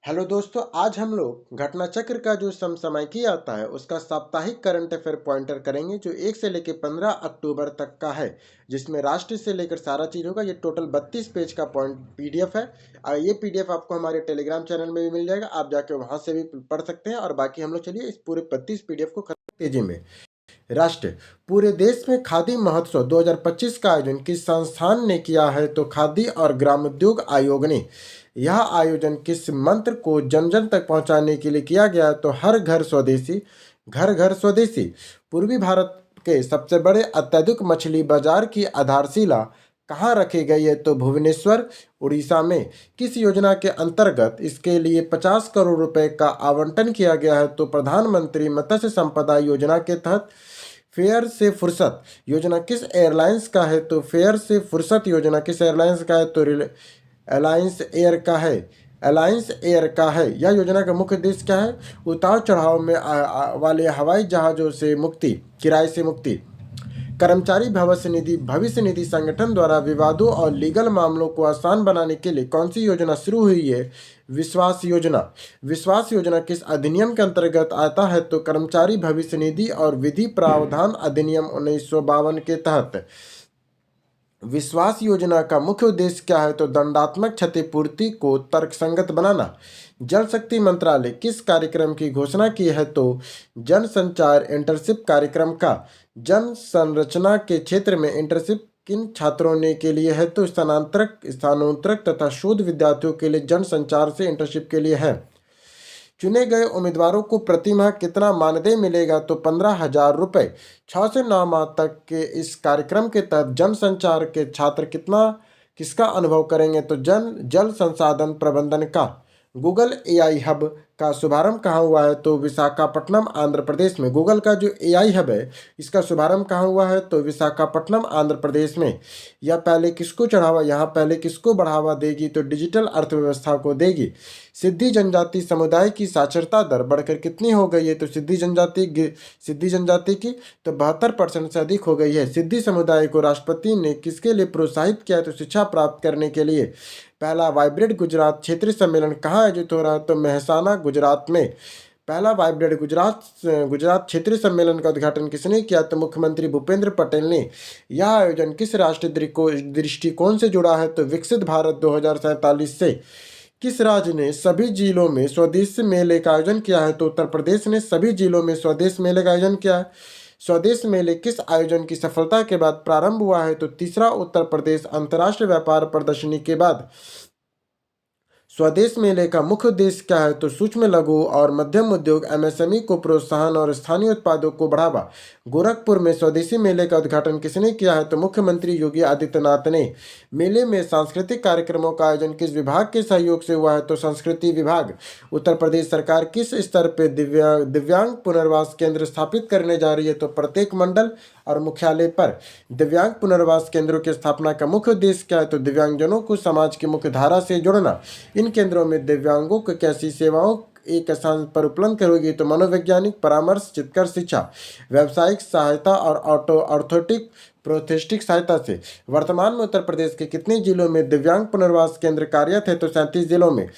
Hello दोस्तों, आज हम लोग घटना चक्र का जो समसामयिकी आता है उसका साप्ताहिक करंट अफेयर पॉइंटर करेंगे जो 1 से लेकर 15 अक्टूबर तक का है, जिसमें राष्ट्र से लेकर सारा चीज होगा। ये टोटल 32 पेज का पॉइंट पीडीएफ है और ये पीडीएफ आपको हमारे टेलीग्राम चैनल में भी मिल जाएगा। आप जाके वहां से भी पढ़ सकते हैं। और बाकी हम लोग चलिए इस पूरे 32 पीडीएफ को तेजी में। राष्ट्र पूरे देश में खादी महोत्सव 2025 का आयोजन किस संस्थान ने किया है? तो खादी और ग्रामोद्योग आयोग ने। यह आयोजन किस मंत्र को जन जन तक पहुंचाने के लिए किया गया? तो हर घर स्वदेशी, घर घर स्वदेशी। पूर्वी भारत के सबसे बड़े अत्यधिक मछली बाजार की आधारशिला कहाँ रखी गई है? तो भुवनेश्वर, उड़ीसा में। किस योजना के अंतर्गत इसके लिए 50 करोड़ रुपए का आवंटन किया गया है? तो प्रधानमंत्री मत्स्य संपदा योजना के तहत। फेयर से फुर्सत योजना किस एयरलाइंस का है? तो फेयर से फुर्सत योजना किस एयरलाइंस का है? तो अलायंस एयर का है। अलायंस एयर का है। यह योजना का मुख्य उद्देश्य क्या है? उतार चढ़ाव में वाले हवाई जहाज़ों से मुक्ति, किराए से मुक्ति। कर्मचारी भविष्य निधि संगठन द्वारा विवादों और लीगल मामलों को आसान बनाने के लिए कौन सी योजना शुरू हुई है? विश्वास योजना। विश्वास योजना किस अधिनियम के अंतर्गत आता है? तो कर्मचारी भविष्य निधि और विधि प्रावधान अधिनियम 1952 के तहत। विश्वास योजना का मुख्य उद्देश्य क्या है? तो दंडात्मक क्षतिपूर्ति को तर्कसंगत बनाना। जल शक्ति मंत्रालय किस कार्यक्रम की घोषणा की है? तो जन संचार इंटर्नशिप कार्यक्रम का। जन संरचना के क्षेत्र में इंटर्नशिप किन छात्रों ने के लिए है? तो स्थानांतरक तथा शोध विद्यार्थियों के लिए जन संचार से इंटर्नशिप के लिए है। चुने गए उम्मीदवारों को प्रति माह कितना मानदेय मिलेगा? तो 15,000 रुपये। 6 से 9 माह तक के इस कार्यक्रम के तहत जनसंचार के छात्र किसका अनुभव करेंगे? तो जल संसाधन प्रबंधन का। गूगल एआई हब का शुभारंभ कहाँ हुआ है? तो विशाखापट्टनम, आंध्र प्रदेश में। गूगल का जो एआई हब है इसका शुभारंभ कहाँ हुआ है? तो विशाखापट्टनम, आंध्र प्रदेश में। यह पहले किसको बढ़ावा देगी? तो डिजिटल अर्थव्यवस्था को देगी। सिद्धि जनजाति समुदाय की साक्षरता दर बढ़कर कितनी हो गई है? तो सिद्धि जनजाति की तो 72% से अधिक हो गई है। सिद्धि समुदाय को राष्ट्रपति ने किसके लिए प्रोत्साहित किया? तो शिक्षा प्राप्त करने के लिए। पहला वाइब्रेंट गुजरात क्षेत्रीय सम्मेलन कहाँ आयोजित हो रहा है? तो मेहसाना, गुजरात में। पहला वाइब्रेंट गुजरात क्षेत्रीय सम्मेलन का उद्घाटन किसने किया? तो मुख्यमंत्री भूपेंद्र पटेल ने। यह आयोजन किस राष्ट्रीय दृष्टिकोण से जुड़ा है? तो विकसित भारत 2047 से। किस राज्य ने सभी जिलों में स्वदेश मेले का आयोजन किया है? तो उत्तर प्रदेश ने सभी जिलों में स्वदेश मेले का आयोजन किया है। स्वदेश मेले किस आयोजन की सफलता के बाद प्रारंभ हुआ है? तो तीसरा उत्तर प्रदेश अंतर्राष्ट्रीय व्यापार प्रदर्शनी के बाद। स्वदेश मेले का मुख्य उद्देश्य क्या है? तो सूक्ष्म, लघु और मध्यम उद्योग एमएसएमई को प्रोत्साहन और स्थानीय उत्पादों को बढ़ावा। गोरखपुर में स्वदेशी मेले का उद्घाटन किसने किया है? तो मुख्यमंत्री योगी आदित्यनाथ ने। मेले में सांस्कृतिक कार्यक्रमों का आयोजन किस विभाग के सहयोग से हुआ है? तो संस्कृति विभाग। उत्तर प्रदेश सरकार किस स्तर पर दिव्यांग पुनर्वास केंद्र स्थापित करने जा रही है? तो प्रत्येक मंडल और मुख्यालय पर। दिव्यांग पुनर्वास केंद्रों की स्थापना का मुख्य उद्देश्य क्या है? तो दिव्यांगजनों को समाज की मुख्य धारा से जोड़ना। इन केंद्रों में दिव्यांगों को कैसी सेवाओं एक स्थान पर उपलब्ध करोगी? तो मनोवैज्ञानिक परामर्श, चिकित्सा शिक्षा, व्यावसायिक सहायता और ऑर्थोटिक प्रोथेस्टिक सहायता से। वर्तमान में उत्तर प्रदेश के कितने जिलों में दिव्यांग पुनर्वास केंद्र कार्यरत है? तो 37 जिलों में।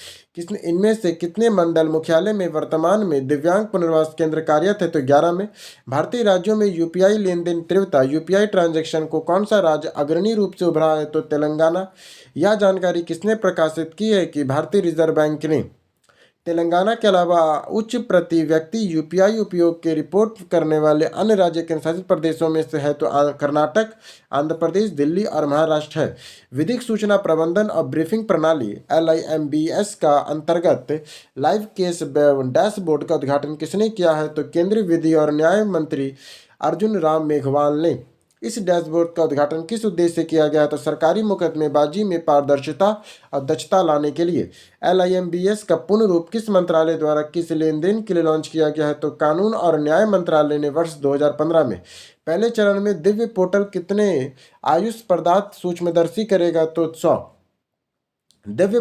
इनमें से कितने मंडल मुख्यालय में वर्तमान में दिव्यांग पुनर्वास केंद्र कार्यरत है? तो 11 में। भारतीय राज्यों में यूपीआई लेन देन तीव्रता, यूपीआई ट्रांजैक्शन को कौन सा राज्य अग्रणी रूप से उभरा है? तो तेलंगाना। यह जानकारी किसने प्रकाशित की है? कि भारतीय रिजर्व बैंक ने। तेलंगाना के अलावा उच्च प्रति व्यक्ति यूपीआई उपयोग की रिपोर्ट करने वाले अन्य राज्य केंद्रशासित प्रदेशों में से है तो कर्नाटक, आंध्र प्रदेश, दिल्ली और महाराष्ट्र है। विधिक सूचना प्रबंधन और ब्रीफिंग प्रणाली LIMBS का अंतर्गत लाइव केस डैशबोर्ड का उद्घाटन किसने किया है? तो केंद्रीय विधि और न्याय मंत्री अर्जुन राम मेघवाल ने। इस डैशबोर्ड का उद्घाटन किस उद्देश्य से किया गया? तो सरकारी मुकदमेबाजी में पारदर्शिता और दक्षता लाने के लिए। LIMBS का पूर्ण रूप किस मंत्रालय द्वारा किस लेन देन के लिए लॉन्च किया गया है? तो कानून और न्याय मंत्रालय ने वर्ष 2015 में। पहले चरण में दिव्य पोर्टल कितने आयुष पदार्थ सूक्ष्मदर्शी करेगा? तो 100। दिव्य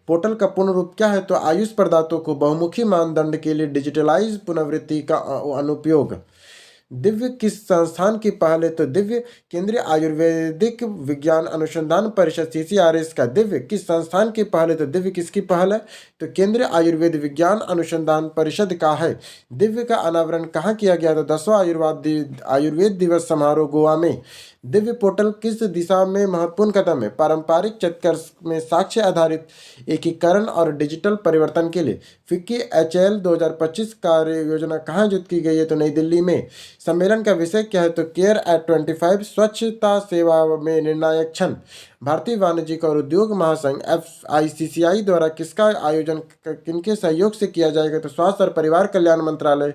पोर्टल का पूर्ण रूप क्या है? तो आयुष पदार्थों को बहुमुखी मानदंड के लिए डिजिटलाइज पुनर्वृत्ति का अनुपयोग। दिव्य किस संस्थान की पहल है? तो दिव्य केंद्रीय आयुर्वेदिक विज्ञान अनुसंधान परिषद CCRS का। दिव्य किस संस्थान की पहल है? तो दिव्य किसकी पहल है? तो केंद्रीय आयुर्वेद विज्ञान अनुसंधान परिषद का है। दिव्य का अनावरण कहाँ किया गया? तो 10वां आयुर्वेद दिवस समारोह गोवा में। दिव्य पोर्टल किस दिशा में महत्वपूर्ण कदम है? पारंपरिक चक्कर में साक्ष्य आधारित एकीकरण और डिजिटल परिवर्तन के लिए। फिक्की HL 2025 कार्य योजना कहाँ आयोजित की गई है? तो नई दिल्ली में। सम्मेलन का विषय क्या है? तो केयर एट 25 स्वच्छता सेवा में निर्णायक क्षण। भारतीय वाणिज्यिक और उद्योग महासंघ FICCI द्वारा किसका आयोजन किनके सहयोग से किया जाएगा? तो स्वास्थ्य और परिवार कल्याण मंत्रालय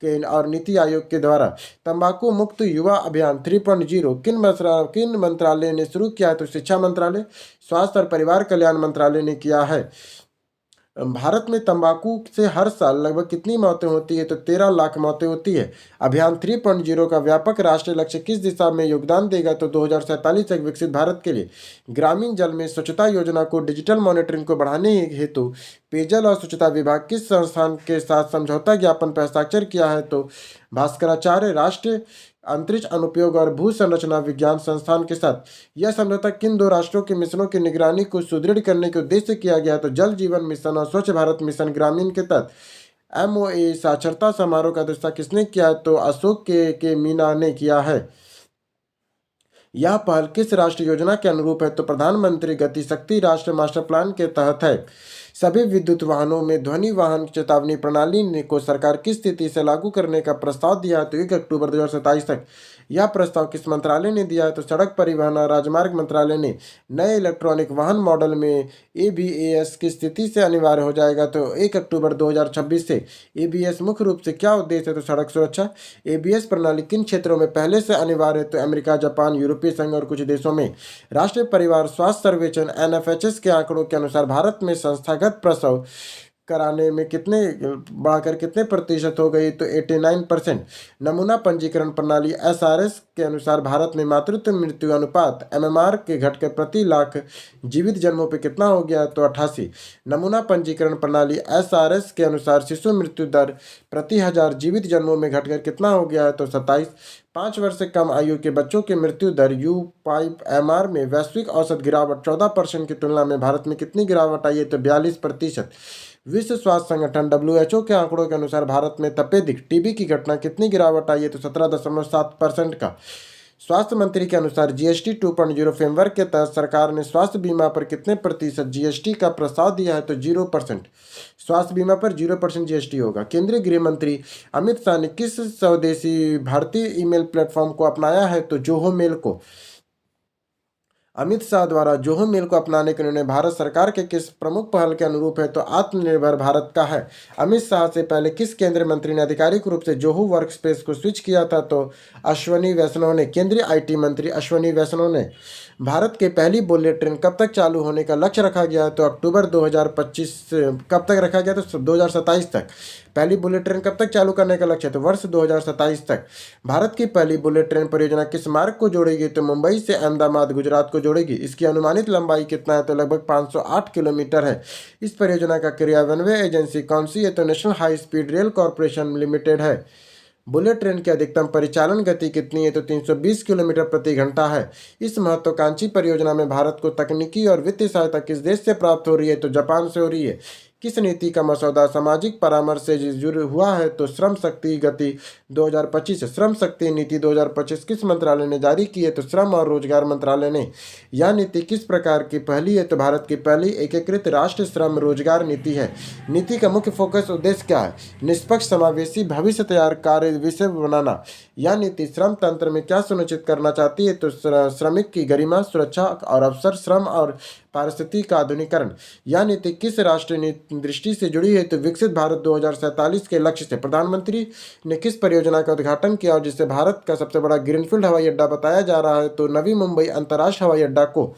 के और नीति आयोग के द्वारा। तंबाकू मुक्त युवा अभियान 3.0 किन मंत्रालय ने शुरू किया है? तो शिक्षा मंत्रालय, स्वास्थ्य और परिवार कल्याण मंत्रालय ने किया है। भारत में तंबाकू से हर साल लगभग कितनी मौतें होती है? तो 13 लाख मौतें होती है। अभियान 3.0 का व्यापक राष्ट्रीय लक्ष्य किस दिशा में योगदान देगा? तो 2047 तक विकसित भारत के लिए। ग्रामीण जल में स्वच्छता योजना को डिजिटल मॉनिटरिंग को बढ़ाने हेतु पेयजल और स्वच्छता विभाग किस संस्थान के साथ समझौता ज्ञापन पर हस्ताक्षर किया है? तो भास्कराचार्य राष्ट्रीय अंतरिक्ष अनुप्रयोग और भू संरचना विज्ञान संस्थान के साथ। यह समझौता किन दो राष्ट्रों के मिशनों की निगरानी को सुदृढ़ करने के उद्देश्य से किया गया? तो जल जीवन मिशन और स्वच्छ भारत मिशन ग्रामीण के तहत। MOA साक्षरता समारोह का अध्यक्षता किसने किया? तो अशोक के मीना ने किया है। यह पहल किस राष्ट्रीय योजना के अनुरूप है? तो प्रधानमंत्री गति शक्ति राष्ट्रीय मास्टर प्लान के तहत है। सभी विद्युत वाहनों में ध्वनि वाहन चेतावनी प्रणाली को सरकार किस स्थिति से लागू करने का प्रस्ताव दिया है? तो 1 अक्टूबर 2027 तक। यह प्रस्ताव किस मंत्रालय ने दिया है? तो सड़क परिवहन और राजमार्ग मंत्रालय ने। नए इलेक्ट्रॉनिक वाहन मॉडल में ABS की स्थिति से अनिवार्य हो जाएगा तो 1 अक्टूबर 2026 से। ABS मुख्य रूप से क्या उद्देश्य है? तो सड़क सुरक्षा। ABS प्रणाली किन क्षेत्रों में पहले से अनिवार्य है? तो अमेरिका, जापान, यूरोपीय संघ और कुछ देशों में। राष्ट्रीय परिवार स्वास्थ्य सर्वेक्षण NFHS के आंकड़ों के अनुसार भारत में संस्थागत प्रसव कराने में बढ़ाकर कितने प्रतिशत हो गई? तो 89%। नमूना पंजीकरण प्रणाली SRS के अनुसार भारत में मातृत्व मृत्यु अनुपात MMR के घटकर प्रति लाख जीवित जन्मों पे कितना हो गया? तो 88। नमूना पंजीकरण प्रणाली SRS के अनुसार शिशु मृत्यु दर प्रति 1000 जीवित जन्मों में घटकर कितना हो गया है? तो 27। 5 वर्ष से कम आयु के बच्चों की मृत्यु दर U5MR में वैश्विक औसत गिरावट 14% की तुलना में भारत में कितनी गिरावट आई है? तो 42%। विश्व स्वास्थ्य संगठन WHO के आंकड़ों के अनुसार भारत में तपेदिक TB की घटना कितनी गिरावट आई है? तो 17.7% का। स्वास्थ्य मंत्री के अनुसार GST 2.0 फ्रेमवर्क के तहत सरकार ने स्वास्थ्य बीमा पर कितने प्रतिशत GST का प्रस्ताव दिया है? तो 0%। स्वास्थ्य बीमा पर 0% GST होगा। केंद्रीय गृह मंत्री अमित शाह ने किस स्वदेशी भारतीय ईमेल प्लेटफॉर्म को अपनाया है? तो जोहो मेल को। अमित शाह द्वारा जोहो मेल को अपनाने के निर्णय भारत सरकार के किस प्रमुख पहल के अनुरूप है? तो आत्मनिर्भर भारत का है। अमित शाह से पहले किस केंद्रीय मंत्री ने आधिकारिक रूप से जोहो वर्कस्पेस को स्विच किया था? तो अश्वनी वैष्णव ने। केंद्रीय IT मंत्री अश्वनी वैष्णव ने। भारत के पहली बुलेट ट्रेन कब तक चालू होने का लक्ष्य रखा गया? तो अक्टूबर 2025। कब तक रखा गया? तो 2027 तक। पहली बुलेट ट्रेन कब तक चालू करने का लक्ष्य है? तो वर्ष 2027 तक। भारत की पहली बुलेट ट्रेन परियोजना किस मार्ग को जोड़ेगी? तो मुंबई से अहमदाबाद गुजरात को जोड़ेगी। इसकी अनुमानित लंबाई कितना है? तो लगभग 508 किलोमीटर है। इस परियोजना का क्रियान्वयन एजेंसी कौन सी है? तो national high speed rail corporation limited है। बुलेट ट्रेन की अधिकतम परिचालन गति कितनी है? तो 320 किलोमीटर प्रति घंटा है। इस महत्वाकांक्षी परियोजना में भारत को तकनीकी और वित्तीय सहायता किस देश से प्राप्त हो रही है? तो जापान से हो रही है। किस नीति का मसौदा सामाजिक परामर्श से जुड़ा हुआ है? तो श्रम शक्ति गति 2025। श्रम शक्ति नीति 2025 किस मंत्रालय ने जारी की है? तो श्रम और रोजगार मंत्रालय ने। यह नीति किस प्रकार की पहली है? तो भारत की पहली एकीकृत राष्ट्रीय श्रम रोजगार नीति है। नीति का मुख्य फोकस उद्देश्य क्या है? निष्पक्ष समावेशी भविष्य तैयार कार्य विषय बनाना। यह नीति श्रम तंत्र में क्या सुनिश्चित करना चाहती है? तो श्रमिक की गरिमा, सुरक्षा और अवसर, श्रम और पारिस्थितिकी का आधुनिकीकरण। यह नीति किस राष्ट्रीय दृष्टि से जुड़ी है? तो विकसित भारत 2047 के लक्ष्य से। प्रधानमंत्री ने किस परियोजना का उद्घाटन किया और जिसे भारत का सबसे बड़ा ग्रीनफील्ड हवाई अड्डा बताया जा रहा है? तो नवी मुंबई अंतर्राष्ट्रीय हवाई अड्डा को।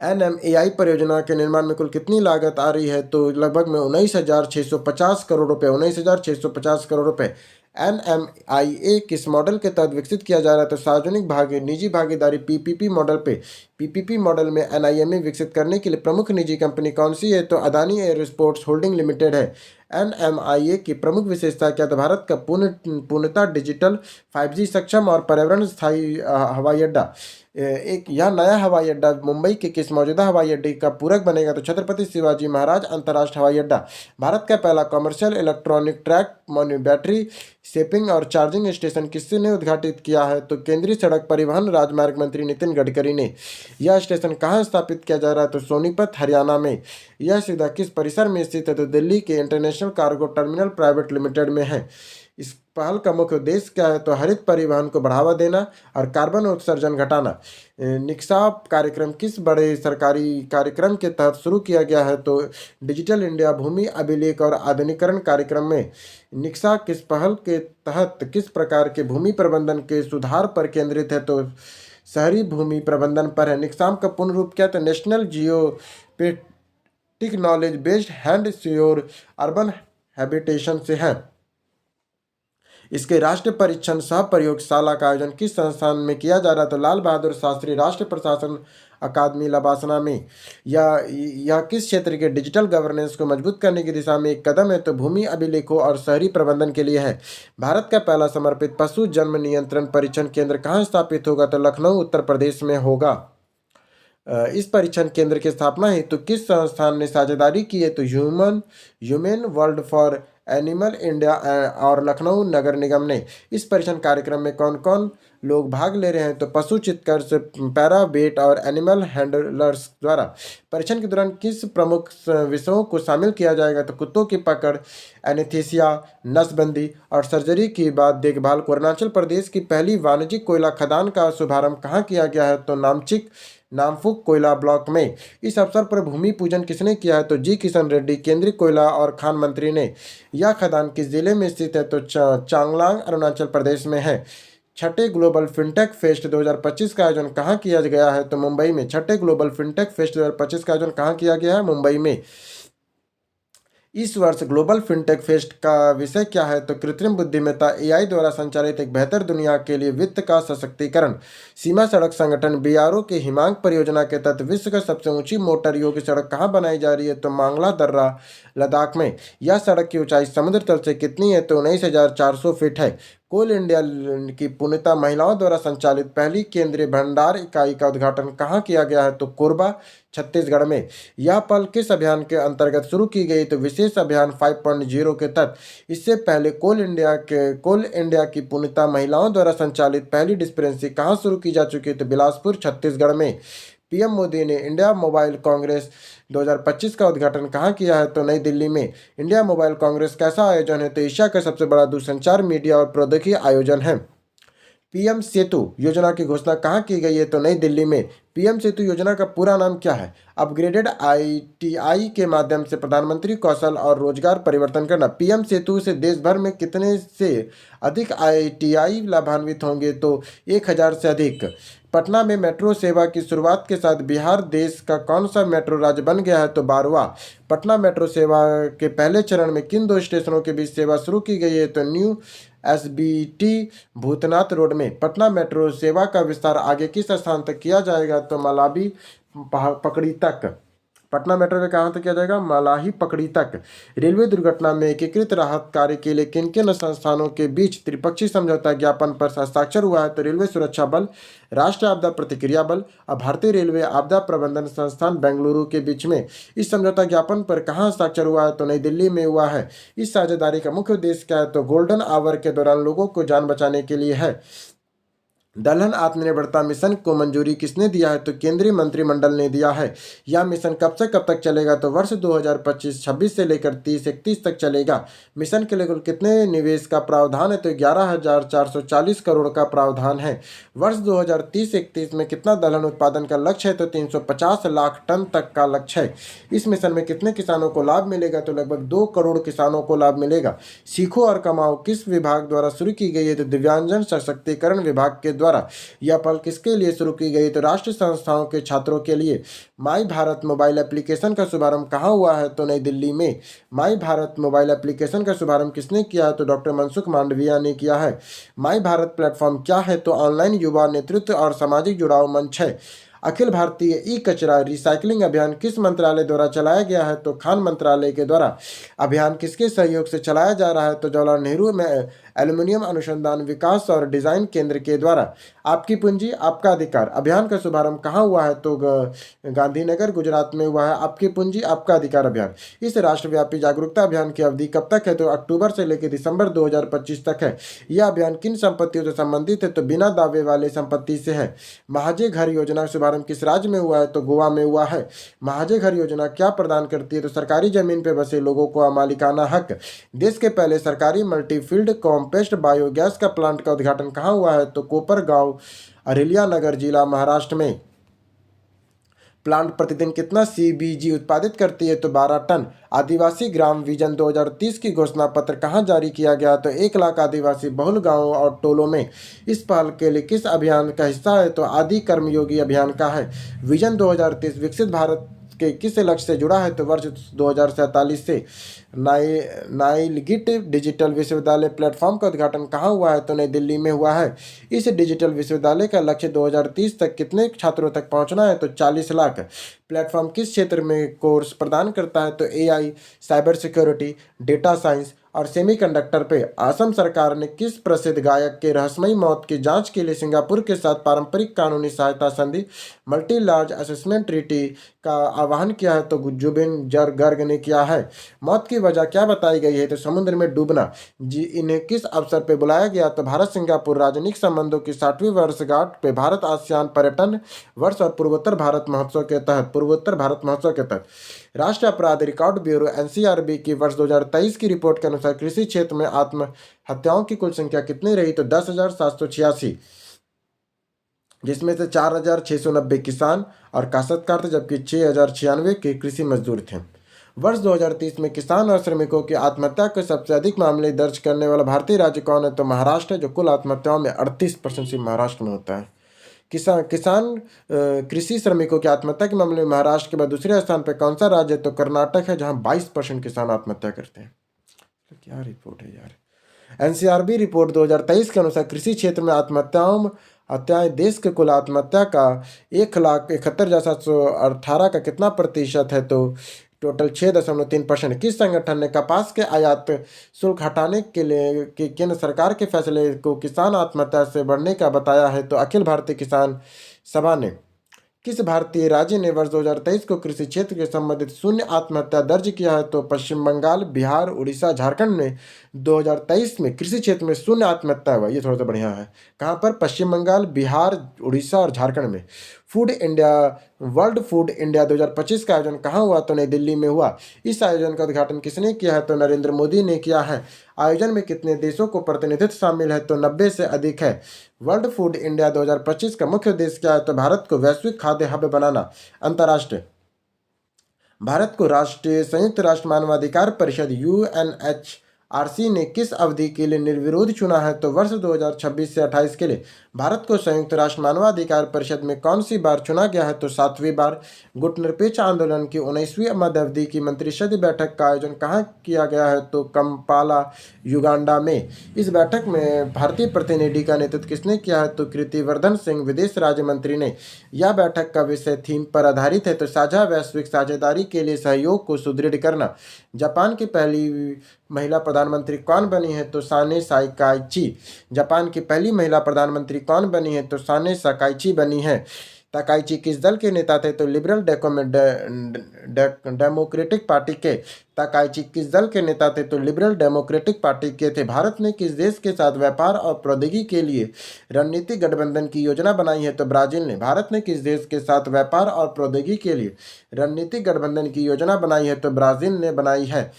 NMAI परियोजना के निर्माण में कुल कितनी लागत आ रही है? तो लगभग में 19,650 करोड़ रुपए। 19,650 करोड़ रुपए। NMAI किस मॉडल के तहत विकसित किया जा रहा है? तो सार्वजनिक निजी भागीदारी PPP मॉडल पे। पीपीपी मॉडल में एनआईएमई विकसित करने के लिए प्रमुख निजी कंपनी कौन सी है? तो अदानी एयरोस्पेस होल्डिंग लिमिटेड है। एनएमआईए की प्रमुख विशेषता क्या? तो भारत का पूर्णतः डिजिटल 5G सक्षम और पर्यावरण स्थायी हवाई अड्डा। एक यह नया हवाई अड्डा मुंबई के किस मौजूदा हवाई अड्डे का पूरक बनेगा? तो छत्रपति शिवाजी महाराज अंतर्राष्ट्रीय हवाई अड्डा। भारत का पहला commercial electronic track battery shaping और चार्जिंग स्टेशन किसने उद्घाटित किया है? तो केंद्रीय सड़क परिवहन राजमार्ग मंत्री नितिन गडकरी ने। यह स्टेशन कहाँ स्थापित किया जा रहा है? तो सोनीपत हरियाणा में। यह सुविधा किस परिसर में स्थित है? तो दिल्ली के international cargo terminal private limited में है। इस पहल का मुख्य उद्देश्य क्या है? तो हरित परिवहन को बढ़ावा देना और कार्बन उत्सर्जन घटाना। निक्साप कार्यक्रम किस बड़े सरकारी कार्यक्रम के तहत शुरू किया गया है? तो डिजिटल इंडिया भूमि अभिलेख और आधुनिकीकरण कार्यक्रम में। निक्सा किस पहल के तहत किस प्रकार के भूमि प्रबंधन के सुधार पर केंद्रित है? तो शहरी भूमि प्रबंधन पर है। निक्साम का पूर्ण रूप क्या? तो national geospatial knowledge based hand sure urban habitation से है। इसके राष्ट्रीय परीक्षण सह प्रयोगशाला का आयोजन किस संस्थान में किया जा रहा है? तो लाल बहादुर शास्त्री राष्ट्रीय प्रशासन अकादमी लबासना में। यह किस क्षेत्र के डिजिटल गवर्नेंस को मजबूत करने की दिशा में एक कदम है? तो भूमि अभिलेखों और शहरी प्रबंधन के लिए है। भारत का पहला समर्पित पशु जन्म नियंत्रण परीक्षण केंद्र कहाँ स्थापित होगा? तो लखनऊ उत्तर प्रदेश में होगा। इस परीक्षण केंद्र की स्थापना हेतु किस संस्थान ने साझेदारी की है? तो human world for animal India और लखनऊ नगर निगम ने। इस परीक्षण कार्यक्रम में कौन कौन लोग भाग ले रहे हैं? तो पशु चिकित्सक, पैरा वेट और एनिमल हैंडलर्स द्वारा। परीक्षण के दौरान किस प्रमुख विषयों को शामिल किया जाएगा? तो कुत्तों की पकड़, एनेस्थीसिया, नसबंदी और सर्जरी की बाद देखभाल को। अरुणाचल प्रदेश की पहली वाणिज्यिक कोयला खदान का शुभारंभ कहाँ किया गया है? तो नामफुक कोयला ब्लॉक में। इस अवसर पर भूमि पूजन किसने किया है? तो जी किशन रेड्डी केंद्रीय कोयला और खान मंत्री ने। यह खदान किस जिले में स्थित है? तो चांगलांग अरुणाचल प्रदेश में है। छठे ग्लोबल फिनटेक फेस्ट 2025 का आयोजन कहाँ किया गया है? तो मुंबई में। छठे ग्लोबल फिनटेक फेस्ट 2025 का आयोजन कहाँ किया गया है? मुंबई में। इस वर्ष ग्लोबल फिनटेक फेस्ट का विषय क्या है? तो कृत्रिम बुद्धिमत्ता एआई द्वारा संचालित एक बेहतर दुनिया के लिए वित्त का सशक्तिकरण। सीमा सड़क संगठन बीआरओ के हिमांक परियोजना के तहत विश्व का सबसे ऊंची मोटर योग्य सड़क कहाँ बनाई जा रही है? तो मांगला दर्रा लद्दाख में। यह सड़क की ऊंचाई समुद्र तल से कितनी है? तो 19,400 फीट है। कोल इंडिया की पूर्णतः महिलाओं द्वारा संचालित पहली केंद्रीय भंडार इकाई का उद्घाटन कहाँ किया गया है? तो कोरबा छत्तीसगढ़ में। यह पहल किस अभियान के अंतर्गत शुरू की गई? तो विशेष अभियान 5.0 के तहत। इससे पहले कोल इंडिया की पूर्णतः महिलाओं द्वारा संचालित पहली डिस्पेंसरी कहाँ शुरू की जा चुकी है? तो बिलासपुर छत्तीसगढ़ में। पीएम मोदी ने इंडिया मोबाइल कांग्रेस 2025 का उद्घाटन कहाँ किया है? तो नई दिल्ली में। इंडिया मोबाइल कांग्रेस कैसा आयोजन है? तो एशिया का सबसे बड़ा दूरसंचार मीडिया और प्रौद्योगिकी आयोजन है। पीएम सेतु योजना की घोषणा कहाँ की गई है? तो नई दिल्ली में। पीएम सेतु योजना का पूरा नाम क्या है? अपग्रेडेड आईटीआई के माध्यम से प्रधानमंत्री कौशल और रोजगार परिवर्तन करना। पीएम सेतु से देश भर में कितने से अधिक आईटीआई लाभान्वित होंगे? तो 1,000 से अधिक। पटना में मेट्रो सेवा की शुरुआत के साथ बिहार देश का कौन सा मेट्रो राज्य बन गया है? तो 12वां। पटना मेट्रो सेवा के पहले चरण में किन दो स्टेशनों के बीच सेवा शुरू की गई है? तो न्यू एसबीटी भूतनाथ रोड में। पटना मेट्रो सेवा का विस्तार आगे किस स्थान तक किया जाएगा? तो मलाबी पकड़ी तक। पटना मेट्रो में कहाँ तक किया जाएगा? मलाही पकड़ी तक। रेलवे दुर्घटना में एकीकृत राहत कार्य के लिए किन किन संस्थानों के बीच त्रिपक्षीय समझौता ज्ञापन पर हस्ताक्षर हुआ है? तो रेलवे सुरक्षा बल, राष्ट्रीय आपदा प्रतिक्रिया बल और भारतीय रेलवे आपदा प्रबंधन संस्थान बेंगलुरु के बीच में। इस समझौता ज्ञापन पर कहाँ हस्ताक्षर हुआ है? तो नई दिल्ली में हुआ है। इस साझेदारी का मुख्य उद्देश्य क्या है? तो गोल्डन आवर के दौरान लोगों को जान बचाने के लिए है। दलहन आत्मनिर्भरता मिशन को मंजूरी किसने दिया है? तो केंद्रीय मंत्रिमंडल ने दिया है। यह मिशन कब से कब तक चलेगा? तो वर्ष 2025-26 से लेकर 30-31 तक चलेगा। मिशन के लिए कुल कितने निवेश का प्रावधान है? तो 11,440 करोड़ का प्रावधान है। वर्ष 2030-31 में कितना दलहन उत्पादन का लक्ष्य है? तो 350 लाख टन तक का लक्ष्य है। इस मिशन में कितने किसानों को लाभ मिलेगा? तो लगभग 2 करोड़ किसानों को लाभ मिलेगा। सीखो और कमाओ किस विभाग द्वारा शुरू की गई है? तो दिव्यांगजन सशक्तिकरण विभाग के द्वारा। यह पहल किसके लिए शुरू की गई? तो राष्ट्रीय संस्थाओं के छात्रों के लिए। माई भारत मोबाइल एप्लीकेशन का शुभारंभ कहाँ हुआ है? तो नई दिल्ली में। माई भारत मोबाइल एप्लीकेशन का शुभारंभ किसने किया है? तो डॉक्टर मनसुख मांडविया ने किया है। माई भारत प्लेटफॉर्म क्या है? तो ऑनलाइन युवा नेतृत्व और सामाजिक जुड़ाव मंच है। अखिल भारतीय ई कचरा रिसाइकलिंग अभियान किस मंत्रालय द्वारा चलाया गया है? तो खान मंत्रालय के द्वारा। अभियान किसके सहयोग से चलाया जा रहा है? तो जवाहरलाल नेहरू में एल्यूमिनियम अनुसंधान विकास और डिजाइन केंद्र के द्वारा। आपकी पूंजी आपका अधिकार अभियान का शुभारंभ कहाँ हुआ है? तो गांधीनगर गुजरात में हुआ है। आपकी पूंजी आपका अधिकार अभियान। इस राष्ट्रव्यापी जागरूकता अभियान की अवधि कब तक है? तो अक्टूबर से लेकर दिसंबर 2025 तक है। यह अभियान किन संपत्तियों से संबंधित है? तो बिना दावे वाले संपत्ति से है। महाजय घर योजना का शुभारंभ किस राज्य में हुआ है? तो गोवा में हुआ है। महाजय घर योजना क्या प्रदान करती है? तो सरकारी जमीन पर बसे लोगों को मालिकाना हक। देश के पहले सरकारी मल्टीफील्ड कॉम्पोस्ट बायोगैस का प्लांट का उद्घाटन कहाँ हुआ है? तो कोपरगांव अहिल्या नगर जिला महाराष्ट्र में। प्लांट प्रतिदिन कितना सीबीजी उत्पादित करती है? तो 12 टन। आदिवासी ग्राम विजन 2030 की घोषणा पत्र कहाँ जारी किया गया? तो 1 लाख आदिवासी बहुल गांवों और टोलों में। इस पहल के लिए किस अभियान का हिस्सा है? तो आदि कर्मयोगी अभियान का है। विजन 2030 विकसित भारत के किस लक्ष्य से जुड़ा है? तो वर्ष 2047 से। नाइलगिट डिजिटल विश्वविद्यालय प्लेटफॉर्म का उद्घाटन कहाँ हुआ है? तो नई दिल्ली में हुआ है। इस डिजिटल विश्वविद्यालय का लक्ष्य 2030 तक कितने छात्रों तक पहुंचना है? तो 40 लाख। प्लेटफॉर्म किस क्षेत्र में कोर्स प्रदान करता है? तो AI, cyber security, data science और सेमीकंडक्टर पे। असम सरकार ने किस प्रसिद्ध गायक के रहस्यमयी मौत की जांच के लिए सिंगापुर के साथ पारंपरिक कानूनी सहायता संधि मल्टी लार्ज असेसमेंट ट्रीटी का आह्वान किया है? तो जुबिन गर्ग ने किया है। मौत की वजह क्या बताई गई है? तो समुद्र में डूबना। जी इन्हें किस अवसर पर बुलाया गया? तो भारत सिंगापुर राजनयिक संबंधों की 60वीं वर्षगांठ पे भारत आसियान पर्यटन वर्ष और पूर्वोत्तर भारत महोत्सव के तहत राष्ट्रीय अपराध रिकॉर्ड ब्यूरो एनसीआरबी की वर्ष 2023 की रिपोर्ट के अनुसार कृषि क्षेत्र में आत्महत्याओं की कुल संख्या कितनी रही? तो 10,786, जिसमें से 4,690 किसान और काश्तकार थे, जबकि 6,096 के कृषि मजदूर थे। वर्ष 2030 में किसान और श्रमिकों की आत्महत्या के सबसे अधिक मामले दर्ज करने वाला भारतीय राज्य कौन है? तो महाराष्ट्र है, जो कुल आत्महत्याओं में 38% सिर्फ महाराष्ट्र में होता है। किसान कृषि श्रमिकों की आत्महत्या के मामले में महाराष्ट्र के बाद दूसरे स्थान पर कौन सा राज्य है? तो कर्नाटक है, जहां 22% किसान आत्महत्या करते हैं। तो क्या रिपोर्ट है यार। एनसीआरबी रिपोर्ट 2023 के अनुसार कृषि क्षेत्र में हत्याएं देश के कुल आत्महत्या का 1,71,718 का कितना प्रतिशत है? तो टोटल 6.3%। किस संगठन ने कपास के आयात शुल्क हटाने के लिए केंद्र सरकार के फैसले को किसान आत्महत्या से बढ़ने का बताया है? तो अखिल भारतीय किसान सभा ने। किस भारतीय राज्य ने वर्ष 2023 को कृषि क्षेत्र के संबंधित शून्य आत्महत्या दर्ज किया है? तो पश्चिम बंगाल, बिहार, उड़ीसा, झारखंड में 2023 में कृषि क्षेत्र में शून्य आत्महत्या हुआ। ये थोड़ा सा बढ़िया है। कहाँ पर? पश्चिम बंगाल, बिहार, उड़ीसा और झारखंड में। वर्ल्ड फूड इंडिया 2025 का आयोजन कहाँ हुआ? तो नई दिल्ली में हुआ। इस आयोजन का उद्घाटन किसने किया है? तो नरेंद्र मोदी ने किया है। आयोजन में कितने देशों को प्रतिनिधित्व शामिल है? तो 90 से अधिक है। वर्ल्ड फूड इंडिया 2025 का मुख्य उद्देश्य क्या है? तो भारत को वैश्विक खाद्य हब बनाना। अंतर्राष्ट्रीय भारत को राष्ट्रीय संयुक्त राष्ट्र मानवाधिकार परिषद यूएनएचआरसी ने किस अवधि के लिए निर्विरोध चुना है? तो वर्ष 2026 से 28 के लिए। भारत को संयुक्त राष्ट्र मानवाधिकार परिषद में कौन सी बार चुना गया है? तो 7वीं बार। गुटनिरपेक्ष आंदोलन की 19वीं मध्यावधि की मंत्रिपरिषद बैठक का आयोजन कहाँ किया गया है? तो कंपाला, युगांडा में। इस बैठक में भारतीय प्रतिनिधि का नेतृत्व किसने किया है? तो कीर्तिवर्धन सिंह विदेश राज्य मंत्री ने। यह बैठक का विषय थीम पर आधारित है। तो साझा वैश्विक साझेदारी के लिए सहयोग को सुदृढ़ करना। जापान की पहली महिला प्रधानमंत्री कौन बनी है? तो साने साकाइची। जापान की पहली महिला प्रधानमंत्री कौन बनी है? तो साने साकाइची बनी है। ताकाइची किस दल के नेता थे? तो लिबरल डेमोक्रेटिक पार्टी के। ताकाइची किस दल के नेता थे? तो लिबरल डेमोक्रेटिक पार्टी के थे। भारत ने किस देश के साथ व्यापार और प्रौद्योगिकी के लिए रणनीतिक गठबंधन की योजना बनाई है? तो ब्राजील ने। भारत ने किस देश के साथ व्यापार और प्रौद्योगिकी के लिए रणनीतिक गठबंधन की योजना बनाई है? तो ब्राजील ने बनाई है।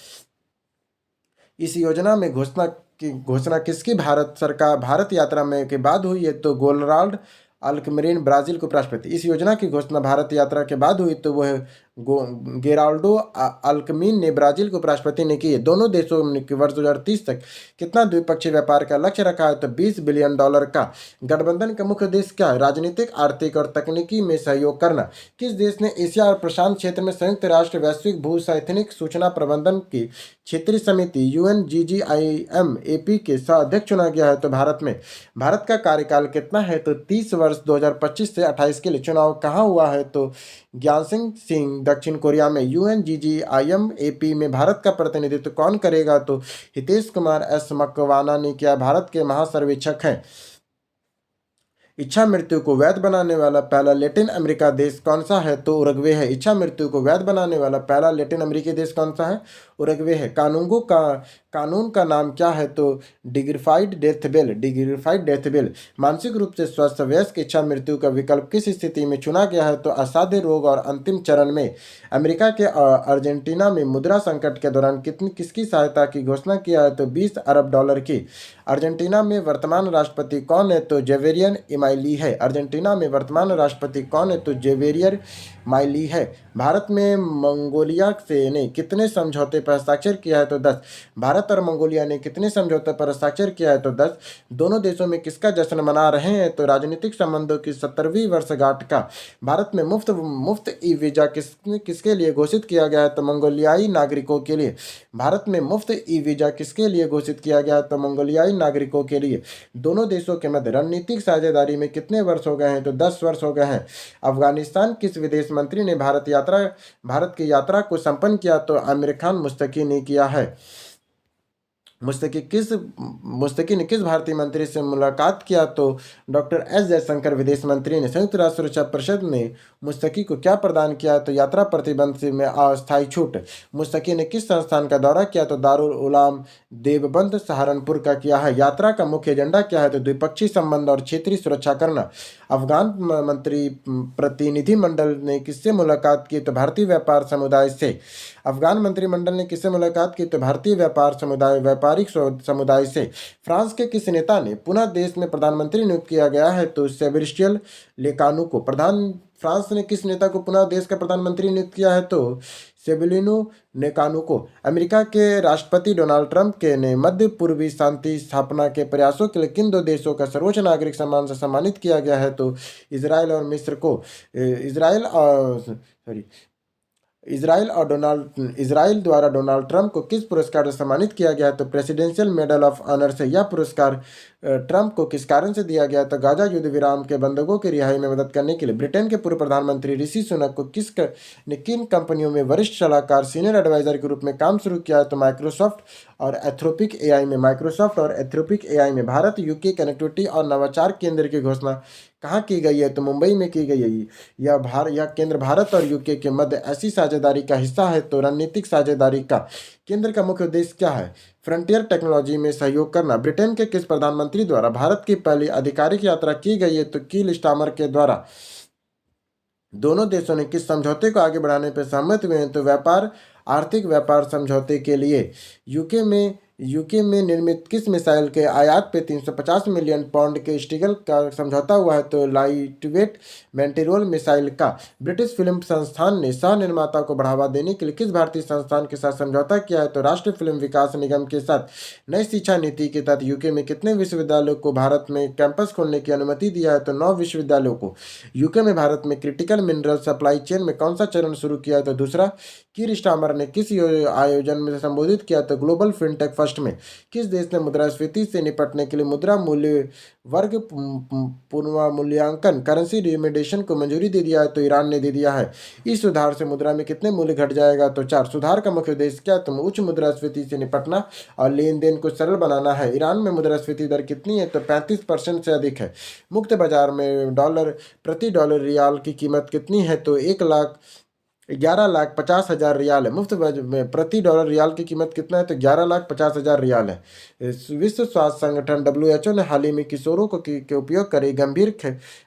इस योजना में घोषणा किसकी भारत यात्रा में के बाद हुई है? तो गोलराल्ड अल्कमेरिन ब्राजील के उपराष्ट्रपति। इस योजना की घोषणा भारत यात्रा के बाद हुई, तो वह गेराल्डो अल्कमीन ने ब्राजील के उपराष्ट्रपति ने की। दोनों देशों ने वर्ष 2030 तक कितना द्विपक्षीय व्यापार का लक्ष्य रखा है? तो $20 बिलियन का। गठबंधन का मुख्य उद्देश्य क्या है? राजनीतिक, आर्थिक और तकनीकी में सहयोग करना। किस देश ने एशिया और प्रशांत क्षेत्र में संयुक्त राष्ट्र वैश्विक भूसैनिक सूचना प्रबंधन की क्षेत्रीय समिति UNGGIMAP के सह अध्यक्ष चुना गया है? तो भारत में। भारत का कार्यकाल कितना है? तो 30 वर्ष। 2025 से 28 के लिए चुनाव कहाँ हुआ है? तो ज्ञानसिंह सिंह दक्षिण कोरिया में। UNGGIMAP में भारत का प्रतिनिधित्व कौन करेगा? तो हितेश कुमार एस मकवाना ने किया। भारत के महासर्वेक्षक हैं। इच्छा मृत्यु को वैध बनाने वाला पहला लैटिन अमेरिका देश कौन सा है? तो उरुग्वे है। इच्छा मृत्यु को वैध बनाने वाला पहला लैटिन अमेरिकी देश कौन सा है? उरुग्वे है। कानून का नाम क्या है? तो dignified death bill. Dignified death bill. मानसिक रूप से स्वस्थ वयस्क इच्छा मृत्यु का विकल्प किस स्थिति में चुना गया है? तो असाध्य रोग और अंतिम चरण में। अमेरिका के अर्जेंटीना में मुद्रा संकट के दौरान किसकी सहायता की घोषणा किया है? तो $20 अरब की। अर्जेंटीना में वर्तमान राष्ट्रपति कौन है? तो जेवेरियर इमाइली है। अर्जेंटीना में वर्तमान राष्ट्रपति कौन है? तो जेवेरियर माइली है। भारत में मंगोलिया से ने कितने समझौते पर हस्ताक्षर किया है? तो 10। भारत और मंगोलिया ने कितने समझौते पर हस्ताक्षर किया है? तो 10। दोनों देशों में किसका जश्न मना रहे हैं? तो राजनीतिक संबंधों की 70वीं वर्षगांठ का। भारत में मुफ्त ई वीजा किसके लिए घोषित किया गया है? तो मंगोलियाई नागरिकों के लिए। भारत में मुफ्त ई वीजा किसके लिए घोषित किया गया है? तो मंगोलियाई नागरिकों के लिए। दोनों देशों के मध्य रणनीतिक साझेदारी में कितने वर्ष हो गए हैं? तो 10 वर्ष हो गए हैं। अफगानिस्तान किस विदेश मंत्री ने भारत की यात्रा को संपन्न किया? तो आमिर खान मुस्तकी ने किया है। मुस्तकी ने किस भारतीय मंत्री से मुलाकात किया? तो डॉक्टर एस जयशंकर विदेश मंत्री ने। संयुक्त राष्ट्र सुरक्षा परिषद ने मुस्तकी को क्या प्रदान किया? तो यात्रा प्रतिबंध से में अस्थायी छूट। मुस्तकी ने किस संस्थान का दौरा किया? तो दारुल उलाम देवबंद सहारनपुर का किया है। यात्रा का मुख्य एजेंडा क्या है? तो द्विपक्षीय संबंध और क्षेत्रीय सुरक्षा करना। अफगान मंत्री प्रतिनिधि मंडल ने किससे मुलाकात की? तो भारतीय व्यापार समुदाय से। अफगान मंत्रिमंडल ने किससे मुलाकात की? तो भारतीय व्यापारिक समुदाय से। फ्रांस के किस नेता ने पुनः देश में प्रधानमंत्री नियुक्त किया गया है? तो सेबेस्टियन लेकानू को। फ्रांस ने किस नेता को पुनः देश का प्रधानमंत्री नियुक्त किया है? तो सेबेलिनो नेकानू को। अमेरिका के राष्ट्रपति डोनाल्ड ट्रंप के ने मध्य पूर्वी शांति स्थापना के प्रयासों के लिए किन दो देशों का सर्वोच्च नागरिक सम्मान से सम्मानित किया गया है? तो इसराइल और मिस्र को। इसराइल द्वारा डोनाल्ड ट्रंप को किस पुरस्कार से सम्मानित किया गया है? तो प्रेसिडेंशियल मेडल ऑफ ऑनर से। यह पुरस्कार ट्रंप को किस कारण से दिया गया? तो गाजा युद्ध विराम के बंधकों की रिहाई में मदद करने के लिए। ब्रिटेन के पूर्व प्रधानमंत्री ऋषि सुनक को ने किन कंपनियों में वरिष्ठ सलाहकार सीनियर एडवाइजर के रूप में काम शुरू किया है? तो माइक्रोसॉफ्ट और एथ्रोपिक एआई में। भारत यूके कनेक्टिविटी और नवाचार केंद्र की घोषणा कहाँ की गई है? तो मुंबई में की गई है। यह केंद्र भारत और यूके के मध्य ऐसी साझेदारी का हिस्सा है। तो रणनीतिक साझेदारी का केंद्र का मुख्य उद्देश्य क्या है? फ्रंटियर टेक्नोलॉजी में सहयोग करना। ब्रिटेन के किस प्रधानमंत्री द्वारा भारत की पहली आधिकारिक यात्रा की गई है? तो कील स्टार्मर के द्वारा। दोनों देशों ने किस समझौते को आगे बढ़ाने पर सहमत हुए हैं? तो आर्थिक व्यापार समझौते के लिए। यूके में निर्मित किस मिसाइल के आयात पे 350 मिलियन पाउंड के स्टीगल का समझौता हुआ है? तो लाइटवेट मैंटिरोल मिसाइल का। ब्रिटिश फिल्म संस्थान ने सह निर्माता को बढ़ावा देने के लिए किस भारतीय संस्थान के साथ समझौता किया है? तो राष्ट्रीय फिल्म विकास निगम के साथ। नई शिक्षा नीति के तहत यूके में कितने विश्वविद्यालयों को भारत में कैंपस खोलने की अनुमति दिया है? तो 9 विश्वविद्यालयों को। यूके में भारत में क्रिटिकल मिनरल सप्लाई चेन में कौन सा चरण शुरू किया है? तो दूसरा। कीर स्टार्मर ने किस आयोजन में संबोधित किया? तो ग्लोबल फिनटेक फर्स्ट में। किस देश ने मुद्रास्फीति से निपटने के लिए मुद्रा मूल्य वर्ग पुनर्मूल्यांकन करेंसी रिमेडिएशन को मंजूरी दे दिया है? तो ईरान ने दे दिया है। इस सुधार से मुद्रा में कितने मूल्य घट जाएगा? तो 4। सुधार का मुख्य उद्देश्य क्या? तो उच्च मुद्रास्फीति से निपटना और लेन देन को सरल बनाना है। ईरान में मुद्रास्फीति दर कितनी है? तो 35% से अधिक है। मुक्त बाजार में प्रति डॉलर रियाल की कीमत कितनी है? तो 11,50,000 रियाल है। मुफ्त में प्रति डॉलर रियाल की कीमत कितना है? तो 11,50,000 रियाल है। विश्व स्वास्थ्य संगठन WHO ने हाल ही में किशोरों के उपयोग करे गंभीर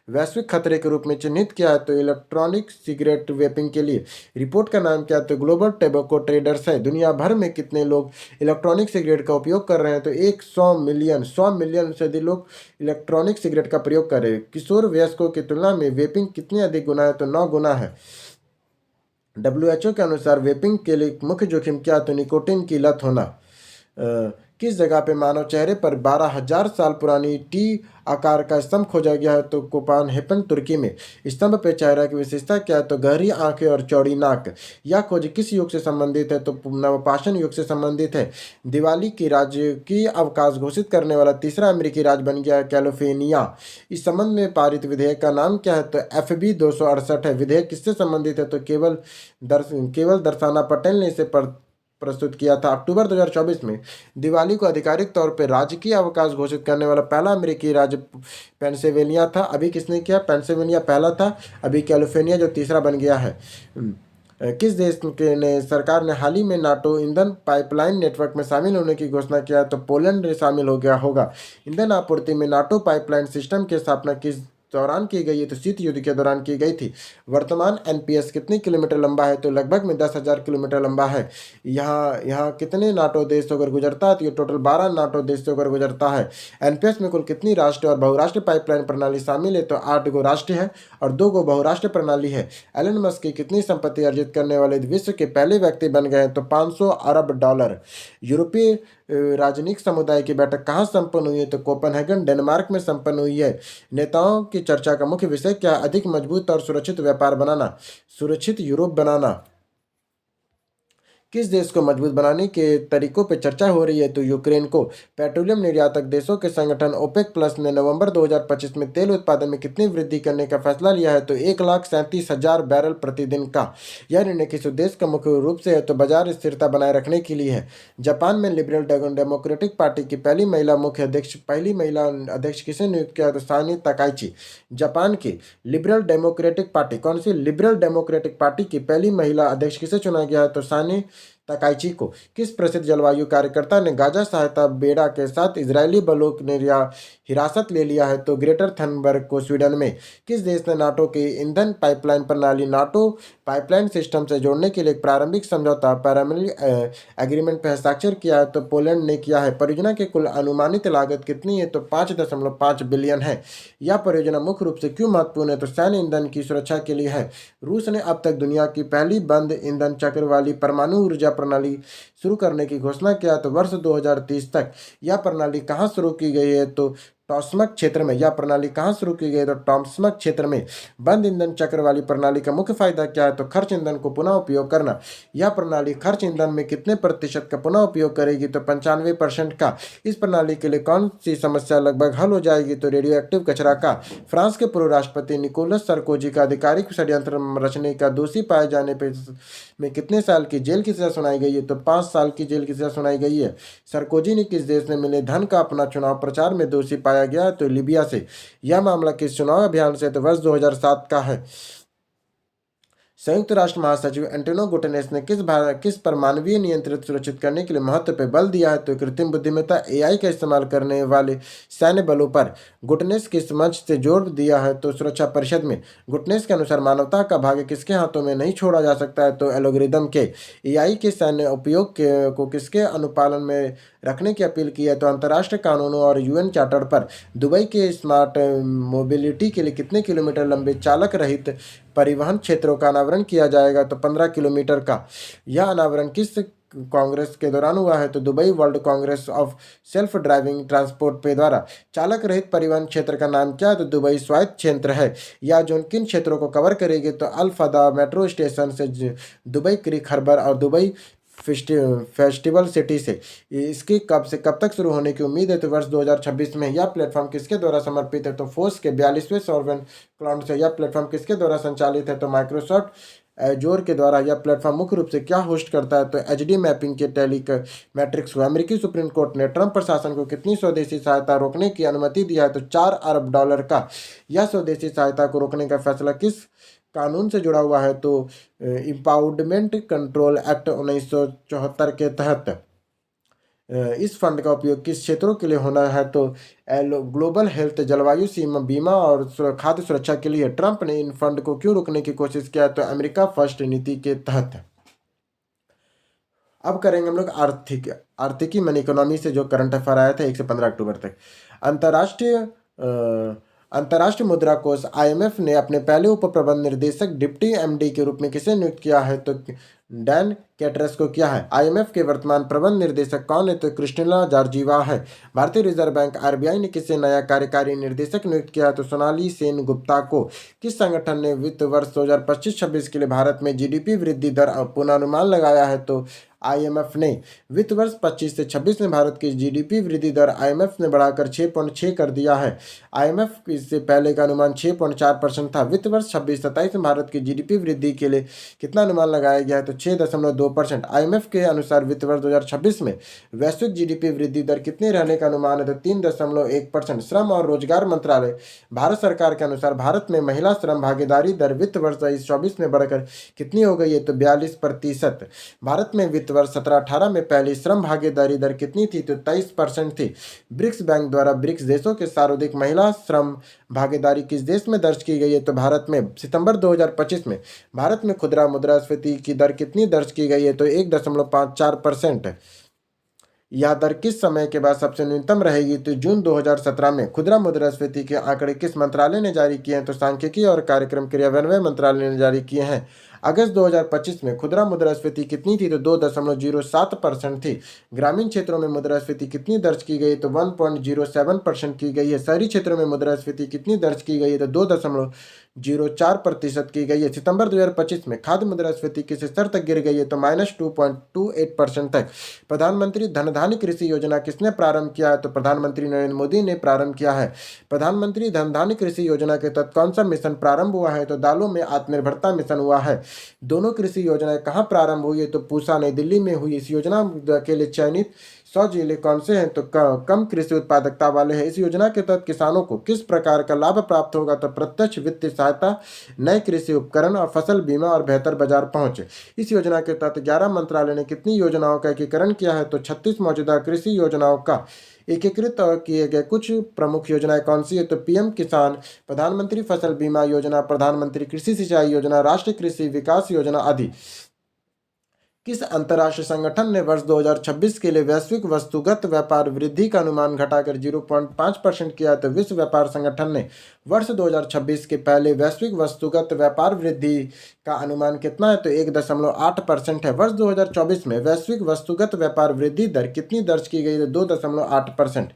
वैश्विक खतरे के रूप में चिन्हित किया है। तो इलेक्ट्रॉनिक सिगरेट वेपिंग के लिए। रिपोर्ट का नाम क्या है? तो ग्लोबल टोबैको ट्रेडर्स है। दुनिया भर में कितने लोग इलेक्ट्रॉनिक सिगरेट का उपयोग कर रहे हैं? तो 100 मिलियन से अधिक लोग इलेक्ट्रॉनिक सिगरेट का प्रयोग कर रहे हैं। किशोर वयस्कों की तुलना में वेपिंग कितनी अधिक गुना है? तो 9 गुना है। WHO के अनुसार वेपिंग के लिए मुख्य जोखिम क्या? तो निकोटीन की लत होना। किस जगह पे मानव चेहरे पर 12,000 साल पुरानी टी आकार का स्तंभ खोजा गया है? तो कोपानहेगन तुर्की में। स्तंभ पे चेहरा की विशेषता क्या है? तो गहरी आंखें और चौड़ी नाक। यह खोज किस युग से संबंधित है? तो नवपाषाण युग से संबंधित है। दिवाली की राजकीय अवकाश घोषित करने वाला तीसरा अमेरिकी राज्य बन गया है कैलिफोर्निया। इस संबंध में पारित विधेयक का नाम क्या है? तो FB 268 है। विधेयक किससे संबंधित है? तो केवल दर्शना पटेल ने इसे प्रस्तुत किया था। अक्टूबर 2024 में दिवाली को आधिकारिक तौर पर राजकीय अवकाश घोषित करने वाला पहला अमेरिकी राज्य पेंसिल्वेनिया था। अभी किसने किया? पेंसिल्वेनिया पहला था, अभी कैलिफोर्निया जो तीसरा बन गया है। किस देश के ने सरकार ने हाल ही में नाटो ईंधन पाइपलाइन नेटवर्क में शामिल होने की घोषणा किया? तो पोलैंड शामिल हो गया होगा। ईंधन आपूर्ति में नाटो पाइपलाइन सिस्टम की स्थापना किस दौरान की गई है? तो शीत युद्ध के दौरान की गई थी। वर्तमान NPS कितनी किलोमीटर लंबा है? तो लगभग में 10,000 किलोमीटर लंबा है। यहाँ यहाँ कितने नाटो देश होकर गुजरता है? तो ये टोटल 12 नाटो देश से होकर गुजरता है। NPS में कुल कितनी राष्ट्रीय और बहुराष्ट्रीय पाइपलाइन प्रणाली शामिल है? तो 8 गो राष्ट्रीय है और 2 गो बहुराष्ट्रीय प्रणाली है। एलन मस्क की कितनी संपत्ति अर्जित करने वाले विश्व के पहले व्यक्ति बन गए? तो $500 अरब। यूरोपीय राजनयिक समुदाय की बैठक कहाँ संपन्न हुई है? तो कोपेनहेगन डेनमार्क में संपन्न हुई है। नेताओं की चर्चा का मुख्य विषय क्या है? अधिक मजबूत और सुरक्षित व्यापार बनाना, सुरक्षित यूरोप बनाना। किस देश को मजबूत बनाने के तरीकों पर चर्चा हो रही है? तो यूक्रेन को। पेट्रोलियम निर्यातक देशों के संगठन ओपेक प्लस ने नवंबर 2025 में तेल उत्पादन में कितनी वृद्धि करने का फैसला लिया है? तो 1,37,000 बैरल प्रतिदिन का। यह निर्णय किस उद्देश्य का मुख्य रूप से है? तो बाजार स्थिरता बनाए रखने के लिए है। जापान में लिबरल डेमोक्रेटिक पार्टी की पहली महिला अध्यक्ष किसे नियुक्त किया? तो सानी तकाइची। जापान की लिबरल डेमोक्रेटिक पार्टी, कौन सी लिबरल डेमोक्रेटिक पार्टी की पहली महिला अध्यक्ष किसे चुना गया है? तो सानी तकाइची को। किस प्रसिद्ध जलवायु कार्यकर्ता ने गाजा सहायता बेड़ा के साथ इजरायली बलों ने हिरासत ले लिया है? तो ग्रेटर थनबर्ग को स्वीडन में। किस देश ने नाटो की ईंधन पाइपलाइन प्रणाली नाटो पाइपलाइन सिस्टम से जोड़ने के लिए एक प्रारंभिक समझौता पैरामिली एग्रीमेंट पर हस्ताक्षर किया है? तो पोलैंड ने किया है। परियोजना की कुल अनुमानित लागत कितनी है? तो 5.5 बिलियन है। यह परियोजना मुख्य रूप से क्यों महत्वपूर्ण है? तो सैन्य ईंधन की सुरक्षा के लिए है। रूस ने अब तक दुनिया की पहली बंद ईंधन चक्र वाली परमाणु ऊर्जा प्रणाली शुरू करने की घोषणा किया। तो वर्ष 2030 तक। यह प्रणाली कहाँ शुरू की गई है? तो टॉस्मक क्षेत्र में। यह प्रणाली कहाँ शुरू की गई? तो टॉस्मक क्षेत्र में। बंद ईंधन चक्र वाली प्रणाली का मुख्य फायदा क्या है? तो खर्च ईंधन को पुनः उपयोग करना। यह प्रणाली खर्च ईंधन में कितने प्रतिशत का पुनः उपयोग करेगी? तो 95% का। इस प्रणाली के लिए कौन सी समस्या लगभग हल हो जाएगी? तो रेडियो एक्टिव कचरा का। फ्रांस के पूर्व राष्ट्रपति निकोलस सरकोजी का आधिकारिक षड्यंत्र रचने का दोषी पाए जाने पर में कितने साल की जेल की सजा सुनाई गई है? तो 5 साल की जेल की सजा सुनाई गई है। सरकोजी ने किस देश में मिले धन का अपना चुनाव प्रचार में दोषी पाया गया? तो लीबिया से। यह मामला किस चुनाव अभियान से? तो वर्ष 2007 का है। संयुक्त राष्ट्र महासचिव एंटोनियो गुटेरेस ने किस पर मानवीय नियंत्रित सुरक्षित करने के लिए महत्व पर बल दिया है? तो कृत्रिम बुद्धिमत्ता AI का इस्तेमाल करने वाले सैन्य बलों पर। गुटेरेस किस मंच से जोर दिया है? तो सुरक्षा परिषद में। गुटेरेस के अनुसार मानवता का भाग्य किसके हाथों में नहीं छोड़ा जा सकता है? तो एल्गोरिदम के। AI के सैन्य उपयोग को किसके अनुपालन में रखने की अपील की है? तो अंतर्राष्ट्रीय कानूनों और UN चार्टर पर। दुबई के स्मार्ट मोबिलिटी के लिए कितने किलोमीटर लंबे चालक रहित परिवहन क्षेत्रों का अनावरण किया जाएगा? तो 15 किलोमीटर का। यह अनावरण किस कांग्रेस के दौरान हुआ है? तो Dubai world Congress of self driving transport पे द्वारा। चालक रहित परिवहन क्षेत्र का नाम क्या है? तो दुबई स्वायत्त क्षेत्र है। यह जोन किन क्षेत्रों को कवर करेगी? तो अल फदा मेट्रो स्टेशन से दुबई क्रिक हार्बर और दुबई फेस्टिवल सिटी से। इसकी कब से कब तक शुरू होने की उम्मीद है? तो वर्ष 2026 में। यह प्लेटफॉर्म किसके द्वारा समर्पित है? तो फोर्स के 42वें सॉवरेन क्लाउड से। यह प्लेटफॉर्म किसके द्वारा संचालित है? तो माइक्रोसॉफ्ट एजोर के द्वारा। यह प्लेटफॉर्म मुख्य रूप से क्या होस्ट करता है? तो HD मैपिंग के मैट्रिक्स को। अमेरिकी सुप्रीम कोर्ट ने ट्रंप प्रशासन को कितनी स्वदेशी सहायता रोकने की अनुमति दिया है? तो $4 अरब का। यह स्वदेशी सहायता को रोकने का फैसला किस कानून से जुड़ा हुआ है? तो इम्पाउंडमेंट कंट्रोल एक्ट 1974 के तहत। इस फंड का उपयोग किस क्षेत्रों के लिए होना है? तो ग्लोबल हेल्थ, जलवायु सीमा बीमा और खाद्य सुरक्षा के लिए। ट्रंप ने इन फंड को क्यों रोकने की कोशिश किया? तो अमेरिका फर्स्ट नीति के तहत। अब करेंगे हम लोग आर्थिकी मनी इकोनॉमी से जो करंट अफेयर आया था 1 से 15 अक्टूबर तक। अंतर्राष्ट्रीय अंतर्राष्ट्रीय मुद्रा कोष आईएमएफ ने अपने पहले उप प्रबंध निर्देशक डिप्टी एमडी के रूप में किसे नियुक्त किया है? तो डैन कैटरस को किया है। आईएमएफ के वर्तमान प्रबंध निर्देशक कौन है? तो क्रिस्टिना जॉर्जिवा है। भारतीय रिजर्व बैंक आरबीआई ने किसे नया कार्यकारी निर्देशक नियुक्त किया? तो सोनाली सेन गुप्ता को। किस संगठन ने वित्त वर्ष 2025-26 के लिए भारत में जीडीपी वृद्धि दर पूर्वानुमान लगाया है? तो आईएमएफ ने। वित्त वर्ष 25 से 26 में भारत की जीडीपी वृद्धि दर आईएमएफ ने बढ़ाकर 6.6 कर दिया है। आईएमएफ इससे पहले का अनुमान 6.4% था। वित्त वर्ष 26-27 में भारत की जीडीपी वृद्धि के लिए कितना अनुमान लगाया गया है? तो 6.2%। आईएमएफ के अनुसार वित्त वर्ष 2026 में वैश्विक जीडीपी वृद्धि दर कितनी रहने का अनुमान है? तो 3.1%। श्रम और रोजगार मंत्रालय भारत सरकार के अनुसार भारत में महिला श्रम भागीदारी दर वित्त वर्ष 2024 में बढ़कर कितनी हो गई है? तो 42%। भारत में वित्त वर्ष 17-18 में पहली श्रम भागीदारी दर कितनी थी? तो 23% थी। ब्रिक्स बैंक द्वारा ब्रिक्स देशों के सर्वाधिक महिला श्रम भागीदारी किस देश में दर्ज की गई है? तो भारत में। सितंबर 2025 में भारत में खुदरा मुद्रास्फीति की दर कितनी दर्ज की गई है? तो 1.54%। यह दर किस समय के बाद सबसे न्यूनतम रहेगी? तो जून 2017 में। खुदरा मुद्रास्फीति के आंकड़े किस मंत्रालय ने जारी किए हैं? तो सांख्यिकी और कार्यक्रम क्रियान्वयन मंत्रालय ने जारी किए हैं। अगस्त 2025 में खुदरा मुद्रास्फीति कितनी थी? तो 2.07% थी। ग्रामीण क्षेत्रों में मुद्रास्फीति कितनी दर्ज की गई? तो 1.07% की गई है। शहरी क्षेत्रों में मुद्रास्फीति कितनी दर्ज की गई है? तो 2.04% की गई है। सितंबर 2025 में खाद्य मुद्रास्फीति किस स्तर तक गिर गई है? तो -2.28% तक। प्रधानमंत्री धन धान्य कृषि योजना किसने प्रारंभ किया है? तो प्रधानमंत्री नरेंद्र मोदी ने प्रारंभ किया है। प्रधानमंत्री धन धान्य कृषि योजना के तहत कौन सा मिशन प्रारंभ हुआ है? तो दालों में आत्मनिर्भरता मिशन हुआ है। दोनों कृषि योजनाएं कहाँ प्रारंभ हुई है? तो पूसा नई दिल्ली में हुई। इस योजना के लिए चयनित 100 जिले कौन से हैं? तो कम कृषि उत्पादकता वाले हैं। इस योजना के तहत किसानों को किस प्रकार का लाभ प्राप्त होगा? तो प्रत्यक्ष वित्तीय सहायता, नए कृषि उपकरण और फसल बीमा और बेहतर बाजार पहुंच। इस योजना के तहत 11 मंत्रालय ने कितनी योजनाओं का एकीकरण किया है? तो 36 मौजूदा कृषि योजनाओं का एकीकृत किए गए। कुछ प्रमुख योजनाएं कौन सी है? तो पीएम किसान, प्रधानमंत्री फसल बीमा योजना, प्रधानमंत्री कृषि सिंचाई योजना, राष्ट्रीय कृषि विकास योजना आदि। किस अंतर्राष्ट्रीय संगठन ने वर्ष 2026 के लिए वैश्विक वस्तुगत व्यापार वृद्धि का अनुमान घटाकर 0.5% किया? तो विश्व व्यापार संगठन ने वर्ष 2026 के पहले वैश्विक वस्तुगत व्यापार वृद्धि का अनुमान कितना है? तो 1.8% है। वर्ष 2024 में वैश्विक वस्तुगत व्यापार वृद्धि दर कितनी दर्ज की गई? तो 2.8%।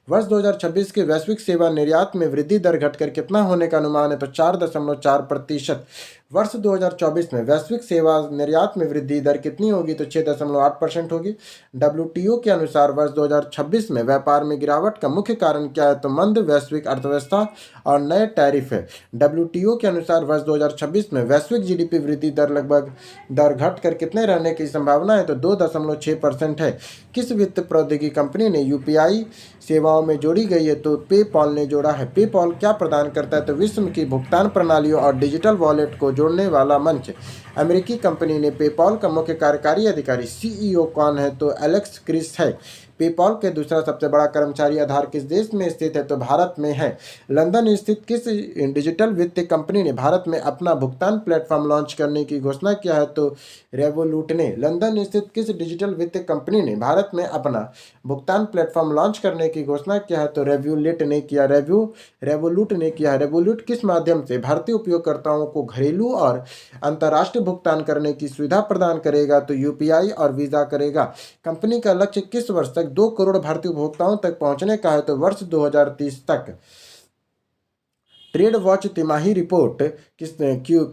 वर्ष 2026 के वैश्विक सेवा निर्यात में वृद्धि दर घटकर कितना होने का अनुमान है? तो 4.4%। वर्ष 2024 में वैश्विक सेवा निर्यात में वृद्धि दर कितनी होगी? तो 6.8% होगी। डब्ल्यूटीओ के अनुसार वर्ष 2026 में व्यापार में गिरावट का मुख्य कारण क्या है? तो मंद वैश्विक अर्थव्यवस्था और नए टैरिफ है। डब्ल्यूटीओ के अनुसार वर्ष 2026 में वैश्विक जीडीपी वृद्धि दर घटकर कितने रहने की संभावना है? तो 2.6% है। किस वित्त प्रौद्योगिकी कंपनी ने यूपीआई सेवाओं में जोड़ी गई है? तो पेपॉल ने जोड़ा है। पेपॉल क्या प्रदान करता है? तो विश्व की भुगतान प्रणालियों और डिजिटल वॉलेट को जोड़ने वाला मंच। अमेरिकी कंपनी ने पेपॉल का मुख्य कार्यकारी अधिकारी सीईओ कौन है? तो एलेक्स क्रिस है। पेपॉल के दूसरा सबसे बड़ा कर्मचारी आधार किस देश में स्थित है? तो भारत में है। लंदन स्थित किस डिजिटल वित्तीय कंपनी ने भारत में अपना भुगतान प्लेटफॉर्म लॉन्च करने की घोषणा किया है? तो रेवोलूट ने। लंदन स्थित किस डिजिटल वित्तीय कंपनी ने भारत में अपना भुगतान प्लेटफॉर्म लॉन्च करने की घोषणा किया है? तो रेवोलूट ने किया। रेवोलूट ने किया। रेवोलूट किस माध्यम से भारतीय उपयोगकर्ताओं को घरेलू और अंतर्राष्ट्रीय भुगतान करने की सुविधा प्रदान करेगा? तो यूपीआई और वीजा करेगा। कंपनी का लक्ष्य किस वर्ष तक 2 करोड़ भारतीय उपभोक्ताओं तक पहुंचने का है? तो वर्ष 2030 तक। ट्रेड वॉच तिमाही रिपोर्ट किसने क्यू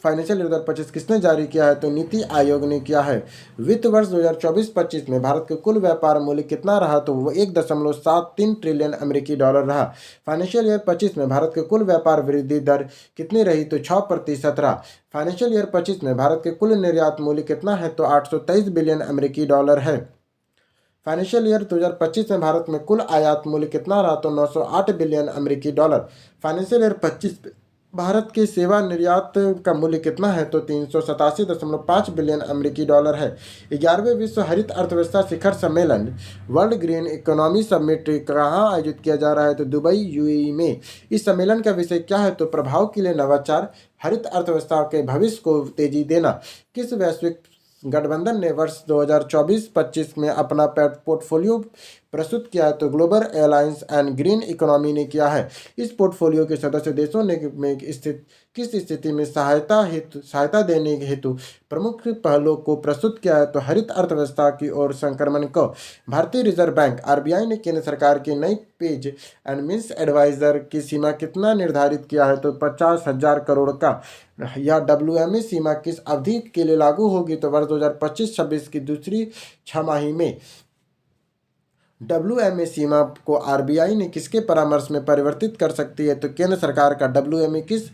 फाइनेंशियल ईयर 2025 किसने जारी किया है? तो नीति आयोग ने किया है। वित्त वर्ष 2024-25 में भारत का कुल व्यापार मूल्य कितना रहा? तो वो 1.73 ट्रिलियन अमेरिकी डॉलर रहा। फाइनेंशियल ईयर 25 में भारत के कुल व्यापार वृद्धि दर कितनी रही? तो 6% रहा। फाइनेंशियल ईयर 25 में भारत के कुल निर्यात मूल्य कितना है? तो 823 बिलियन अमेरिकी डॉलर है। फाइनेंशियल ईयर 2025 में भारत में कुल आयात मूल्य कितना रहा? तो 908 बिलियन अमेरिकी डॉलर। फाइनेंशियल ईयर 25 में भारत के सेवा निर्यात का मूल्य कितना है? तो 387.5 बिलियन अमेरिकी डॉलर है। 11वें विश्व हरित अर्थव्यवस्था शिखर सम्मेलन वर्ल्ड ग्रीन इकोनॉमी समिट कहाँ आयोजित किया जा रहा है? तो दुबई यूएई में। इस सम्मेलन का विषय क्या है? तो प्रभाव के लिए नवाचार, हरित अर्थव्यवस्था के भविष्य को तेजी देना। किस वैश्विक गठबंधन ने वर्ष 2024-25 में अपना पोर्टफोलियो प्रस्तुत किया है तो global alliance and green economy ने किया है। इस पोर्टफोलियो के सदस्य देशों ने में किस स्थिति में सहायता देने हेतु प्रमुख पहलों को प्रस्तुत किया है तो हरित अर्थव्यवस्था की ओर संक्रमण को भारतीय रिजर्व बैंक आरबीआई ने केंद्र सरकार की नई पेज एंड मीन्स एडवाइजर की सीमा कितना निर्धारित किया है तो 50,000 करोड़ का। यह डब्ल्यूएमए सीमा किस अवधि के लिए लागू होगी तो वर्ष 2025-26 की दूसरी छमाही में। डब्ल्यूएमए सीमा को आरबीआई ने किसके परामर्श में परिवर्तित कर सकती है तो केंद्र सरकार का डब्ल्यूएमए किस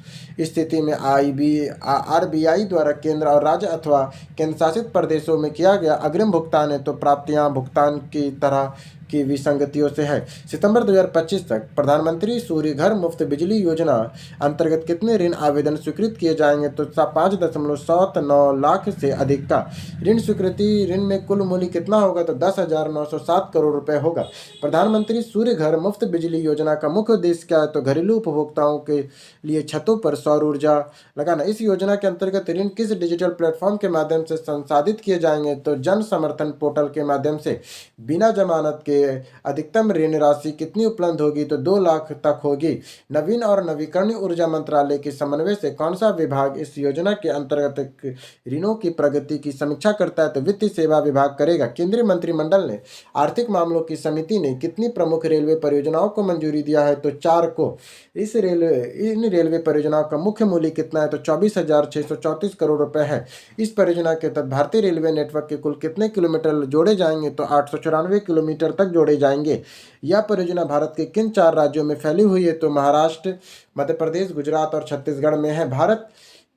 स्थिति में आरबीआई द्वारा केंद्र और राज्य अथवा केंद्र शासित प्रदेशों में किया गया अग्रिम भुगतान है तो प्राप्तियां भुगतान की तरह की विसंगतियों से है। सितंबर 2025 तक प्रधानमंत्री सूर्य घर मुफ्त बिजली योजना अंतर्गत कितने ऋण आवेदन स्वीकृत किए जाएंगे तो 5.79 लाख से अधिक का ऋण स्वीकृति। ऋण में कुल मूल्य कितना होगा तो 10,907 करोड़ रुपए होगा। प्रधानमंत्री सूर्य घर मुफ्त बिजली योजना का मुख्य उद्देश्य क्या है तो घरेलू उपभोक्ताओं के लिए छतों पर सौर ऊर्जा लगाना। इस योजना के अंतर्गत ऋण किस डिजिटल प्लेटफॉर्म के माध्यम से संसाधित किए जाएंगे तो जन समर्थन पोर्टल के माध्यम से। बिना जमानत के अधिकतम ऋण राशि कितनी उपलब्ध होगी तो 2 लाख तक होगी। नवीन और नवीकरणीय ऊर्जा मंत्रालय के समन्वय से कौन सा विभाग इस योजना के अंतर्गत ऋणों की प्रगति की समीक्षा करता है तो वित्तीय सेवा विभाग करेगा। केंद्रीय मंत्रिमंडल ने आर्थिक मामलों की समिति ने कितनी प्रमुख रेलवे परियोजनाओं को मंजूरी दिया है तो 4 को। इन रेलवे परियोजनाओं का मुख्य मूल्य कितना है तो 24,634 करोड़ रुपए है। इस परियोजना के तहत भारतीय रेलवे नेटवर्क के कुल कितने किलोमीटर जोड़े जाएंगे तो 894 किलोमीटर तक जोड़े जाएंगे। यह परियोजना भारत के किन 4 राज्यों में फैली हुई है तो महाराष्ट्र, मध्य प्रदेश, गुजरात और छत्तीसगढ़ में है। भारत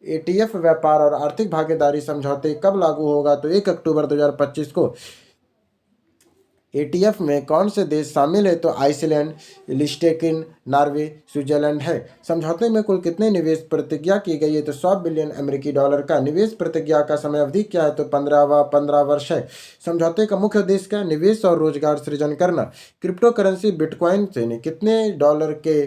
एटीएफ व्यापार और आर्थिक भागीदारी समझौते कब लागू होगा तो 1 अक्टूबर 2025 को। एटीएफ में कौन से देश शामिल है तो आइसलैंड, लिस्टेकिन, नॉर्वे, स्विट्जरलैंड है। समझौते में कुल कितने निवेश प्रतिज्ञा की गई है तो 100 बिलियन अमेरिकी डॉलर का। निवेश प्रतिज्ञा का समय अवधि क्या है तो 15 वर्ष है। समझौते का मुख्य उद्देश्य क्या है निवेश और रोजगार सृजन करना। क्रिप्टो करेंसी बिटकॉइन से कितने डॉलर के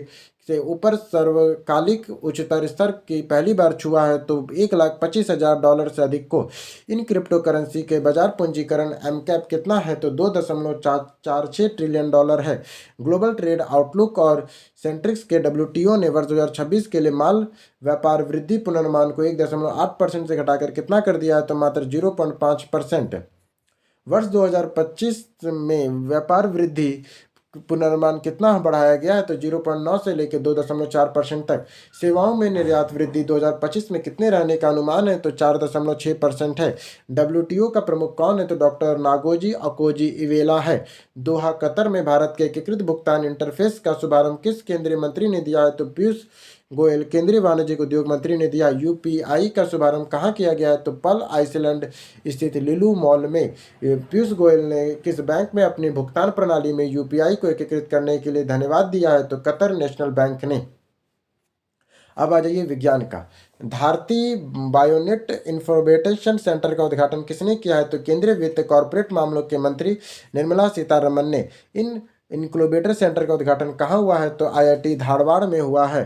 से ऊपर सर्वकालिक उच्चतर स्तर की पहली बार छुआ है तो 1,25,000 डॉलर से अधिक को। इन क्रिप्टो करेंसी के बाजार पूंजीकरण एमकैप कितना है तो 2.46 ट्रिलियन डॉलर है। ग्लोबल ट्रेड आउटलुक और सेंट्रिक्स के डब्ल्यूटीओ ने वर्ष 2026 के लिए माल व्यापार वृद्धि पूर्वानुमान को 1.8% से घटाकर कितना कर दिया है तो मात्र 0.5%। वर्ष 2025 में व्यापार वृद्धि पुनर्मान कितना बढ़ाया गया है तो 0.9 से लेकर 2.4% तक। सेवाओं में निर्यात वृद्धि 2025 में कितने रहने का अनुमान है तो 4.6% है। डब्ल्यूटीओ का प्रमुख कौन है तो डॉक्टर नागोजी अकोजी इवेला है। दोहा कतर में भारत के एकीकृत भुगतान इंटरफेस का शुभारंभ किस केंद्रीय मंत्री ने दिया है तो पीयूष गोयल केंद्रीय वाणिज्यिक उद्योग मंत्री ने दिया। यूपीआई का शुभारंभ कहाँ किया गया है तो पल आइसलैंड स्थित लिलू मॉल में। पीयूष गोयल ने किस बैंक में अपनी भुगतान प्रणाली में यूपीआई को एकीकृत करने के लिए धन्यवाद दिया है तो कतर नेशनल बैंक ने। अब आ जाइए विज्ञान का। भारतीय बायोनेट इंफॉर्मेशन सेंटर का उद्घाटन किसने किया है तो केंद्रीय वित्त कॉर्पोरेट मामलों के मंत्री निर्मला सीतारमन ने। इन इंक्यूबेटर सेंटर का उद्घाटन कहाँ हुआ है तो आईआईटी धारवाड़ में हुआ है।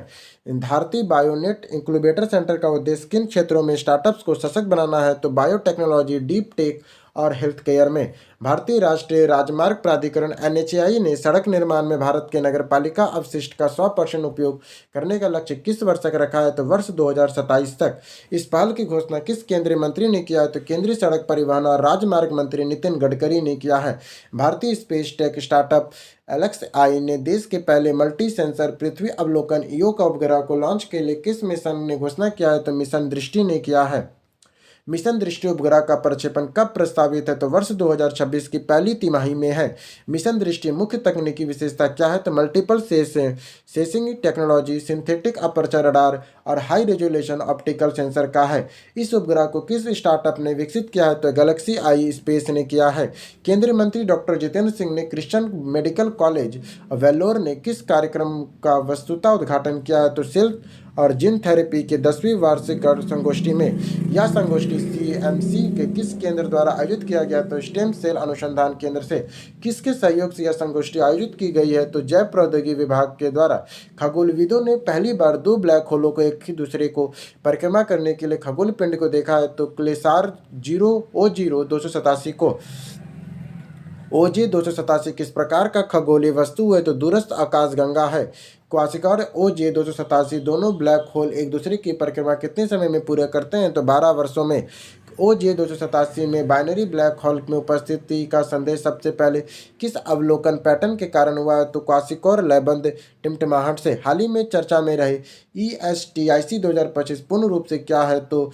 भारतीय बायोनेट इंक्यूबेटर सेंटर का उद्देश्य किन क्षेत्रों में स्टार्टअप्स को सशक्त बनाना है तो बायोटेक्नोलॉजी, डीप टेक और हेल्थ केयर में। भारतीय राष्ट्रीय राजमार्ग प्राधिकरण एनएचएआई ने सड़क निर्माण में भारत के नगरपालिका अपशिष्ट का 100% उपयोग करने का लक्ष्य किस वर्ष तक रखा है तो वर्ष 2027 तक। इस पहल की घोषणा किस केंद्रीय मंत्री ने किया है तो केंद्रीय सड़क परिवहन और राजमार्ग मंत्री नितिन गडकरी ने किया है। भारतीय स्पेस टेक स्टार्टअप एलेक्सआई ने देश के पहले मल्टी सेंसर पृथ्वी अवलोकन ईओ उपग्रह को लॉन्च के लिए किस मिशन ने घोषणा किया है तो मिशन दृष्टि ने किया है। मिशन दृष्टि उपग्रह का प्रक्षेपण कब प्रस्तावित है तो वर्ष 2026 की पहली तिमाही में है। मिशन दृष्टि मुख्य तकनीकी विशेषता क्या है तो multiple sensing technology, synthetic aperture radar और हाई रेजोल्यूशन ऑप्टिकल सेंसर का है। इस उपग्रह को किस स्टार्टअप ने विकसित किया है तो गैलेक्सी आई स्पेस ने किया है। केंद्रीय मंत्री डॉक्टर जितेंद्र सिंह ने क्रिश्चियन मेडिकल कॉलेज वेल्लोर ने किस कार्यक्रम का वस्तुतः उद्घाटन किया है तो सेल्फ और जीन थेरेपी के 10वीं वार्षिक संगोष्ठी में। यह संगोष्ठी सीएमसी के किस केंद्र द्वारा आयोजित किया गया? तो स्टेम सेल अनुसंधान केंद्र से। किसके सहयोग से यह संगोष्ठी आयोजित की गई है? तो जैव प्रौद्योगिकी विभाग के द्वारा। खगोलविदों ने पहली बार दो ब्लैक होलों को एक ही दूसरे को परिक्रमा करने के लिए खगोल पिंड को देखा है। तो क्लेसार 287 को। ओजे 287 किस प्रकार का खगोलीय वस्तु है? तो दूरस्थ आकाशगंगा है। क्वासिका ओजे 287 दोनों ब्लैक होल एक दूसरे की परिक्रमा कितने समय में पूरे करते हैं? तो 12 वर्षों में। ओजे 287 में बाइनरी ब्लैक होल में उपस्थिति का संदेश सबसे पहले किस अवलोकन पैटर्न के कारण हुआ है? तो क्वासिका लयबद्ध टिमटिमाहट से। हाल ही में चर्चा में रहे ESTIC 2025 पूर्ण रूप से क्या है? तो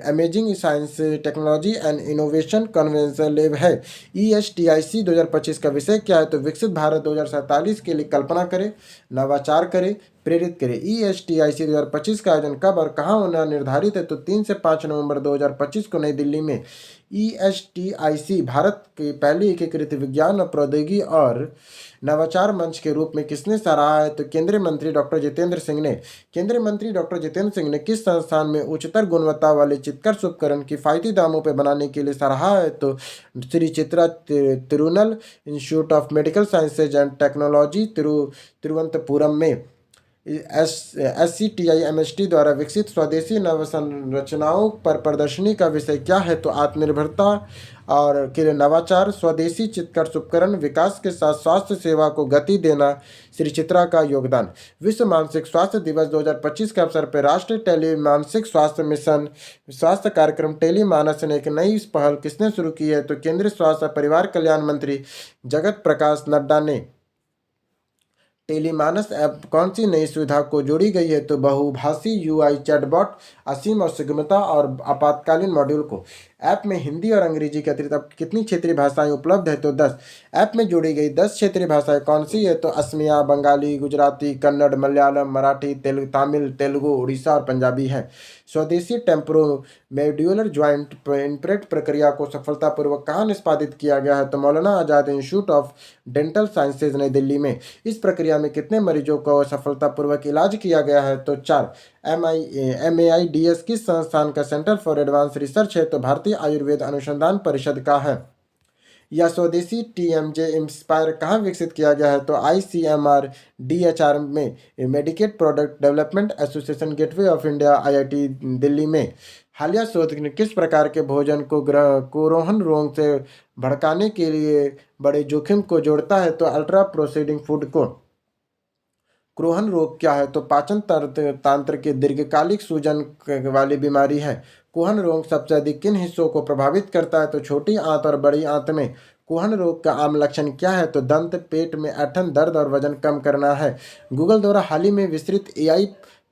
amazing science technology and innovation convention है। ESTIC 2025 का विषय क्या है? तो विकसित भारत 2047 के लिए कल्पना करें, नवाचार करें, प्रेरित करें। ESTIC 2025 का आयोजन कब और कहाँ होना निर्धारित है? तो 3 से 5 नवंबर 2025 को नई दिल्ली में। ESTIC भारत के पहले एकीकृत विज्ञान और प्रौद्योगिकी और नवाचार मंच के रूप में किसने सराहा है? तो केंद्रीय मंत्री डॉक्टर जितेंद्र सिंह ने। केंद्रीय मंत्री डॉक्टर जितेंद्र सिंह ने किस संस्थान में उच्चतर गुणवत्ता वाले चित्कर्ष उपकरण किफायती दामों पर बनाने के लिए सराहा है? तो Shri Chitra Tirunal institute of medical sciences and technology Thiruvananthapuram में। SCTI-MST द्वारा विकसित स्वदेशी नवसंरचनाओं पर प्रदर्शनी का विषय क्या है? तो आत्मनिर्भरता और के नवाचार, स्वदेशी चित्कर्ष उपकरण विकास के साथ स्वास्थ्य सेवा को गति देना श्री चित्रा का योगदान। विश्व मानसिक स्वास्थ्य दिवस 2025 के अवसर पर राष्ट्रीय टेली मानसिक स्वास्थ्य मिशन स्वास्थ्य कार्यक्रम टेलीमानस ने एक नई पहल किसने शुरू की है? तो केंद्रीय स्वास्थ्य और परिवार कल्याण मंत्री जगत प्रकाश नड्डा ने। टेलीमानस ऐप कौन सी नई सुविधा को जोड़ी गई है? तो बहुभाषी UI चैटबॉट, असीम और सुगमता और आपातकालीन मॉड्यूल को। ऐप में हिंदी और अंग्रेजी के अतिरिक्त अब कितनी क्षेत्रीय भाषाएं उपलब्ध है? तो 10। ऐप में जोड़ी गई 10 क्षेत्रीय भाषाएं कौन सी है? तो असमिया, बंगाली, गुजराती, कन्नड़, मलयालम, मराठी, तमिल, तेलुगु, उड़ीसा और पंजाबी है। स्वदेशी टेम्पोरो मेड्यूलर ज्वाइंट इम्प्रेट प्रक्रिया को सफलतापूर्वक कहाँ निष्पादित किया गया है? तो Maulana Azad institute of dental sciences नई दिल्ली में। इस प्रक्रिया में कितने मरीजों को सफलतापूर्वक इलाज किया गया है? तो 4। MAIDS किस संस्थान का सेंटर फॉर एडवांस रिसर्च है? तो भारतीय आयुर्वेद अनुसंधान परिषद का है। यह स्वदेशी TMJ इंस्पायर कहाँ विकसित किया गया है? तो ICMR DHR में। Medicate product development association gateway of India IIT Delhi में। हालिया शोध ने किस प्रकार के भोजन को रोहन रोग से भड़काने के लिए बड़े जोखिम को जोड़ता है? तो अल्ट्रा प्रोसेसिंग फूड को। क्रोहन रोग क्या है? तो पाचन तंत्र के दीर्घकालिक सूजन वाली बीमारी है। कुहन रोग सबसे अधिक किन हिस्सों को प्रभावित करता है? तो छोटी आंत और बड़ी आंत में। कुहन रोग का आम लक्षण क्या है? तो दंत, पेट में ऐंठन, दर्द और वजन कम करना है। गूगल द्वारा हाल ही में विस्तृत AI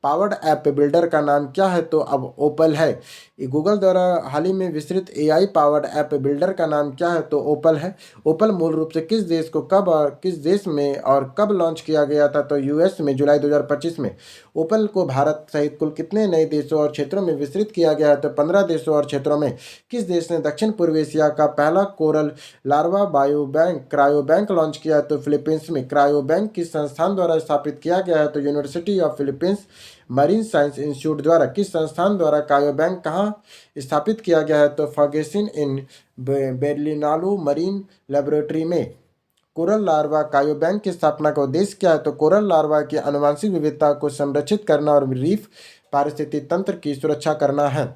पावर्ड ऐप बिल्डर का नाम क्या है? तो अब ओपल है। गूगल द्वारा हाल ही में विस्तृत AI पावर्ड ऐप बिल्डर का नाम क्या है? तो ओपल है। ओपल मूल रूप से किस देश को कब और किस देश में और कब लॉन्च किया गया था? तो US में जुलाई 2025 में। ओपल को भारत सहित कुल कितने नए देशों और क्षेत्रों में विस्तृत किया गया है? तो 15 देशों और क्षेत्रों में। किस देश ने दक्षिण पूर्व एशिया का पहला coral larva cryo bank launch किया है? तो फिलीपींस में। क्रायो बैंक किस संस्थान द्वारा स्थापित किया गया है? तो university of Philippines marine science institute द्वारा। किस संस्थान द्वारा क्रायो बैंक कहाँ स्थापित किया गया है? तो फर्गुसन इन बेर्लिनालो मरीन लेबोरेटरी में। कोरल लार्वा क्रायो बैंक की स्थापना का उद्देश्य क्या है? तो कोरल लार्वा की आनुवंशिक विविधता को संरक्षित करना और रीफ पारिस्थितिकी तंत्र की सुरक्षा करना है।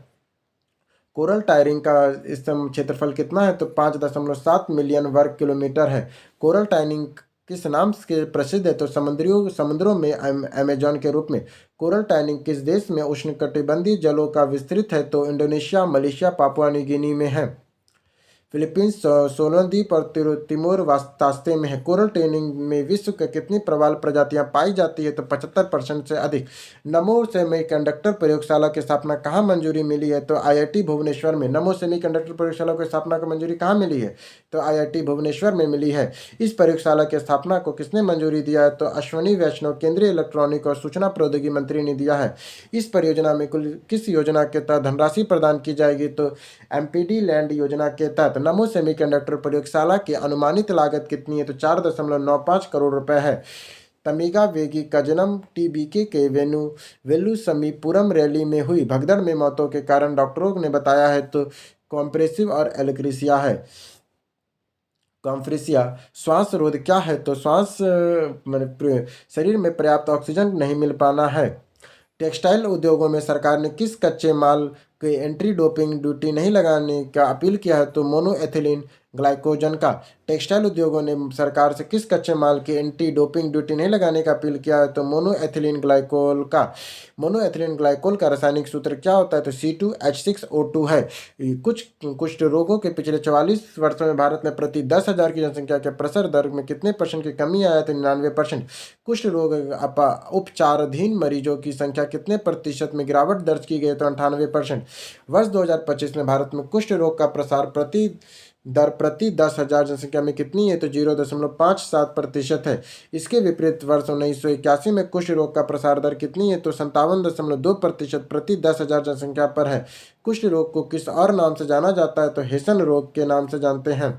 कोरल टायरिंग का इस क्षेत्रफल कितना है? तो 5.7 मिलियन वर्ग किलोमीटर है। कोरल टायरिंग किस नाम से प्रसिद्ध है? तो समुद्रों में अमेजॉन के रूप में। कोरल टायरिंग किस देश में उष्णकटिबंधीय जलों का विस्तृत है? तो Indonesia, Malaysia, Papua New Guinea में है। फिलीपींस, सोलोन द्वीप और तिमोर वास्ते में है। कोरल टायरिंग में विश्व के कितनी प्रवाल प्रजातियां पाई जाती है? तो 75% से अधिक। नमो सेमीकंडक्टर प्रयोगशाला की स्थापना कहाँ मंजूरी मिली है? तो IIT भुवनेश्वर में। नमो सेमीकंडक्टर प्रयोगशाला की स्थापना को मंजूरी कहाँ मिली है? तो IIT भुवनेश्वर में मिली है। इस प्रयोगशाला की स्थापना को किसने मंजूरी दिया है? तो अश्वनी वैष्णव केंद्रीय इलेक्ट्रॉनिक और सूचना प्रौद्योगिकी मंत्री ने दिया है। इस परियोजना में कुल किस योजना के तहत धनराशि प्रदान की जाएगी? तो MPD लैंड योजना के तहत। नमो सेमीकंडक्टर प्रयोगशाला की अनुमानित लागत कितनी है? तो 4.95 करोड़ रुपए है। तमिगा वेगी का जन्म टीबीके के वेलुसमीपुरम रैली में हुई भगदड़ में मौतों के कारण डॉक्टरों ने बताया है तो कॉम्प्रेसिव और एलक्रेसिया है। कॉम्फ्रेसिया श्वास रोध क्या है तो श्वास शरीर में पर्याप्त ऑक्सीजन नहीं मिल पाना है। टेक्सटाइल उद्योगों में सरकार ने किस कच्चे माल की एंटी डोपिंग ड्यूटी नहीं लगाने का अपील किया है तो मोनोएथिलीन ग्लाइकोजन का। टेक्सटाइल उद्योगों ने सरकार से किस कच्चे माल की एंटी डोपिंग ड्यूटी नहीं लगाने का अपील किया है तो मोनोएथिलीन ग्लाइकोल का। मोनोएथिलीन ग्लाइकोल का रासायनिक सूत्र क्या होता है तो C2H6O2 है। कुछ कुष्ठ रोगों के पिछले 44 वर्षों में भारत में प्रति 10,000 की जनसंख्या के प्रसर दर में कितने परसेंट की कमी आया तो 99%। कुष्ठ रोग उपचाराधीन मरीजों की संख्या कितने प्रतिशत में गिरावट दर्ज की गई तो 98%। वर्ष 2025 में भारत में कुष्ठ रोग का प्रसार प्रति 10,000 जनसंख्या में कितनी है तो 0.57% है। इसके विपरीत वर्ष 1981 में कुष्ठ रोग का प्रसार दर कितनी है तो 57.2% प्रति 10,000 जनसंख्या पर है। कुष्ठ रोग को किस और नाम से जाना जाता है तो हेसन रोग के नाम से जानते हैं।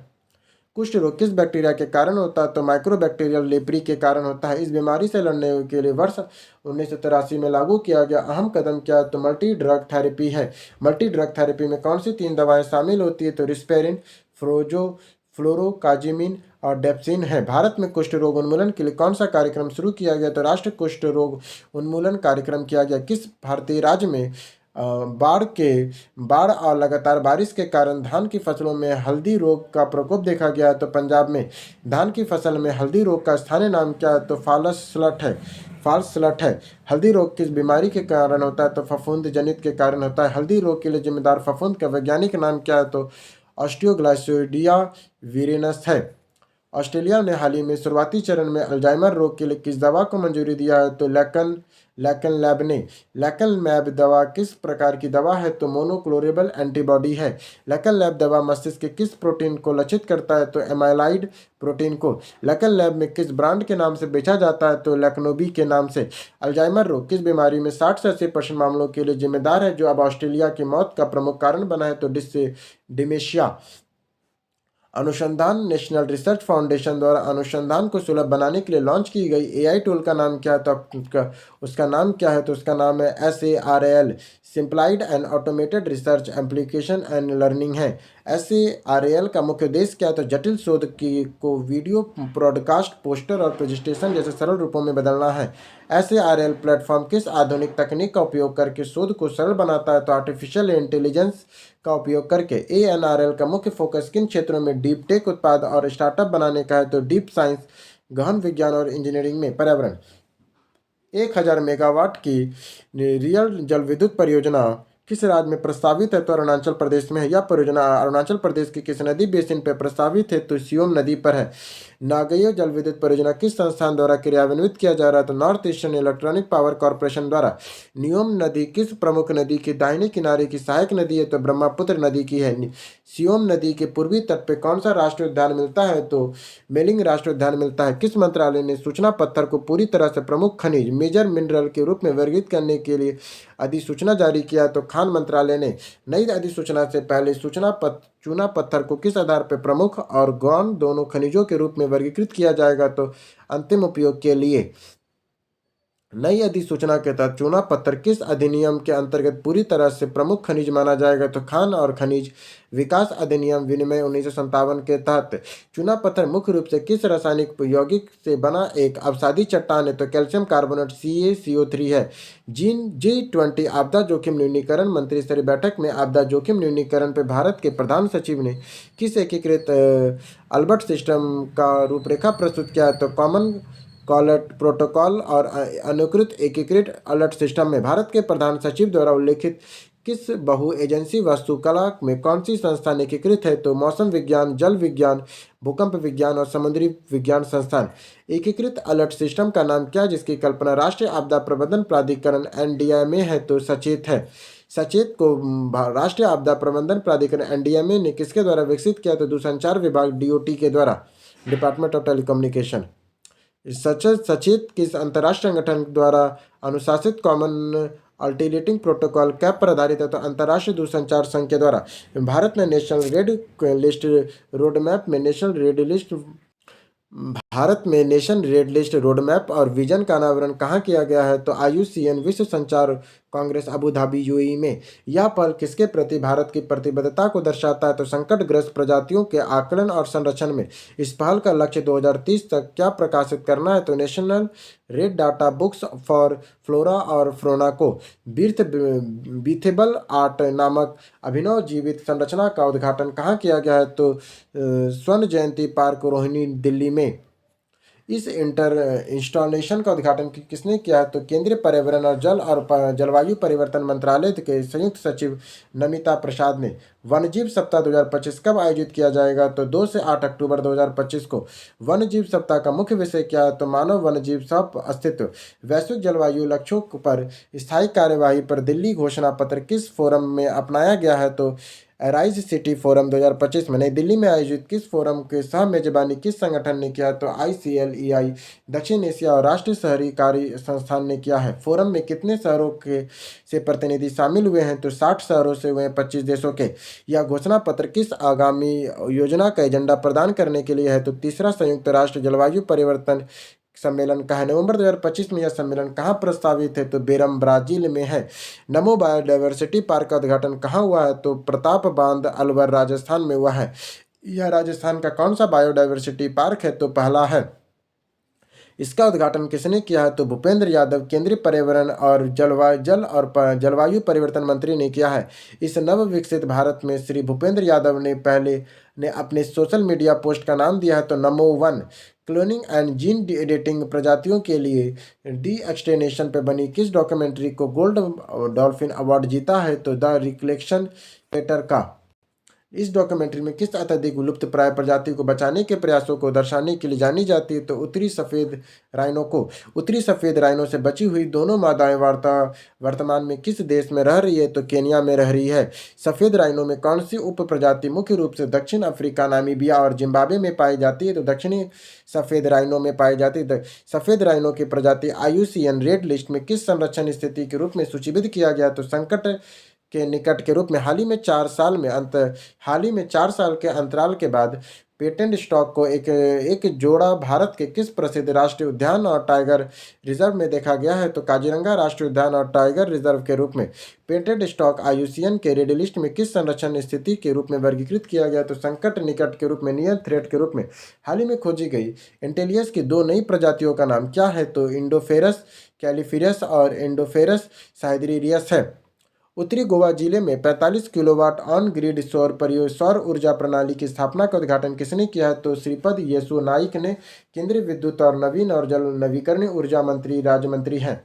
कुष्ठ रोग किस बैक्टीरिया के कारण होता है तो माइक्रोबैक्टीरियल लेप्री के कारण होता है। इस बीमारी से लड़ने के लिए वर्ष 1983 में लागू किया गया अहम कदम क्या है तो मल्टी ड्रग थेरेपी है। मल्टी ड्रग थेरेपी में कौन सी 3 दवाएं शामिल होती है तो रिस्पेरिन, फ्लोरोकाजिमिन और डेप्सिन है। भारत में कुष्ठ रोग उन्मूलन के लिए कौन सा कार्यक्रम शुरू किया गया तो राष्ट्रीय कुष्ठ रोग उन्मूलन कार्यक्रम किया गया। किस भारतीय राज्य में बाढ़ और लगातार बारिश के कारण धान की फसलों में हल्दी रोग का प्रकोप देखा गया है तो पंजाब में। धान की फसल में हल्दी रोग का स्थानीय नाम क्या है तो फॉल्स स्लट है। हल्दी रोग किस बीमारी के कारण होता है तो फफूंद जनित के कारण होता है। हल्दी रोग के लिए जिम्मेदार फफूंद का वैज्ञानिक नाम क्या है तो ऑस्टियोग्लाइसिडिया वीरेनस है। ऑस्ट्रेलिया ने हाल ही में शुरुआती चरण में अल्जाइमर रोग के लिए किस दवा को मंजूरी दिया है तो लैकनलैब ने। लैकनलैब दवा किस प्रकार की दवा है तो मोनोक्लोरेबल एंटीबॉडी है। लैकनलैब दवा मस्तिष्क के किस प्रोटीन को लक्षित करता है तो एमाइलाइड प्रोटीन को। लैकनलैब में किस ब्रांड के नाम से बेचा जाता है तो लैक्नोबी के नाम से। अल्जाइमर रोग किस बीमारी में 60 से 80% मामलों के लिए जिम्मेदार है जो अब ऑस्ट्रेलिया की मौत का प्रमुख कारण बना है तो डिमेंशिया। अनुसंधान नेशनल रिसर्च फाउंडेशन द्वारा अनुसंधान को सुलभ बनाने के लिए लॉन्च की गई एआई टूल का नाम क्या है तो उसका नाम क्या है तो उसका नाम है SARL simplified and automated research application and learning है। SARL का मुख्य उद्देश्य क्या है तो जटिल शोध को वीडियो, ब्रॉडकास्ट, पोस्टर और प्रेजेंटेशन जैसे सरल रूपों में बदलना है। SARL प्लेटफॉर्म किस आधुनिक तकनीक का उपयोग करके शोध को सरल बनाता है तो आर्टिफिशियल इंटेलिजेंस का उपयोग करके। ANRL का मुख्य फोकस किन क्षेत्रों में डीप टेक उत्पाद और स्टार्टअप बनाने का है तो डीप साइंस, गहन विज्ञान और इंजीनियरिंग में। पर्यावरण 1000 मेगावाट की रियल जल विद्युत परियोजना किस राज्य में प्रस्तावित है तो अरुणाचल प्रदेश में है। यह परियोजना अरुणाचल प्रदेश की किस नदी बेसिन पर प्रस्तावित है तो सियोम नदी पर है। नागयो जल विद्युत परियोजना किस संस्थान द्वारा क्रियान्वित किया जा रहा है तो north eastern electronic power corporation द्वारा। नियोम नदी किस प्रमुख नदी के दाहिने किनारे की सहायक नदी है तो ब्रह्मपुत्र नदी की है। सियोम नदी के पूर्वी तट पर कौन सा राष्ट्रीय उद्यान मिलता है तो मेलिंग राष्ट्रीय उद्यान मिलता है। किस मंत्रालय ने सूचना पत्थर को पूरी तरह से प्रमुख खनिज मेजर मिनरल के रूप में वर्गीकृत करने के लिए अधिसूचना जारी किया तो खान मंत्रालय ने। नई अधिसूचना से पहले चूना पत्थर को किस आधार पर प्रमुख और गौण दोनों खनिजों के रूप में वर्गीकृत किया जाएगा तो अंतिम उपयोग के लिए। नई अधिसूचना के तहत चूना पत्थर किस अधिनियम के अंतर्गत पूरी तरह से प्रमुख खनिज माना जाएगा तो खान और खनिज विकास अधिनियम विनिमय 1957 के तहत। चूना पत्थर मुख्य रूप से किस रासायनिक यौगिक से बना एक अवसादी चट्टान है तो कैल्शियम कार्बोनेट CaCO3 है। G20 आपदा जोखिम न्यूनीकरण मंत्री स्तरीय बैठक में आपदा जोखिम न्यूनीकरण पर भारत के प्रधान सचिव ने किस एकीकृत अलर्ट सिस्टम का रूपरेखा प्रस्तुत किया है तो कॉमन कॉलर्ट प्रोटोकॉल और अनुकृत एकीकृत अलर्ट सिस्टम में। भारत के प्रधान सचिव द्वारा उल्लेखित किस बहु एजेंसी वास्तुकला में कौन सी संस्थान एकीकृत है तो मौसम विज्ञान, जल विज्ञान, भूकंप विज्ञान और समुद्री विज्ञान संस्थान। एकीकृत अलर्ट सिस्टम का नाम क्या है जिसकी कल्पना राष्ट्रीय आपदा प्रबंधन प्राधिकरण NDMA है तो सचेत है। सचेत को राष्ट्रीय आपदा प्रबंधन प्राधिकरण NDMA ने किसके द्वारा विकसित किया तो दूरसंचार विभाग DOT के द्वारा, डिपार्टमेंट ऑफ टेलीकम्युनिकेशन। सचेत किस अंतर्राष्ट्रीय संगठन द्वारा अनुशासित कॉमन अल्टरनेटिंग प्रोटोकॉल कैप पर आधारित है तो अंतर्राष्ट्रीय दूरसंचार संघ के द्वारा। भारत ने national red list road map में नेशनल रेड लिस्ट भारत में नेशन रेड लिस्ट रोडमैप और विजन का अनावरण कहाँ किया गया है? तो आईयूसीएन विश्व संचार कांग्रेस अबू धाबी यूएई में। यह पहल किसके प्रति भारत की प्रतिबद्धता को दर्शाता है? तो संकटग्रस्त प्रजातियों के आकलन और संरक्षण में। इस पहल का लक्ष्य 2030 तक क्या प्रकाशित करना है? तो national red data books for flora और फ्रोना को बीथेबल आर्ट नामक अभिनव जीवित संरचना का उद्घाटन कहाँ किया गया है? तो स्वर्ण जयंती पार्क रोहिणी दिल्ली में। इस इंस्टॉलेशन का उद्घाटन किसने किया है? तो केंद्रीय पर्यावरण और जलवायु परिवर्तन मंत्रालय के संयुक्त सचिव नमिता प्रसाद ने। वन्यजीव सप्ताह 2025 कब आयोजित किया जाएगा? तो 2 से 8 अक्टूबर 2025 को। वन्यजीव सप्ताह का मुख्य विषय क्या है? तो मानव वन्यजीव सह अस्तित्व, वैश्विक जलवायु लक्ष्यों पर स्थायी कार्यवाही पर दिल्ली घोषणा पत्र किस फोरम में अपनाया गया है? तो राइज सिटी फोरम 2025 में। नई दिल्ली में आयोजित किस फोरम के सह मेजबानी किस संगठन ने किया? तो ICLEI दक्षिण एशिया और राष्ट्रीय शहरी कार्य संस्थान ने किया है। फोरम में कितने शहरों के से प्रतिनिधि शामिल हुए हैं? तो 60 शहरों से हुए 25 देशों के। यह घोषणा पत्र किस आगामी योजना का एजेंडा प्रदान करने के लिए है? तो तीसरा संयुक्त राष्ट्र जलवायु परिवर्तन सम्मेलन का है। नवंबर 2025 में यह सम्मेलन कहाँ प्रस्तावित है? तो बेरम ब्राजील में है। नमो बायोडायवर्सिटी पार्क का उद्घाटन कहाँ हुआ है? तो प्रताप बांध अलवर राजस्थान में हुआ है। यह राजस्थान का कौन सा बायोडायवर्सिटी पार्क है? तो पहला है। इसका उद्घाटन किसने किया है? तो भूपेंद्र यादव केंद्रीय पर्यावरण और जलवायु परिवर्तन मंत्री ने किया है। इस नव विकसित भारत में श्री भूपेंद्र यादव ने अपने सोशल मीडिया पोस्ट का नाम दिया है तो नमो one. Cloning and gene editing प्रजातियों के लिए डी एक्सटेनेशन पर बनी किस डॉक्यूमेंट्री को गोल्ड डॉल्फिन अवार्ड जीता है? तो द रिकलेक्शन लेटर का। इस डॉक्यूमेंट्री में किस अत्यधिक विलुप्त प्राय प्रजाति को बचाने के प्रयासों को दर्शाने के लिए जानी जाती है? तो उत्तरी सफ़ेद राइनो को। उत्तरी सफ़ेद राइनो से बची हुई दोनों मादाएं वर्तमान में किस देश में रह रही है? तो केन्या में रह रही है। सफ़ेद राइनो में कौन सी उप प्रजाति मुख्य रूप से दक्षिण अफ्रीका, नामीबिया और जिम्बाब्वे में पाई जाती है? तो दक्षिणी सफ़ेद राइनो में पाई जाती है। सफ़ेद राइनो की प्रजाति IUCN रेड लिस्ट में किस संरक्षण स्थिति के रूप में सूचीबद्ध किया गया? तो संकट के निकट के रूप में। हाल ही में 4 साल के अंतराल के बाद पेटेंट स्टॉक को एक जोड़ा भारत के किस प्रसिद्ध राष्ट्रीय उद्यान और टाइगर रिजर्व में देखा गया है? तो काजीरंगा राष्ट्रीय उद्यान और टाइगर रिजर्व के रूप में। पेटेंट स्टॉक IUCN के रेड लिस्ट में किस संरक्षण स्थिति के रूप में वर्गीकृत किया गया? तो संकट निकट के रूप में, नियर थ्रेट के रूप में। हाल ही में खोजी गई एंटेलियस की 2 नई प्रजातियों का नाम क्या है? तो इंडोफेरस कैलिफिरस और इंडोफेरस साइद्रीरियस है। उत्तरी गोवा जिले में 45 किलोवाट ऑन ग्रिड सौर ऊर्जा प्रणाली की स्थापना का उद्घाटन किसने किया है? तो श्रीपद येसु नाइक ने। केंद्रीय विद्युत और नवीन और जल नवीकरणीय ऊर्जा मंत्री राज्य मंत्री हैं।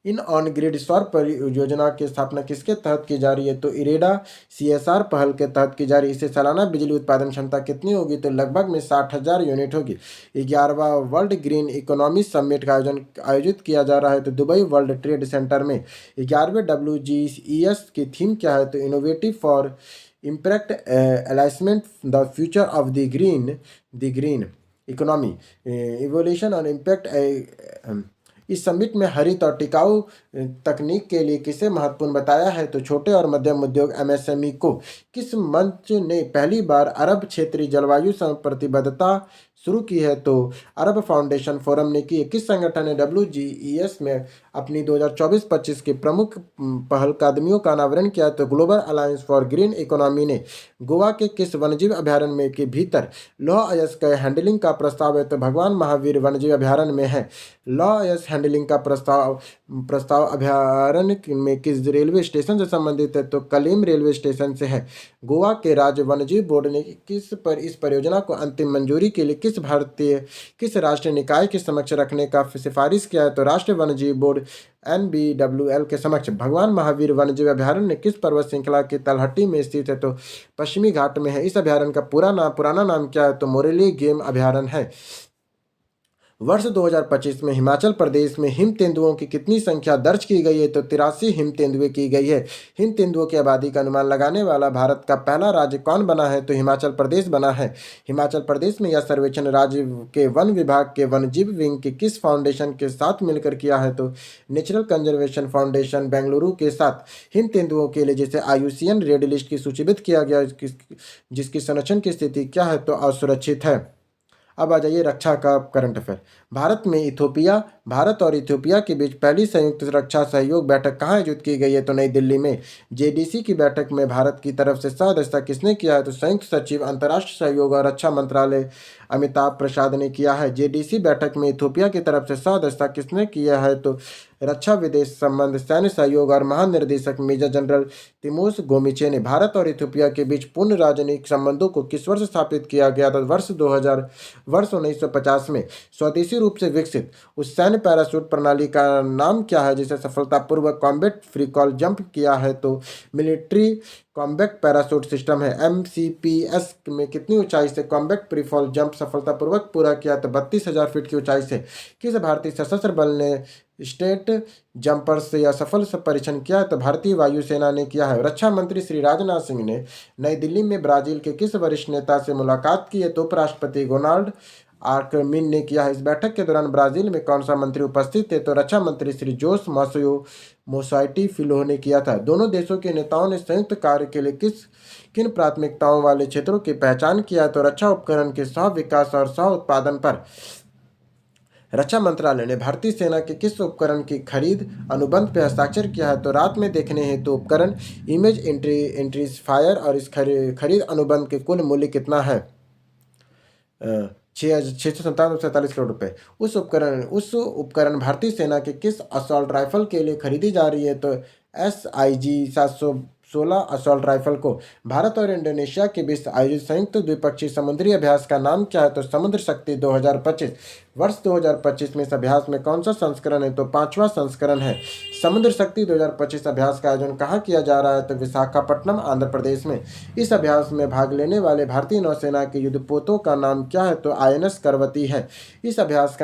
इन ऑन ग्रिड सौर परियोजना की स्थापना किसके तहत की जा रही है? तो इरेडा CSR पहल के तहत की जा रही है। इससे सालाना बिजली उत्पादन क्षमता कितनी होगी? तो लगभग में 60,000 यूनिट होगी। 11वां वर्ल्ड ग्रीन इकोनॉमी समिट का आयोजित किया जा रहा है तो दुबई वर्ल्ड ट्रेड सेंटर में। 11वें WGES की थीम क्या है? तो innovative for impact alignment the future of the green economy evolution और इम्पैक्ट। इस समिट में हरित और टिकाऊ तकनीक के लिए किसे महत्वपूर्ण बताया है? तो छोटे और मध्यम उद्योग MSME को। किस मंच ने पहली बार अरब क्षेत्रीय जलवायु प्रतिबद्धता शुरू की है? तो अरब फाउंडेशन फोरम ने की है। किस संगठन ने WGES में अपनी 2024-25 के प्रमुख पहल कदमियों का अनावरण किया? तो global alliance for green economy ने। गोवा के किस वन्यजीव अभ्यारण्य में के भीतर लौह अयस्क हैंडलिंग का प्रस्ताव है? तो भगवान महावीर वन्यजीव अभ्यारण्य में है। लौह अयस्क हैंडलिंग का प्रस्ताव अभ्यारण्य में किस रेलवे स्टेशन से संबंधित है? तो कलीम रेलवे स्टेशन से है। गोवा के राज्य वन्यजीव बोर्ड ने इस परियोजना को अंतिम मंजूरी के लिए किस राष्ट्रीय निकाय के समक्ष रखने का सिफारिश किया है? तो राष्ट्रीय वन्यजीव बोर्ड NBWL के समक्ष। भगवान महावीर वन्यजीव अभ्यारण्य किस पर्वत श्रृंखला की तलहटी में स्थित है? तो पश्चिमी घाट में है। इस अभ्यारण्य का पुराना नाम क्या है? तो मोरेली गेम अभ्यारण्य है। वर्ष 2025 में हिमाचल प्रदेश में हिम तेंदुओं की कितनी संख्या दर्ज की गई है? तो 83 हिम तेंदुए की गई है। हिम तेंदुओं की आबादी का अनुमान लगाने वाला भारत का पहला राज्य कौन बना है? तो हिमाचल प्रदेश बना है। हिमाचल प्रदेश में यह सर्वेक्षण राज्य के वन विभाग के वन्यजीव विंग के किस फाउंडेशन के साथ मिलकर किया है? तो नेचुरल कंजर्वेशन फाउंडेशन बेंगलुरु के साथ। हिम तेंदुओं के लिए जिसे IUCN रेड लिस्ट की सूचीबद्ध किया गया जिसकी संरक्षण की स्थिति क्या है? तो असुरक्षित है। अब आ जाइए रक्षा का करंट अफेयर। भारत और इथियोपिया के बीच पहली संयुक्त रक्षा सहयोग बैठक कहाँ आयोजित की गई है? तो नई दिल्ली में। जेडीसी की बैठक में भारत की तरफ से सह किसने किया है? तो संयुक्त सचिव अंतर्राष्ट्रीय सहयोग और रक्षा मंत्रालय अमिताभ प्रसाद ने किया है। जेडीसी बैठक में इथियोपिया की तरफ से सह किसने किया है? तो रक्षा विदेश संबंध सैन्य सहयोग और महानिर्देशक मेजर जनरल तिमोस गोमिचे ने। भारत और इथियोपिया के बीच पूर्ण राजनयिक संबंधों को किस वर्ष स्थापित किया गया था? वर्ष 1950 में। स्वदेशी रूप से विकसित उस सैन्य पैराशूट प्रणाली का नाम क्या है जिसे सफलतापूर्वक कॉम्बैट फ्री कॉल जंप किया है? तो मिलिट्री कॉम्बैट पैराशूट सिस्टम है। MCPS में कितनी ऊंचाई से कॉम्बैट प्री फॉल जंप सफलतापूर्वक पूरा किया? तो 32,000 फीट की ऊंचाई से। किस भारतीय सशस्त्र बल ने स्टेट जंपर्स से सफल परीक्षण किया? तो भारतीय वायुसेना ने किया है। रक्षा मंत्री श्री राजनाथ सिंह ने नई दिल्ली में ब्राजील के किस वरिष्ठ नेता से मुलाकात की है? तो उपराष्ट्रपति रोनाल्ड आर्कमिन ने किया है। इस बैठक के दौरान ब्राजील में कौन सा मंत्री उपस्थित थे? तो रक्षा मंत्री श्री जोस मासोयो मोसाइटी फिलो ने किया था। दोनों देशों के नेताओं ने संयुक्त कार्य के लिए किन प्राथमिकताओं वाले क्षेत्रों की पहचान किया? तो रक्षा उपकरण के सह विकास और सह उत्पादन पर। रक्षा मंत्रालय ने भारतीय सेना के किस उपकरण की खरीद अनुबंध पर हस्ताक्षर किया है? तो रात में देखने हेतु उपकरण इमेज इंटेंसिफायर और इस खरीद अनुबंध के कुल मूल्य कितना है? 6,697,47 करोड़ रुपए। उस उपकरण भारतीय सेना के किस असॉल्ट राइफल के लिए खरीदी जा रही है? तो SIG 716 असॉल्ट राइफल को। भारत और इंडोनेशिया के बीच आयोजित संयुक्त द्विपक्षीय समुद्री अभ्यास का नाम क्या है? तो समुद्र शक्ति 2025। वर्ष 2025 में इस अभ्यास में कौन सा संस्करण है? तो 5वां संस्करण है। समुद्र शक्ति 2025 अभ्यास का आयोजन कहाँ किया जा रहा है? तो विशाखापट्टनम आंध्र प्रदेश में। इस अभ्यास में भाग लेने वाले भारतीय नौसेना के युद्धपोतों का नाम क्या है? तो INS करवती है। इस अभ्यास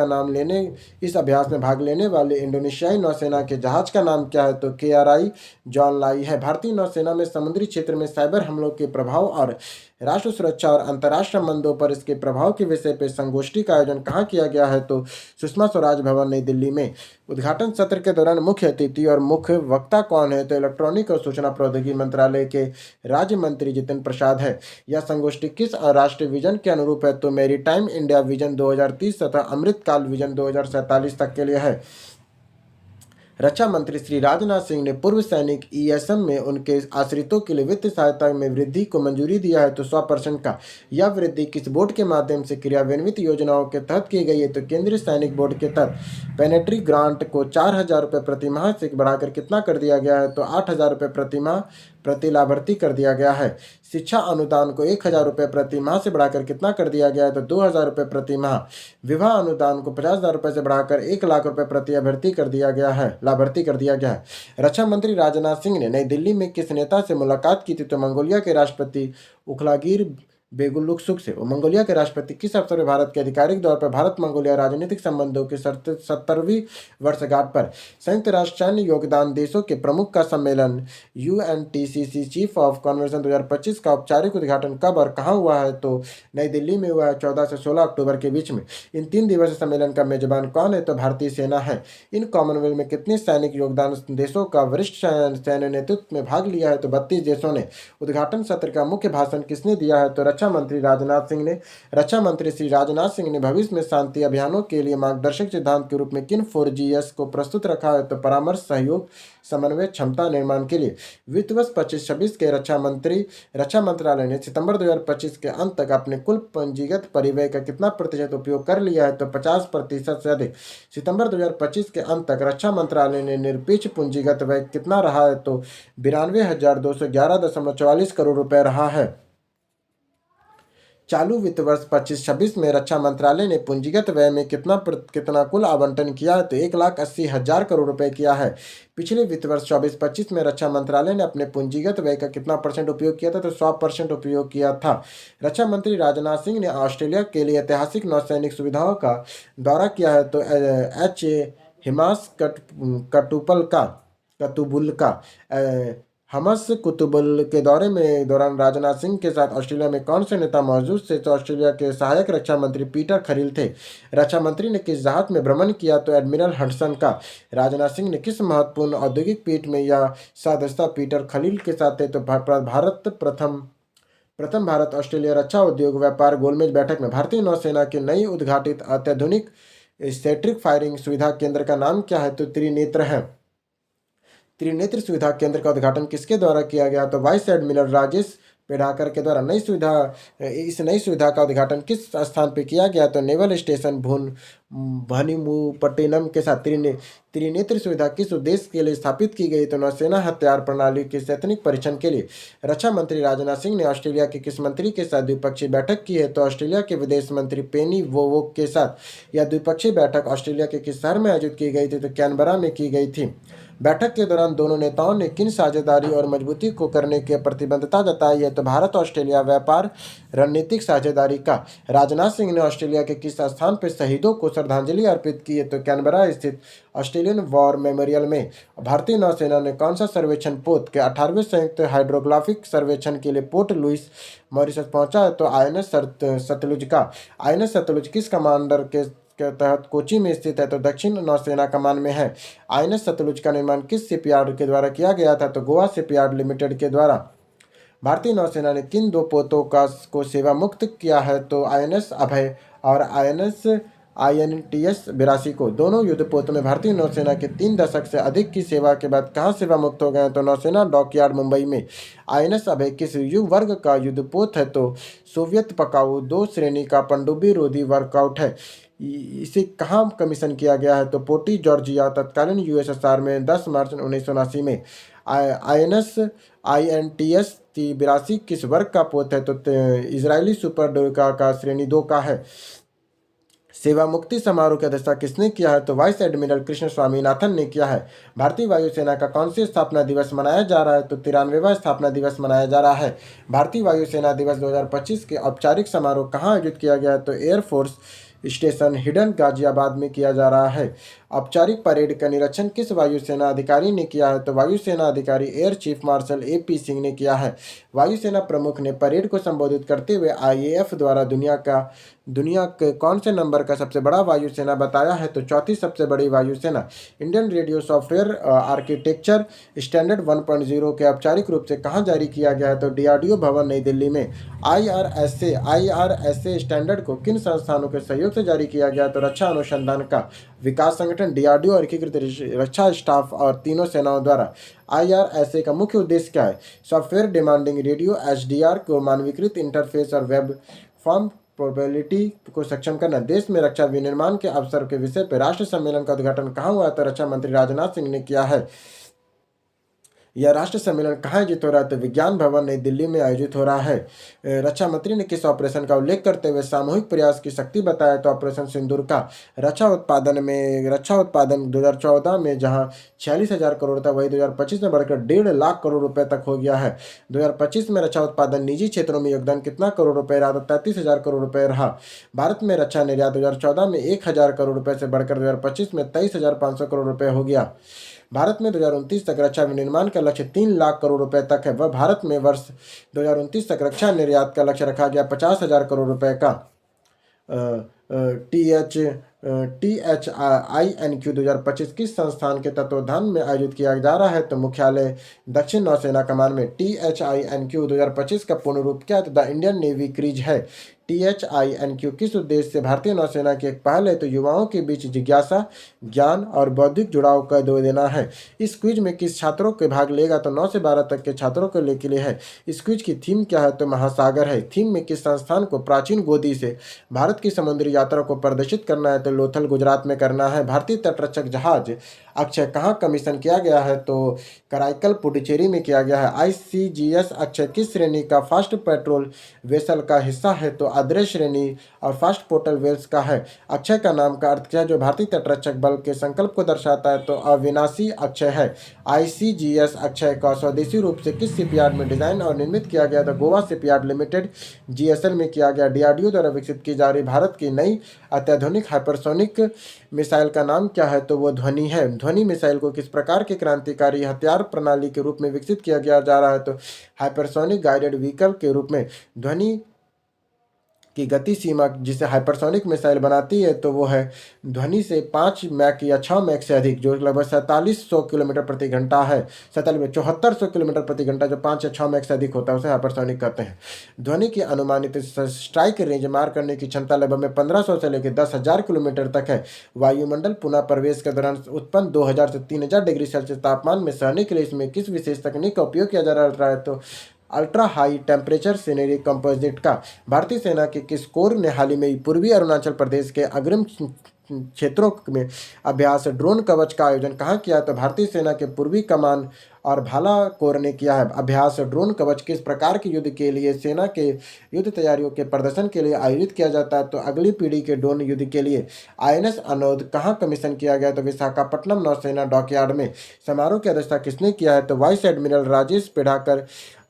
में भाग लेने वाले इंडोनेशियाई नौसेना के जहाज का नाम क्या है? तो KRI जॉन लाई है। भारतीय नौसेना में समुद्री क्षेत्र में साइबर हमलों के प्रभाव और राष्ट्र सुरक्षा और अंतर्राष्ट्रीय संबंधों पर इसके प्रभाव के विषय पर संगोष्ठी का आयोजन कहाँ किया गया है? तो सुषमा स्वराज भवन नई दिल्ली में। उद्घाटन सत्र के दौरान मुख्य अतिथि और मुख्य वक्ता कौन है? तो इलेक्ट्रॉनिक और सूचना प्रौद्योगिकी मंत्रालय के राज्य मंत्री जितिन प्रसाद है। यह संगोष्ठी किस राष्ट्रीय विजन के अनुरूप है? तो मैरीटाइम इंडिया विजन 2030 तथा अमृतकाल विजन 2047 तक के लिए है। रक्षा मंत्री श्री राजनाथ सिंह ने पूर्व सैनिक ESM में उनके आश्रितों के लिए वित्तीय सहायता में वृद्धि को मंजूरी दिया है। तो 100% का। यह वृद्धि किस बोर्ड के माध्यम से क्रियान्वित योजनाओं के तहत की गई है? तो केंद्रीय सैनिक बोर्ड के तहत। पेनेट्री ग्रांट को 4,000 रुपये प्रति माह से बढ़ाकर कितना कर दिया गया है? तो 8,000 रुपये प्रति माह प्रति लाभार्थी कर दिया गया है। शिक्षा अनुदान को 1,000 रुपये प्रति माह से बढ़ाकर कितना कर दिया गया है? तो 2,000 रुपये प्रति माह। विवाह अनुदान को 50,000 रुपये से बढ़ाकर 1,00,000 रुपये प्रति लाभार्थी कर दिया गया है। रक्षा मंत्री राजनाथ सिंह ने नई दिल्ली में किस नेता से मुलाकात की थी? तो मंगोलिया के राष्ट्रपति उखलागिर बेगुलुक्सुक से। मंगोलिया के राष्ट्रपति किस अवसर पर भारत के आधिकारिक दौर पर भारत मंगोलिया राजनीतिक संबंधों की 70वीं वर्षगांठ पर संयुक्त राष्ट्र सैन्य योगदान देशों के प्रमुख का सम्मेलन UNTCC चीफ ऑफ कन्वेंशन 2025 का औपचारिक उद्घाटन कब और कहाँ हुआ है? तो नई दिल्ली में हुआ है 14 से 16 अक्टूबर के बीच में। इन 3 दिवसीय सम्मेलन का मेजबान कौन है? तो भारतीय सेना है। इन कॉमनवेल्थ में कितने सैनिक योगदान देशों का वरिष्ठ सैन्य नेतृत्व में भाग लिया है? तो 32 देशों ने। उद्घाटन सत्र का मुख्य भाषण किसने दिया है? तो रक्षा मंत्री श्री राजनाथ सिंह ने भविष्य में शांति अभियानों के लिए मार्गदर्शक सिद्धांत के रूप में किन 4Gs को प्रस्तुत रखा है? तो परामर्श, सहयोग, समन्वय, क्षमता निर्माण के लिए। वित्त वर्ष 25-26 के रक्षा मंत्रालय ने सितंबर 2025 के अंत तक अपने कुल पूंजीगत परिव्यय का कितना प्रतिशत उपयोग कर लिया है? तो 50% से अधिक। सितंबर 2025 के अंत तक रक्षा मंत्रालय ने निरपेक्ष पूंजीगत व्यय कितना रहा है? तो 92,211.44 करोड़ रुपए रहा है। चालू वित्त वर्ष 25-26 में रक्षा मंत्रालय ने पूंजीगत व्यय में कितना कुल आवंटन किया है? तो 1,80,000 करोड़ रुपए किया है। पिछले वित्त वर्ष 24-25 में रक्षा मंत्रालय ने अपने पूंजीगत व्यय का कितना % उपयोग किया था? तो 100% उपयोग किया था। रक्षा मंत्री राजनाथ सिंह ने ऑस्ट्रेलिया के लिए ऐतिहासिक नौसैनिक सुविधाओं का दौरा किया है। तो हिमास कतुबुल का हमस कुतुबुल के दौरान राजनाथ सिंह के साथ ऑस्ट्रेलिया में कौन से नेता मौजूद थे? तो ऑस्ट्रेलिया के सहायक रक्षा मंत्री पीटर खरील थे। रक्षा मंत्री ने किस जहाज में भ्रमण किया? तो एडमिरल हडसन का। राजनाथ सिंह ने किस महत्वपूर्ण औद्योगिक पीठ में या सदस्यता पीटर खलील के साथ थे? तो भारत प्रथम प्रथम भारत ऑस्ट्रेलिया रक्षा उद्योग व्यापार गोलमेज बैठक में भारतीय नौसेना की नई उद्घाटित अत्याधुनिक स्टैटिक फायरिंग सुविधा केंद्र का नाम क्या है? तो त्रिनेत्र है। त्रिनेत्र सुविधा केंद्र का उद्घाटन किसके द्वारा किया गया? तो वाइस एडमिरल राजेश पेड़ाकर के द्वारा इस नई सुविधा का उद्घाटन किस स्थान पर किया गया? तो नेवल स्टेशन भनिमुपट्टिनम के साथ। त्रिनेत्र सुविधा किस उद्देश्य के लिए स्थापित की गई? तो नौसेना हथियार प्रणाली के सैनिक परीक्षण के लिए। रक्षा मंत्री राजनाथ सिंह ने ऑस्ट्रेलिया के किस मंत्री के साथ द्विपक्षीय बैठक की है? तो ऑस्ट्रेलिया के विदेश मंत्री पेनी वोवोक के साथ। यह द्विपक्षीय बैठक ऑस्ट्रेलिया के किस शहर में आयोजित की गई थी? तो कैनबरा में की गई थी। बैठक के दौरान दोनों नेताओं ने किन साझेदारी और मजबूती को करने की प्रतिबद्धता जताई है? तो भारत ऑस्ट्रेलिया व्यापार रणनीतिक साझेदारी का। राजनाथ सिंह ने ऑस्ट्रेलिया के किस स्थान पर शहीदों को श्रद्धांजलि अर्पित की है? तो कैनबरा स्थित ऑस्ट्रेलियन वॉर मेमोरियल में। भारतीय नौसेना ने कौन सा सर्वेक्षण पोत के 18वें संयुक्त हाइड्रोग्राफिक सर्वेक्षण के लिए पोर्ट लुइस मॉरिशस पहुंचा है? तो आईएनएस सतलुज का। आईएनएस सतलुज किस कमांडर के तहत कोची में स्थित है? तो दक्षिण नौसेना कमान में है। आईएनएस सतलुज का निर्माण किस शिपयार्ड के द्वारा किया गया था? तो गोवा शिपयार्ड लिमिटेड के द्वारा। भारतीय नौसेना ने किन दो पोतों को सेवा मुक्त किया है? तो आईएनएस अभय और INTS 82 को। दोनों युद्धपोतों में भारतीय नौसेना के 3 दशक से अधिक की सेवा के बाद कहाँ सेवा मुक्त हो गए? तो नौसेना डॉकयार्ड मुंबई में। INS अभय किस वर्ग का युद्धपोत है? तो सोवियत पकाऊ 2 श्रेणी का पनडुब्बी रोधी वर्कआउट है। इसे कहाँ कमीशन किया गया है? तो पोर्टी जॉर्जिया तत्कालीन USSR में 10 मार्च 1979 में। INTS 82 किस वर्ग का पोत है? तो इजरायली सुपर डोका का श्रेणी 2 का है। सेवा मुक्ति समारोह की अध्यक्षता किसने किया है? तो वाइस एडमिरल कृष्ण स्वामीनाथन ने किया है। भारतीय वायुसेना का कौन सी स्थापना दिवस मनाया जा रहा है? तो 93वां स्थापना दिवस मनाया जा रहा है। भारतीय वायुसेना दिवस 2025 के औपचारिक समारोह कहाँ आयोजित किया गया है? तो एयरफोर्स स्टेशन हिडन गाजियाबाद में किया जा रहा है। औपचारिक परेड का निरीक्षण किस वायुसेना अधिकारी ने किया है? तो वायुसेना अधिकारी air chief marshal AP Singh ने किया है। वायुसेना प्रमुख ने परेड को संबोधित करते हुए IAF द्वारा दुनिया के कौन से नंबर का सबसे बड़ा वायुसेना बताया है? तो चौथी सबसे बड़ी वायुसेना। Indian radio software architecture standard 1.0 के औपचारिक रूप से कहाँ जारी किया गया है? तो DRDO भवन नई दिल्ली में। IRSA स्टैंडर्ड को किन संस्थानों के सहयोग से जारी किया गया? तो रक्षा अनुसंधान का विकास संगठन DRDO और एकीकृत रक्षा स्टाफ और तीनों सेनाओं द्वारा। IRSA का मुख्य उद्देश्य क्या है? सॉफ्टवेयर डिमांडिंग रेडियो SDR को मानवीकृत इंटरफेस और वेब फॉर्म प्रोबेबिलिटी को सक्षम करना। देश में रक्षा विनिर्माण के अवसर के विषय पर राष्ट्र सम्मेलन का उद्घाटन कहाँ हुआ? तो रक्षा मंत्री राजनाथ सिंह ने किया है। यह राष्ट्र सम्मेलन कहाँ आयोजित हो रहा है? तो विज्ञान भवन नई दिल्ली में आयोजित हो रहा है। रक्षा मंत्री ने किस ऑपरेशन का उल्लेख करते हुए सामूहिक प्रयास की शक्ति बताया? तो ऑपरेशन सिंदूर का। रक्षा उत्पादन 2014 में जहां 46,000 करोड़ था, वही 2025 में बढ़कर 1.5 लाख करोड़ रुपए तक हो गया है। 2025 में रक्षा उत्पादन निजी क्षेत्रों में योगदान कितना करोड़ रुपए रहा? तो 33,000 करोड़ रुपए रहा। भारत में रक्षा निर्यात 2014 में 1,000 करोड़ रुपए से बढ़कर 2025 में 23,500 करोड़ रुपए हो गया। भारत में 2029 तक रक्षा विनिर्माण का लक्ष्य 3 लाख करोड़ रुपए तक है। वह भारत में वर्ष 2029 तक रक्षा निर्यात का लक्ष्य रखा गया 50,000 करोड़ रुपए का। THINQ 2025 किस संस्थान के तत्वाधान में आयोजित किया जा रहा है? तो मुख्यालय दक्षिण नौसेना कमान में। THINQ 2025 का पूर्ण रूप क्या है? द इंडियन नेवी क्रीज है। THINQ किस उद्देश्य से भारतीय नौसेना की एक पहल है? तो युवाओं के बीच जिज्ञासा, ज्ञान और बौद्धिक जुड़ाव का दो देना है। इस क्विज में किस छात्रों के भाग लेगा? तो 9 से 12 तक के छात्रों के लिए है। इस क्विज की थीम क्या है? तो महासागर है। थीम में किस संस्थान को प्राचीन गोदी से भारत की समुद्री यात्रा को प्रदर्शित करना है? तो लोथल गुजरात में करना है। भारतीय तटरक्षक जहाज अक्षय कहाँ कमीशन किया गया है? तो कराईकल पुडुचेरी में किया गया है। ICGS अक्षय किस श्रेणी का फास्ट पेट्रोल वेसल का हिस्सा है? तो अदृश्य श्रेणी और फास्ट पोर्टल वेल्स का है। अक्षय का नाम का अर्थ क्या है? जो भारतीय तटरक्षक बल के संकल्प को दर्शाता है। तो अविनाशी अक्षय है। ICGS अक्षय का स्वदेशी रूप से किस शिपयार्ड में डिजाइन और निर्मित किया गया? तो गोवा शिपयार्ड लिमिटेड GSL में किया गया। DRDO द्वारा विकसित की जा रही भारत की नई अत्याधुनिक हाइपरसोनिक मिसाइल का नाम क्या है? तो वो ध्वनि है। ध्वनि मिसाइल को किस प्रकार के क्रांतिकारी हथियार प्रणाली के रूप में विकसित किया गया जा रहा है? तो हाइपरसोनिक गाइडेड व्हीकल के रूप में। ध्वनि की गति सीमा जिसे हाइपरसोनिक मिसाइल बनाती है तो वो है ध्वनि से 5 मैक या 6 मैक से अधिक, जो लगभग 4700 किलोमीटर प्रति घंटा है। 7400 किलोमीटर प्रति घंटा, जो 5 या 6 मैक से अधिक होता है उसे हाइपरसोनिक कहते हैं। ध्वनि की अनुमानित स्ट्राइक रेंज मार करने की क्षमता लगभग में 1500 से लेकर 10,000 किलोमीटर तक है। वायुमंडल पुनः प्रवेश के दौरान उत्पन्न 2000 से 3000 डिग्री सेल्सियस तापमान में सहने के लिए इसमें किस विशेष तकनीक का उपयोग किया जा रहा है? तो ultra high temperature scenery composite का। भारतीय सेना के किस कोर ने हाल ही में पूर्वी अरुणाचल प्रदेश के अग्रिम क्षेत्रों में अभ्यास ड्रोन कवच का आयोजन कहाँ किया? तो भारतीय सेना के पूर्वी कमान और भाला कोर ने किया है। अभ्यास ड्रोन कवच किस प्रकार के युद्ध के लिए सेना के युद्ध तैयारियों के प्रदर्शन के लिए आयोजित किया जाता है? तो अगली पीढ़ी के ड्रोन युद्ध के लिए। INS अनोद कहाँ कमीशन किया गया? तो विशाखापट्टनम नौसेना डॉकयार्ड में। समारोह की अध्यक्षता किसने किया है? तो vice admiral Rajesh Pendharkar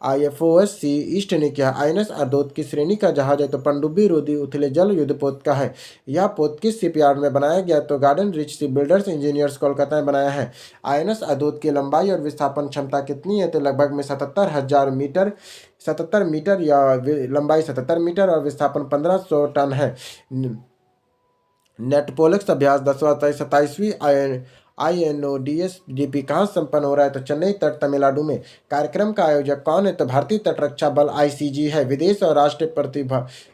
IFOSC east ने किया। INS अदोत की श्रेणी का जहाज है? तो पनडुब्बी रोधी उथले जल युद्धपोत का है। यह पोत किस शिपयार्ड में बनाया गया? तो garden rich ship builders engineers Kolkata में बनाया है। INS अदोत की लंबाई और विस्थापन क्षमता कितनी है? तो लगभग में 77,000 मीटर, 77 मीटर या लंबाई 77 मीटर और विस्थापन 1500 टन है। नेटपोलिक्स अभ्यास 27वीं INODSDP कहाँ संपन्न हो रहा है? तो चेन्नई तट तमिलनाडु में। कार्यक्रम का आयोजक कौन है? तो भारतीय तट रक्षा बल ICG है। विदेश और राष्ट्रीय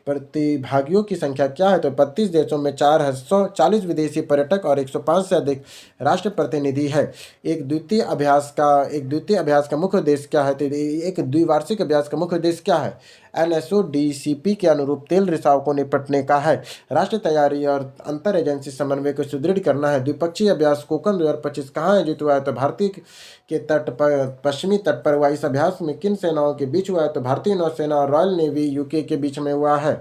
प्रतिभागियों की संख्या क्या है? तो 32 देशों में 440 विदेशी पर्यटक और 105 से अधिक राष्ट्र प्रतिनिधि है। एक द्वितीय अभ्यास का मुख्य उद्देश्य क्या है? तो एक द्विवार्षिक अभ्यास का मुख्य उद्देश्य क्या है? NSODCP के अनुरूप तेल रिसाव को निपटने का है। राष्ट्रीय तैयारी और अंतर एजेंसी समन्वय को सुदृढ़ करना है। द्विपक्षीय अभ्यास कोकन 2025 कहाँ आयोजित हुआ है? तो भारतीय के तट पर, पश्चिमी तट पर हुआ। इस अभ्यास में किन सेनाओं के बीच हुआ है? तो भारतीय नौसेना और रॉयल नेवी UK के बीच में हुआ है।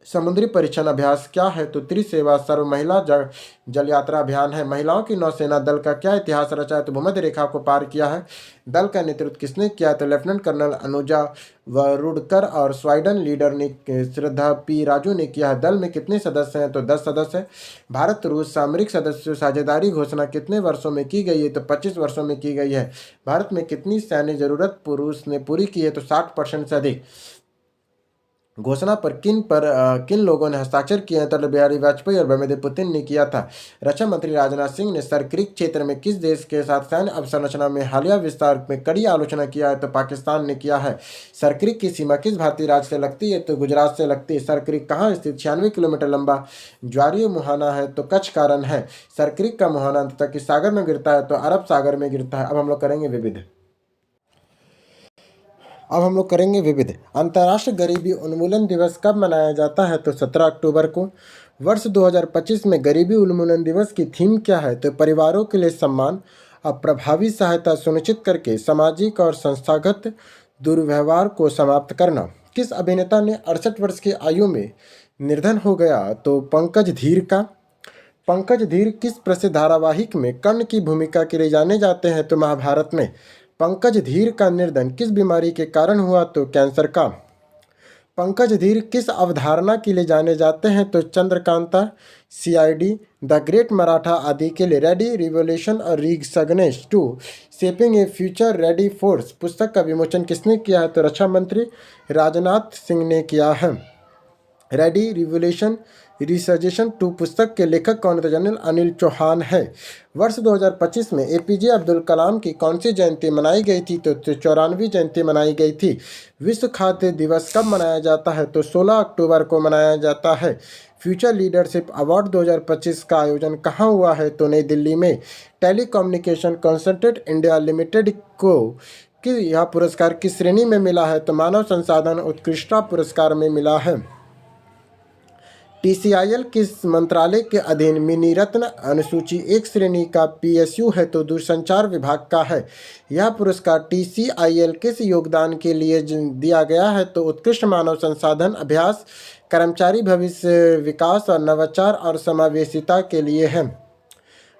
समुद्री परीक्षण अभ्यास क्या है? तो त्रिसेवा सर्व महिला जल यात्रा अभियान है। महिलाओं की नौसेना दल का क्या इतिहास रचा है? तो भूमध्य रेखा को पार किया है। दल का नेतृत्व किसने किया? तो लेफ्टिनेंट कर्नल अनुजा वरुड़कर और स्वीडन लीडर ने श्रद्धा P राजू ने किया है। दल में कितने सदस्य हैं? तो 10 सदस्य हैं। भारत रूस सामरिक सदस्य साझेदारी घोषणा कितने वर्षों में की गई है? तो 25 वर्षों में की गई है। भारत में कितनी सैन्य जरूरत रूस ने पूरी की है? तो 60% से अधिक। घोषणा पर किन लोगों ने हस्ताक्षर किए हैं? तो अटल बिहारी वाजपेयी और व्लादिमीर पुतिन ने किया था। रक्षा मंत्री राजनाथ सिंह ने सरक्रिक क्षेत्र में किस देश के साथ सैन्य अवसंरचना में हालिया विस्तार में कड़ी आलोचना किया है? तो पाकिस्तान ने किया है। सरक्रिक की सीमा किस भारतीय राज्य से लगती है? तो गुजरात से लगती है। सरक्रिक कहाँ स्थित 96 किलोमीटर लंबा ज्वारीय मुहाना है? तो कच्छ का रण है। सरक्रिक का मुहाना अंततः किस सागर में गिरता है? तो अरब सागर में गिरता है। अब हम लोग करेंगे विविध। अंतर्राष्ट्रीय गरीबी उन्मूलन दिवस कब मनाया जाता है? तो 17 अक्टूबर को। वर्ष 2025 में गरीबी उन्मूलन दिवस की थीम क्या है? तो परिवारों के लिए सम्मान और प्रभावी सहायता सुनिश्चित करके सामाजिक और संस्थागत दुर्व्यवहार को समाप्त करना। किस अभिनेता ने 68 वर्ष की आयु में निधन हो गया? तो पंकज धीर का। पंकज धीर किस प्रसिद्ध धारावाहिक में कर्ण की भूमिका के लिए जाने जाते हैं? तो महाभारत में। पंकज धीर का निधन किस बीमारी के कारण हुआ? तो कैंसर का। पंकज धीर किस अवधारणा के लिए जाने जाते हैं? तो Chandrakanta, CID, the great Maratha आदि के लिए। रेडी रिवोल्यूशन और रीगनेश 2 शेपिंग ए फ्यूचर रेडी फोर्स पुस्तक का विमोचन किसने किया है? तो रक्षा मंत्री राजनाथ सिंह ने किया है। रेडी रिवोल्यूशन रिसर्जेशन 2 पुस्तक के लेखक कौन? तो जनरल अनिल चौहान है। वर्ष 2025 में APJ अब्दुल कलाम की कौन सी जयंती मनाई गई थी? तो 94वीं जयंती मनाई गई थी। विश्व खाद्य दिवस कब मनाया जाता है? तो 16 अक्टूबर को मनाया जाता है। फ्यूचर लीडरशिप अवार्ड 2025 का आयोजन कहाँ हुआ है? तो नई दिल्ली में। टेलीकम्युनिकेशन कंसल्टेंट इंडिया लिमिटेड को कि यह पुरस्कार किस श्रेणी में मिला है? तो मानव संसाधन उत्कृष्टता पुरस्कार में मिला है। TCIL किस मंत्रालय के अधीन मिनीरत्न अनुसूची 1 श्रेणी का PSU है? तो दूरसंचार विभाग का है। यह पुरस्कार TCIL किस योगदान के लिए दिया गया है? तो उत्कृष्ट मानव संसाधन अभ्यास, कर्मचारी भविष्य विकास और नवाचार और समावेशिता के लिए है।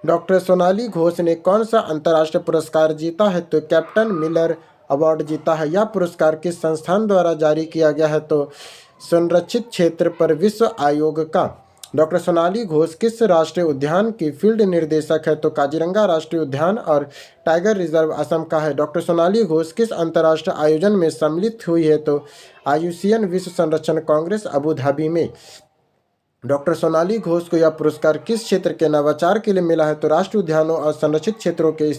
डॉक्टर सोनाली घोष ने कौन सा अंतर्राष्ट्रीय पुरस्कार जीता है? तो कैप्टन मिलर अवार्ड जीता है। यह पुरस्कार किस संस्थान द्वारा जारी किया गया है? तो संरक्षित क्षेत्र पर विश्व आयोग का। डॉक्टर सोनाली घोष किस राष्ट्रीय उद्यान की फील्ड निर्देशक है? तो काजीरंगा राष्ट्रीय उद्यान और टाइगर रिजर्व असम का है। डॉक्टर सोनाली घोष किस अंतर्राष्ट्रीय आयोजन में सम्मिलित हुई है? तो आयुसियन विश्व संरक्षण कांग्रेस अबू धाबी में। डॉक्टर सोनाली घोष को यह पुरस्कार किस क्षेत्र के नवाचार के लिए मिला है? तो राष्ट्रीय उद्यानों और संरक्षित क्षेत्रों के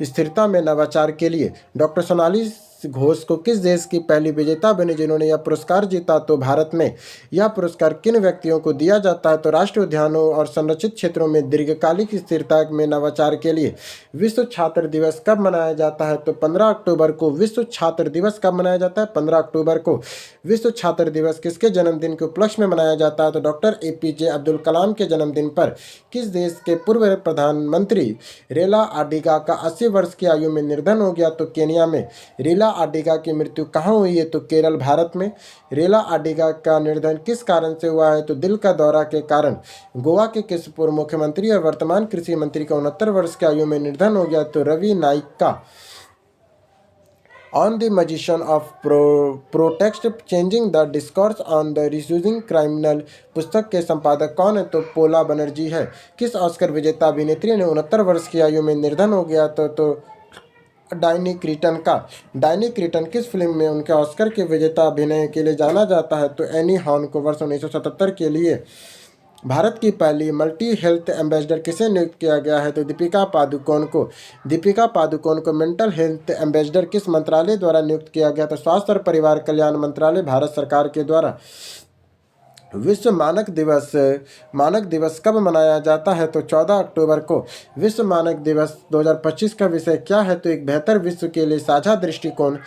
स्थिरता में नवाचार के लिए। डॉक्टर सोनाली घोष को किस देश की पहली विजेता बनी जिन्होंने यह पुरस्कार जीता? तो भारत में। यह पुरस्कार किन व्यक्तियों को दिया जाता है? तो राष्ट्रीय उद्यानों और संरक्षित क्षेत्रों में दीर्घकालिक स्थिरता में नवाचार के लिए। विश्व छात्र दिवस कब मनाया जाता है? तो 15 अक्टूबर को। विश्व छात्र दिवस कब मनाया जाता है? 15 अक्टूबर को। विश्व छात्र दिवस किसके जन्मदिन के उपलक्ष्य में मनाया जाता है? तो डॉक्टर APJ अब्दुल कलाम के जन्मदिन पर। किस देश के पूर्व प्रधानमंत्री रेला ओडिगा का 80 वर्ष की आयु में निधन हो गया? तो केन्या में। रेला ओडिगा की मृत्यु कहाँ हुई है? तो केरल, भारत में। रेला ओडिगा का निधन किस कारण से हुआ है? तो दिल का दौरा के कारण। गोवा के किस पूर्व मुख्यमंत्री और वर्तमान कृषि मंत्री का 69 वर्ष की आयु में निधन हो गया? तो रवि नाइक का। On the magician of protect changing the discourse on the reusing criminal पुस्तक के संपादक कौन है? तो पोला बनर्जी है। किस ऑस्कर विजेता अभिनेत्री ने 69 वर्ष की आयु में निधन हो गया? तो डायनी क्रीटन का। डायनी क्रीटन किस फिल्म में उनके ऑस्कर के विजेता अभिनय के लिए जाना जाता है? तो एनी हॉर्न को वर्ष 1977 के लिए। भारत की पहली मल्टी हेल्थ एम्बेसडर किसे नियुक्त किया गया है? तो दीपिका पादुकोण को। दीपिका पादुकोण को मेंटल हेल्थ एम्बेसडर किस मंत्रालय द्वारा नियुक्त किया गया? तो स्वास्थ्य और परिवार कल्याण मंत्रालय, भारत सरकार के द्वारा। विश्व मानक दिवस कब मनाया जाता है? तो 14 अक्टूबर को। विश्व मानक दिवस 2025 का विषय क्या है? तो एक बेहतर विश्व के लिए साझा दृष्टिकोण,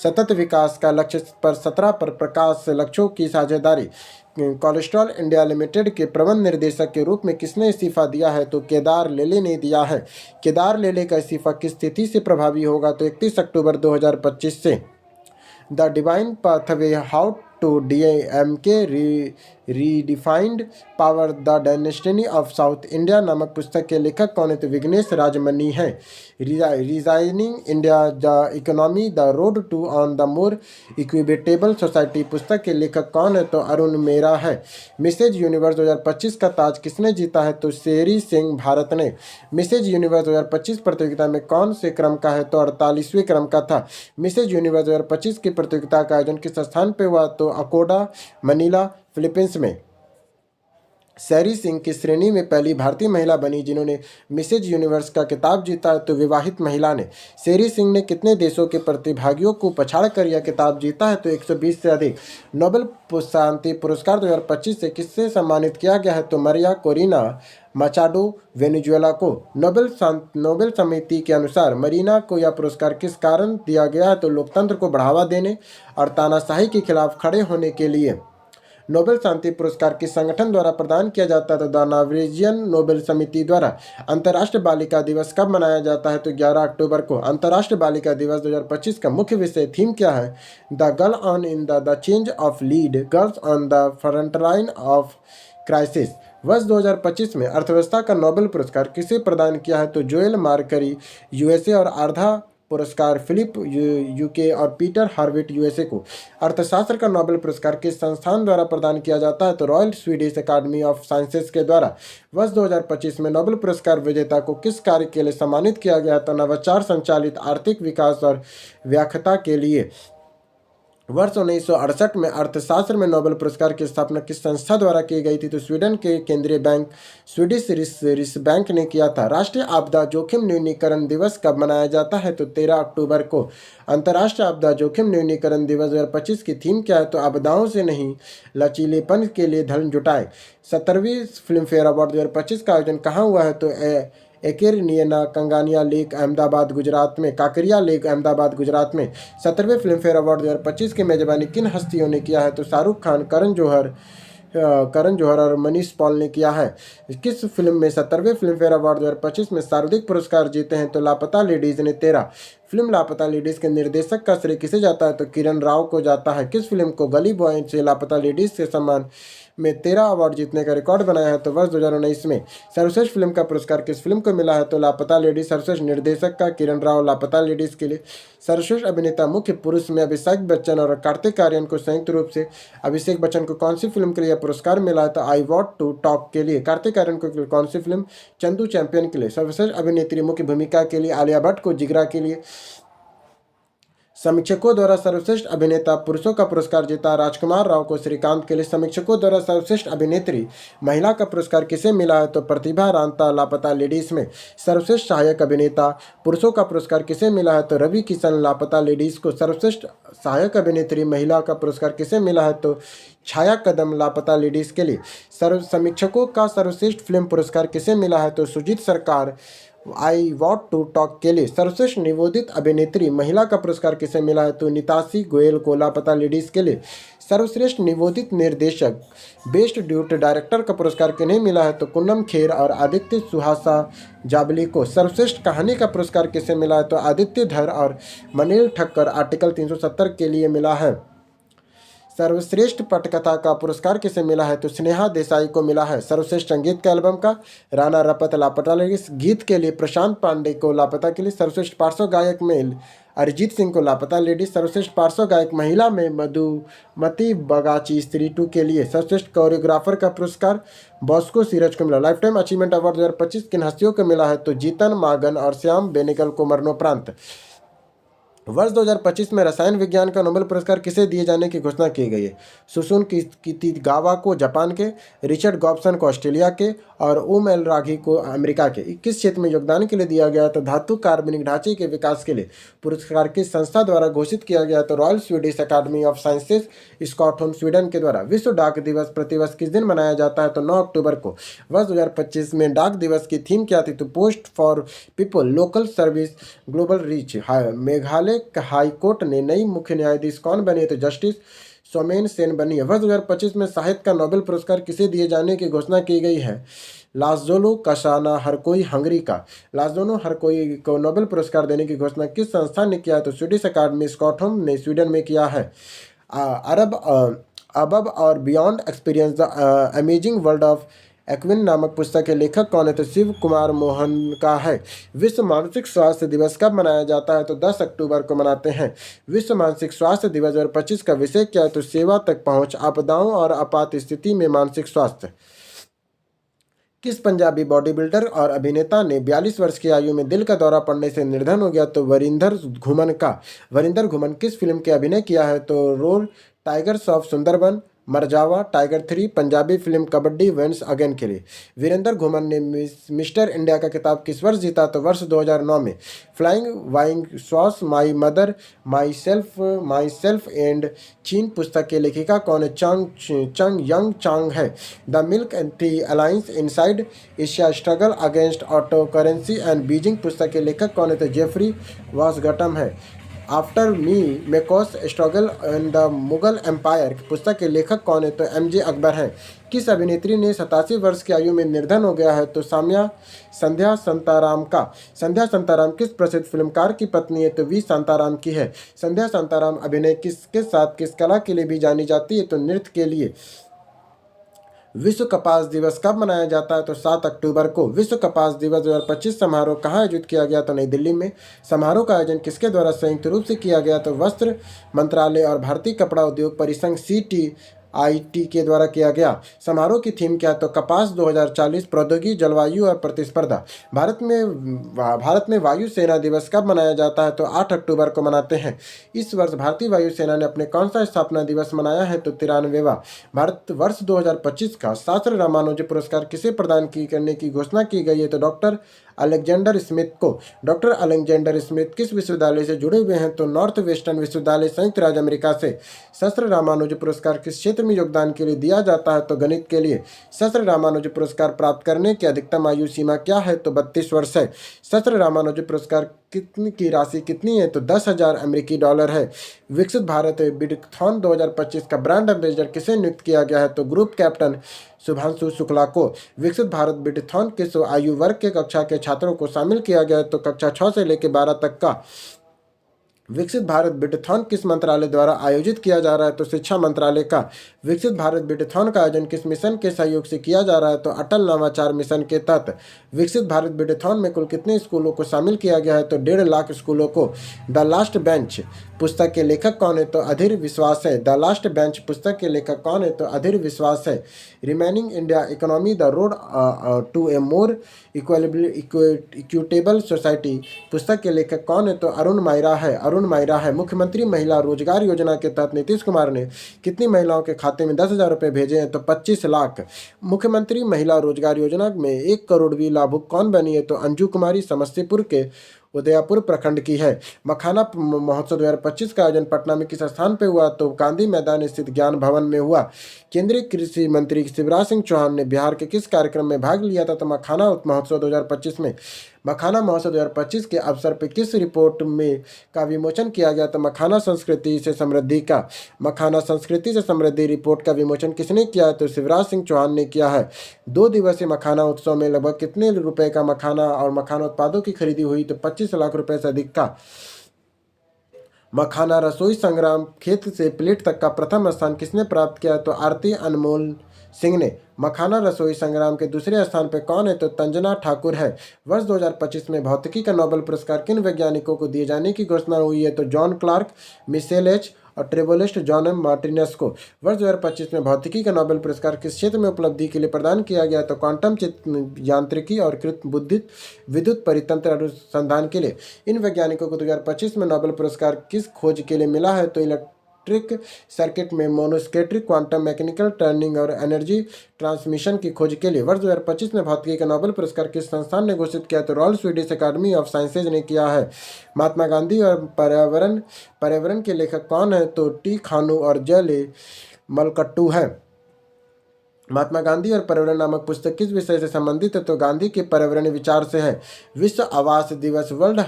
सतत विकास का लक्ष्य पर 17 पर प्रकाश लक्ष्यों की साझेदारी। कोलेस्ट्रॉल इंडिया लिमिटेड के प्रबंध निर्देशक के रूप में किसने इस्तीफा दिया है? तो केदार लेले ने दिया है। केदार लेले का इस्तीफा किस तिथि से प्रभावी होगा? तो 31 अक्टूबर 2025 से। The divine pathway how to DMK redefined power the destiny of south India नामक पुस्तक के लेखक कौन है? तो विघ्नेश राजमनी है। Reimagining India the economy the road to on the more equitable society पुस्तक के लेखक कौन है? तो अरुण मेहरा है। मिसेज यूनिवर्स 2025 का ताज किसने जीता है? तो शेरी सिंह, भारत ने। मिसेज यूनिवर्स 2025 प्रतियोगिता में कौन से क्रम का है? तो 48वें क्रम का था। मिसेज यूनिवर्स 2025 की प्रतियोगिता का आयोजन किस स्थान पर हुआ? तो अकोडा, मनीला, फिलीपींस में। सैरी सिंह की श्रेणी में पहली भारतीय महिला बनी जिन्होंने मिसेज यूनिवर्स का खिताब जीता है, तो विवाहित महिला ने। सैरी सिंह ने कितने देशों के प्रतिभागियों को पछाड़कर यह खिताब जीता है? तो 120 से अधिक। नोबेल शांति पुरस्कार 2025 से किससे सम्मानित किया गया है? तो मरिया कोरिना मचाडो, वेनेजुएला को। नोबेल समिति के अनुसार मरीना को यह पुरस्कार किस कारण दिया गया है? तो लोकतंत्र को बढ़ावा देने और तानाशाही के खिलाफ खड़े होने के लिए। नोबेल शांति पुरस्कार किस संगठन द्वारा प्रदान किया जाता है? तो द नॉर्वेजियन नोबेल समिति द्वारा। अंतर्राष्ट्रीय बालिका दिवस कब मनाया जाता है? तो 11 अक्टूबर को। अंतर्राष्ट्रीय बालिका दिवस 2025 का मुख्य विषय थीम क्या है? The girl on in the change of lead, girls on the front line of crisis. वर्ष 2025 में अर्थव्यवस्था का नोबेल पुरस्कार किसे प्रदान किया है? तो जोएल मार्करी, USA, और आर्धा पुरस्कार फिलिप UK और पीटर हार्विट USA को। अर्थशास्त्र का नोबेल पुरस्कार किस संस्थान द्वारा प्रदान किया जाता है? तो Royal Swedish Academy of Sciences के द्वारा। वर्ष 2025 में नोबेल पुरस्कार विजेता को किस कार्य के लिए सम्मानित किया गया? तो नवाचार संचालित आर्थिक विकास और व्याख्याता के लिए। वर्ष 1968 में अर्थशास्त्र में नोबेल पुरस्कार की स्थापना किस संस्था द्वारा की गई थी? तो स्वीडन के केंद्रीय बैंक स्वीडिश रिस बैंक ने किया था। राष्ट्रीय आपदा जोखिम न्यूनीकरण दिवस कब मनाया जाता है? तो 13 अक्टूबर को। अंतर्राष्ट्रीय आपदा जोखिम न्यूनीकरण दिवस 2025 की थीम क्या है? तो आपदाओं से नहीं, लचीलेपन के लिए धन जुटाए। 17वीं फिल्म फेयर अवार्ड 2025 का आयोजन कहाँ हुआ है? तो एकेरनियना कंगानिया लेक, अहमदाबाद, गुजरात में। काकरिया लेक, अहमदाबाद, गुजरात में। 17वें फिल्म फेयर अवार्ड 2025 की मेजबानी किन हस्तियों ने किया है? तो शाहरुख खान, करण जौहर और मनीष पॉल ने किया है। किस फिल्म में 70वें फिल्म फेयर अवार्ड 2025 में सर्वाधिक पुरस्कार जीते हैं? तो लापता लेडीज ने 13। फिल्म लापता लेडीज के निर्देशक का श्रेय किसे जाता है? तो किरण राव को जाता है। किस फिल्म को गली बॉय से लापता लेडीज के सम्मान में 13 अवार्ड जीतने का रिकॉर्ड बनाया है? तो वर्ष 2019 में। सर्वश्रेष्ठ फिल्म का पुरस्कार किस फिल्म को मिला है? तो लापता लेडीज। सर्वश्रेष्ठ निर्देशक का किरण राव, लापता लेडीज के लिए। सर्वश्रेष्ठ अभिनेता मुख्य पुरुष में अभिषेक बच्चन और कार्तिक आर्यन को संयुक्त रूप से। अभिषेक बच्चन को कौन सी फिल्म के लिए पुरस्कार मिला है? तो आई वॉन्ट टू टॉक के लिए। कार्तिक आर्यन को कौन सी फिल्म? चंदू चैंपियन के लिए। सर्वश्रेष्ठ अभिनेत्री मुख्य भूमिका के लिए आलिया भट्ट को जिगरा के लिए। समीक्षकों द्वारा सर्वश्रेष्ठ अभिनेता पुरुषों का पुरस्कार जीता राजकुमार राव को श्रीकांत के लिए। समीक्षकों द्वारा सर्वश्रेष्ठ अभिनेत्री महिला का पुरस्कार किसे मिला है? तो प्रतिभा रांता, लापता लेडीज में। सर्वश्रेष्ठ सहायक अभिनेता पुरुषों का पुरस्कार किसे मिला है? तो रवि किशन, लापता लेडीज को। सर्वश्रेष्ठ सहायक अभिनेत्री महिला का पुरस्कार किसे मिला है? तो छाया कदम, लापता लेडीज के लिए। समीक्षकों का सर्वश्रेष्ठ फिल्म पुरस्कार किसे मिला है? तो सुजीत सरकार, आई वॉन्ट टू टॉक के लिए। सर्वश्रेष्ठ निवेदित अभिनेत्री महिला का पुरस्कार किसे मिला है? तो नितासी गोयल को, लापता लेडीज के लिए। सर्वश्रेष्ठ निवेदित निर्देशक बेस्ट ड्यूट डायरेक्टर का पुरस्कार किन्हें मिला है? तो पूनम खेर और आदित्य सुहासा जाबली को। सर्वश्रेष्ठ कहानी का पुरस्कार किसे मिला है? तो आदित्य धर और मनील ठक्कर आर्टिकल 370 के लिए मिला है। सर्वश्रेष्ठ पटकथा का पुरस्कार किसे मिला है? तो स्नेहा देसाई को मिला है। सर्वश्रेष्ठ संगीत के एल्बम का राणा रपत, लापता लेडीज। गीत के लिए प्रशांत पांडे को, लापता के लिए। सर्वश्रेष्ठ पार्श्व गायक में अरिजीत सिंह को, लापता लेडीज। सर्वश्रेष्ठ पार्श्व गायक महिला में मधुमती बगाची, स्त्री 2 के लिए। सर्वश्रेष्ठ कोरियोग्राफर का पुरस्कार बॉस्को सीरज को मिला। लाइफ टाइम अचीवमेंट अवार्ड 2025 किन हस्तियों को मिला है? तो जीतन मागन और श्याम बेनेगल को मरणोपरांत। वर्ष 2025 में रसायन विज्ञान का नोबेल पुरस्कार किसे दिए जाने की घोषणा की गई है? सुसुन कितागावा को जापान के, रिचर्ड गॉब्सन को ऑस्ट्रेलिया के और ओम एल राघी को अमेरिका के। किस क्षेत्र में योगदान के लिए दिया गया? तो धातु कार्बनिक ढांचे के विकास के लिए। पुरस्कार किस संस्था द्वारा घोषित किया गया? तो Royal Swedish Academy of Sciences, Stockholm, Sweden के द्वारा। विश्व डाक दिवस प्रतिवर्ष किस दिन मनाया जाता है? तो 9 अक्टूबर को। वर्ष 2025 में डाक दिवस की थीम क्या थी? तो post for people, local service, global reach. Meghalaya high court ने नई मुख्य न्यायाधीश कौन बनी है? तो जस्टिस सोमेन सेन बनी है। वर्ष 2025 में साहित्य का नोबेल पुरस्कार किसे दिए जाने की घोषणा की गई है? लाज़लो कसाना हरकोई, हंगरी का। लाज़लो हरकोई को नोबेल पुरस्कार देने की घोषणा किस संस्था ने किया? तो स्वीडिश अकादमी, स्टॉकहोम ने स्वीडन में किया है। अबब और beyond experience the amazing world of equine नामक पुस्तक के लेखक कौन है? तो शिव कुमार मोहन का है। विश्व मानसिक स्वास्थ्य दिवस कब मनाया जाता है? तो 10 अक्टूबर को मनाते हैं। विश्व मानसिक स्वास्थ्य दिवस 2025 का विषय क्या है? तो सेवा तक पहुंच, आपदाओं और आपात स्थिति में मानसिक स्वास्थ्य। किस पंजाबी बॉडी बिल्डर और अभिनेता ने 42 वर्ष की आयु में दिल का दौरा पड़ने से निर्धन हो गया? तो वरिंदर घुमन का। वरिंदर घुमन किस फिल्म के अभिनय किया है? तो Roar Tigers of Sundarbans, Marjaavaan, Tiger 3, Punjabi film Kabaddi once again के लिए। वीरेंद्र घुमन ने मिस्टर इंडिया का खिताब किस वर्ष जीता? तो वर्ष 2009 में। Flying vying sauce, my mother, my self and चीन पुस्तक की लेखिका कौन है? चंग यंग चांग है। The milk tea alliance inside Asia struggle against autocracy and Beijing पुस्तक के लेखक कौन है? तो जेफरी वासगटम है। आफ्टर मी मेकोस struggle in the Mughal empire पुस्तक के लेखक कौन है? तो MJ अकबर हैं। किस अभिनेत्री ने 87 वर्ष की आयु में निर्धन हो गया है? तो संध्या संताराम का। संध्या संताराम किस प्रसिद्ध फिल्मकार की पत्नी है? तो वी शांताराम की है। संध्या शांताराम अभिनय किसके साथ किस कला के लिए भी जानी जाती है? तो नृत्य के लिए। विश्व कपास दिवस कब मनाया जाता है? तो 7 अक्टूबर को। विश्व कपास दिवस 2025 समारोह कहाँ आयोजित किया गया? तो नई दिल्ली में। समारोह का आयोजन किसके द्वारा संयुक्त रूप से किया गया? तो वस्त्र मंत्रालय और भारतीय कपड़ा उद्योग परिसंघ CTIT के द्वारा किया गया। समारोह की थीम क्या है? तो कपास 2040, प्रौद्योगिकी, जलवायु और प्रतिस्पर्धा। भारत में वायु सेना दिवस कब मनाया जाता है? तो 8 अक्टूबर को मनाते हैं। इस वर्ष भारतीय वायु सेना ने अपने कौन सा स्थापना दिवस मनाया है? तो 93वां। भारत वर्ष 2025 का शास्त्र रामानुज पुरस्कार किसे प्रदान करने की घोषणा की गई है? तो डॉक्टर अलेक्जेंडर स्मिथ को। डॉक्टर अलेक्जेंडर स्मिथ किस विश्वविद्यालय से जुड़े हुए हैं? तो नॉर्थ वेस्टर्न विश्वविद्यालय, संयुक्त राज्य अमेरिका से। शस्त्र रामानुज पुरस्कार किस क्षेत्र में योगदान के लिए दिया जाता है? तो गणित के लिए। शस्त्र रामानुज पुरस्कार प्राप्त करने की अधिकतम आयु सीमा क्या है? तो 32 वर्ष है। शस्त्र रामानुज पुरस्कार की राशि कितनी है? तो 10,000 अमेरिकी डॉलर है। विकसित भारत बिडथॉन 2025 का ब्रांड एम्बेसडर किसे नियुक्त किया गया है? तो ग्रुप कैप्टन शुभांशु शुक्ला को। विकसित भारत बिडथॉन किस आयु वर्ग के कक्षा के छात्रों को शामिल किया गया है? तो कक्षा 6 से लेकर 12 तक का। विकसित भारत बिटथॉन किस मंत्रालय द्वारा आयोजित किया जा रहा है? तो शिक्षा मंत्रालय का। विकसित भारत बिटथॉन का आयोजन किस मिशन के सहयोग से किया जा रहा है? तो अटल नवाचार मिशन के तहत। विकसित भारत बिटथॉन में कुल कितने स्कूलों को शामिल किया गया है? तो 1.5 लाख स्कूलों को। द लास्ट बेंच पुस्तक के लेखक कौन है? तो अधीर विश्वास है। द लास्ट बेंच पुस्तक के लेखक कौन है? तो अधीर विश्वास है। Reimagining India economy the road to a more equitable society पुस्तक के लेखक कौन है? तो अरुण मायरा है। अरुण मायरा है। मुख्यमंत्री महिला रोजगार योजना के तहत नीतीश कुमार ने कितनी महिलाओं के खाते में 10,000 रुपये भेजे हैं? तो 25 लाख। मुख्यमंत्री महिला रोजगार योजना में 1 करोड़वीं लाभुक कौन बनी है? तो अंजू कुमारी समस्तीपुर के उदयपुर प्रखंड की है। मखाना महोत्सव 2025 का आयोजन पटना में किस स्थान पर हुआ? तो गांधी मैदान स्थित ज्ञान भवन में हुआ। केंद्रीय कृषि मंत्री शिवराज सिंह चौहान ने बिहार के किस कार्यक्रम में भाग लिया था? तो मखाना महोत्सव 2025 में। मखाना महोत्सव 2025 के अवसर पर किस रिपोर्ट में का विमोचन किया गया? तो मखाना संस्कृति से समृद्धि का। मखाना संस्कृति से समृद्धि रिपोर्ट का विमोचन किसने किया है? तो शिवराज सिंह चौहान ने किया है। 2 दिवसीय मखाना उत्सव में लगभग कितने रुपए का मखाना और मखाना उत्पादों की खरीदी हुई? तो 25 लाख रुपए से अधिक का। मखाना रसोई संग्राम खेत से प्लेट तक का प्रथम स्थान किसने प्राप्त किया? तो आरती अनमोल सिंह ने। मखाना रसोई संग्राम के दूसरे स्थान पर कौन है? तो तंजना ठाकुर है। वर्ष 2025 में भौतिकी का नोबेल पुरस्कार किन वैज्ञानिकों को दिए जाने की घोषणा हुई है? तो जॉन क्लार्क, मिशेल एच और ट्रेबोलिस्ट जॉन एम मार्टिनस को। वर्ष 2025 में भौतिकी का नोबेल पुरस्कार किस क्षेत्र में उपलब्धि के लिए प्रदान किया गया? तो क्वांटम यांत्रिकी और कृत बुद्धित विद्युत परितंत्र अनुसंधान के लिए। इन वैज्ञानिकों को 2025 में नोबेल पुरस्कार किस खोज के लिए मिला है? तो इलेक्ट्रिक सर्किट में मोनोस्केट्रिक क्वांटम मैकेनिकल टर्निंग और एनर्जी ट्रांसमिशन की खोज के लिए। वर्ष 2025 में भौतिकी का नोबेल पुरस्कार किस संस्थान ने घोषित किया? तो Royal Swedish Academy of Sciences ने किया है। महात्मा गांधी और पर्यावरण के लेखक कौन है? तो टी खानू और जले मलकट्टू है। महात्मा गांधी और पर्यावरण नामक पुस्तक किस विषय से संबंधित है? तो गांधी के पर्यावरणीय विचार से है। विश्व आवास दिवस वर्ल्ड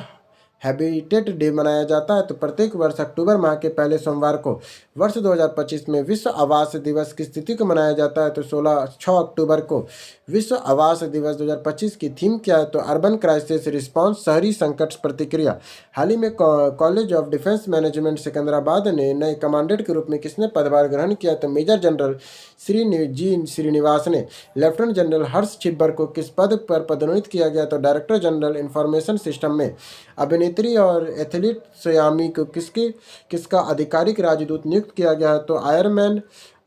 हैबिटेट डे मनाया जाता है तो प्रत्येक वर्ष अक्टूबर माह के पहले सोमवार को। वर्ष 2025 में विश्व आवास दिवस की तिथि को मनाया जाता है तो 6 अक्टूबर को। विश्व आवास दिवस 2025 की थीम क्या है? तो अर्बन क्राइसिस रिस्पांस, शहरी संकट प्रतिक्रिया। हाल ही में college of defence management Secunderabad ने नए कमांडेंट के रूप में किसने पदभार ग्रहण किया? तो मेजर जनरल श्रीनिवास ने। लेफ्टिनेंट जनरल हर्ष छिब्बर को किस पद पर पदोन्नत किया गया? तो डायरेक्टर जनरल इंफॉर्मेशन सिस्टम में। अभिनेत्री और एथलीट सयामी को किसका आधिकारिक राजदूत नियुक्त किया गया है? तो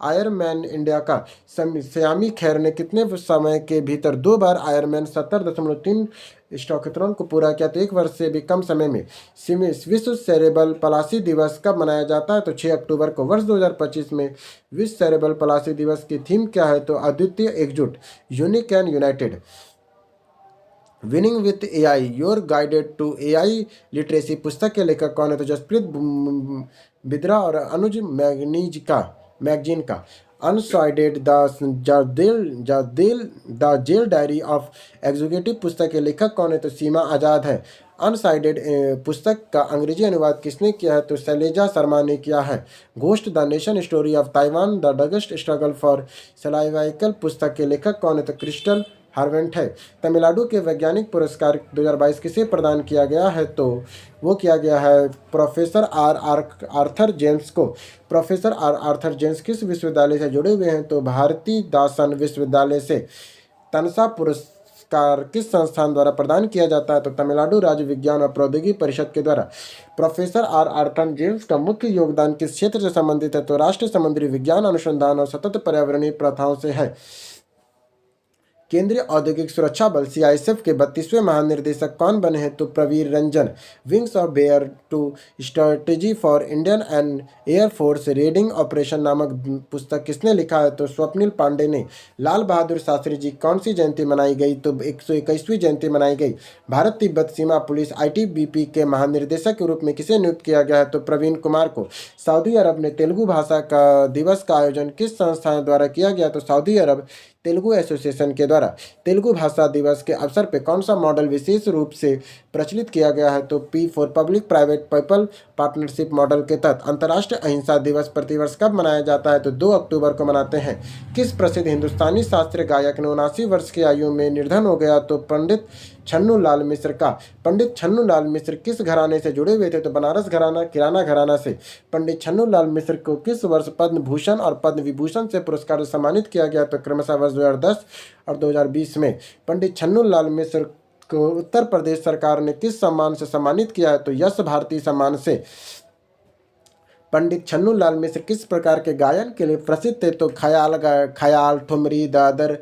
आयरमैन इंडिया का। सयामी खैर ने कितने समय के भीतर 2 बार आयरमैन 70.3 स्टॉकथ्रॉन को पूरा किया? तो 1 वर्ष से भी कम समय में। विश्व सेरेबल पलासी दिवस कब मनाया जाता है? तो 6 अक्टूबर को। वर्ष 2025 में विश्व सेरेबल पलासी दिवस की थीम क्या है? तो अद्वितीय, एकजुट, unique and united. Winning with AI your guided to AI literacy पुस्तक के लेखक कौन है? तो जसप्रीत बिद्रा और अनुज मैगजीन का। Unsided the jail diary of executive पुस्तक के लेखक कौन है? तो सीमा आज़ाद है। अनसाइडेड पुस्तक का अंग्रेजी अनुवाद किसने किया है? तो शैलेजा शर्मा ने किया है। Ghost the nation story of Taiwan the dogged struggle for survival पुस्तक के लेखक कौन है? तो क्रिस्टल हार्वेंट है। तमिलनाडु के वैज्ञानिक पुरस्कार 2022 किसे प्रदान किया गया है? तो वो किया गया है प्रोफेसर आर्थर जेम्स को। प्रोफेसर आर्थर जेम्स किस विश्वविद्यालय से जुड़े हुए हैं? तो भारती दासन विश्वविद्यालय से। तनसा पुरस्कार किस संस्थान द्वारा प्रदान किया जाता है? तो तमिलनाडु राज्य विज्ञान और प्रौद्योगिकी परिषद के द्वारा। प्रोफेसर आर्थर जेम्स का मुख्य योगदान किस क्षेत्र से संबंधित है? तो राष्ट्रीय समुद्री विज्ञान अनुसंधान और सतत पर्यावरणीय प्रथाओं से है। केंद्रीय औद्योगिक सुरक्षा बल सीआईएसएफ के 32वें महानिर्देशक कौन बने हैं? तो Praveer Ranjan. Wings of bare to strategy for Indian and air force raiding operation नामक पुस्तक किसने लिखा है? तो स्वप्निल पांडे ने। लाल बहादुर शास्त्री जी कौन सी जयंती मनाई गई? तो 121वीं जयंती मनाई गई। भारत तिब्बत सीमा पुलिस आईटीबीपी के महानिर्देशक के रूप में किसे नियुक्त किया गया है? तो प्रवीण कुमार को। सऊदी अरब ने तेलुगु भाषा का दिवस का आयोजन किस संस्था द्वारा किया गया? तो सऊदी अरब तेलुगु एसोसिएशन के द्वारा। तेलुगु भाषा दिवस के अवसर पर कौन सा मॉडल विशेष रूप से प्रचलित किया गया है? तो P4 public private people partnership model के तहत। अंतर्राष्ट्रीय अहिंसा दिवस प्रतिवर्ष कब मनाया जाता है? तो 2 अक्टूबर को मनाते हैं। किस प्रसिद्ध हिंदुस्तानी शास्त्रीय गायक ने 79 वर्ष की आयु में निधन हो गया? तो पंडित छन्नू लाल मिश्र का। पंडित छन्नू लाल मिश्र किस घराने से जुड़े हुए थे? तो बनारस घराना, किराना घराना से। पंडित छन्नू लाल मिश्र को किस वर्ष पद्म भूषण और पद्म विभूषण से पुरस्कार से सम्मानित किया गया? तो क्रमशः वर्ष 2010 और 2020 में। पंडित छन्नू लाल मिश्र को उत्तर प्रदेश सरकार ने किस सम्मान से सम्मानित किया है? तो यश भारती सम्मान से। पंडित छन्नू लाल मिश्र किस प्रकार के गायन के लिए प्रसिद्ध थे? तो ख्याल, ठुमरी, दादर,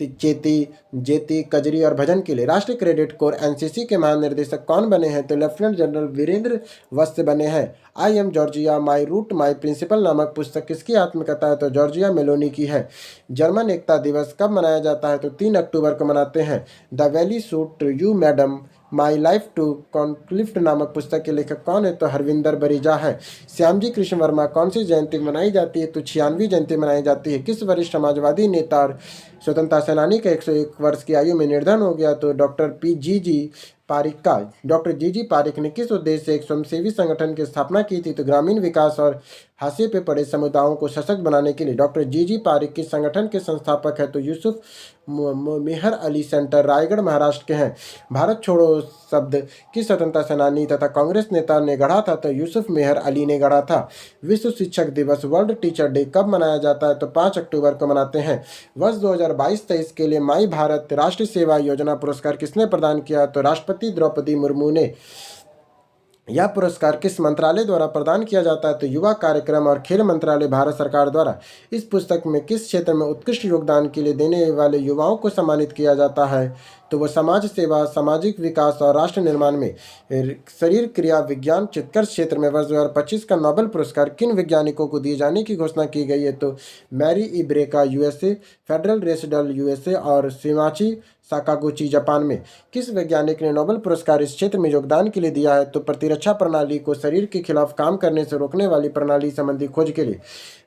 चेती, जेती, कजरी और भजन के लिए। राष्ट्रीय क्रेडिट कोर एनसीसी के महानिर्देशक कौन बने हैं? तो लेफ्टिनेंट जनरल वीरेंद्र वत्स बने हैं। I am Giorgia my root my principle नामक पुस्तक किसकी आत्मकथा है? तो जॉर्जिया मेलोनी की है। जर्मन एकता दिवस कब मनाया जाता है? तो 3 अक्टूबर को मनाते हैं। The valley suit you madam my life to conflict नामक पुस्तक के लेखक कौन है? तो हरविंदर बरीजा है। श्यामजी कृष्ण वर्मा कौन सी जयंती मनाई जाती है? तो 96वीं जयंती मनाई जाती है। किस वरिष्ठ समाजवादी नेता और स्वतंत्रता सेनानी का 101 वर्ष की आयु में निधन हो गया? तो डॉक्टर जी पारिक का। डॉक्टर जी पारिक ने किस उद्देश्य से एक स्वयंसेवी संगठन की स्थापना की थी? तो ग्रामीण विकास और हाशिए पे पड़े समुदायों को सशक्त बनाने के लिए। डॉक्टर जी पारिक किस संगठन के संस्थापक है? तो यूसुफ मेहर अली सेंटर रायगढ़ महाराष्ट्र के हैं। भारत छोड़ो शब्द किस स्वतंत्रता सेनानी तथा कांग्रेस नेता ने गढ़ा था? तो यूसुफ मेहर अली ने गढ़ा था। विश्व शिक्षक दिवस वर्ल्ड टीचर डे कब मनाया जाता है? तो 5 अक्टूबर को मनाते हैं। वर्ष 2022-23 के लिए माई भारत राष्ट्रीय सेवा योजना पुरस्कार किसने प्रदान किया? तो राष्ट्रपति द्रौपदी मुर्मू ने। यह पुरस्कार किस मंत्रालय द्वारा प्रदान किया जाता है? तो युवा कार्यक्रम और खेल मंत्रालय भारत सरकार द्वारा। इस पुस्तक में किस क्षेत्र में उत्कृष्ट योगदान के लिए देने वाले युवाओं को सम्मानित किया जाता है? तो वह समाज सेवा, सामाजिक विकास और राष्ट्र निर्माण में शरीर क्रिया विज्ञान चित्कर्ष क्षेत्र में वर्ष 2025 का नोबेल पुरस्कार किन वैज्ञानिकों को दिए जाने की घोषणा की गई है? तो मैरी इब्रेका यूएसए, फेडरल रेसिडल यूएसए और शिमाची साकागुची जापान में। किस वैज्ञानिक ने नोबेल पुरस्कार इस क्षेत्र में योगदान के लिए दिया है? तो प्रतिरक्षा प्रणाली को शरीर के खिलाफ काम करने से रोकने वाली प्रणाली संबंधी खोज के लिए।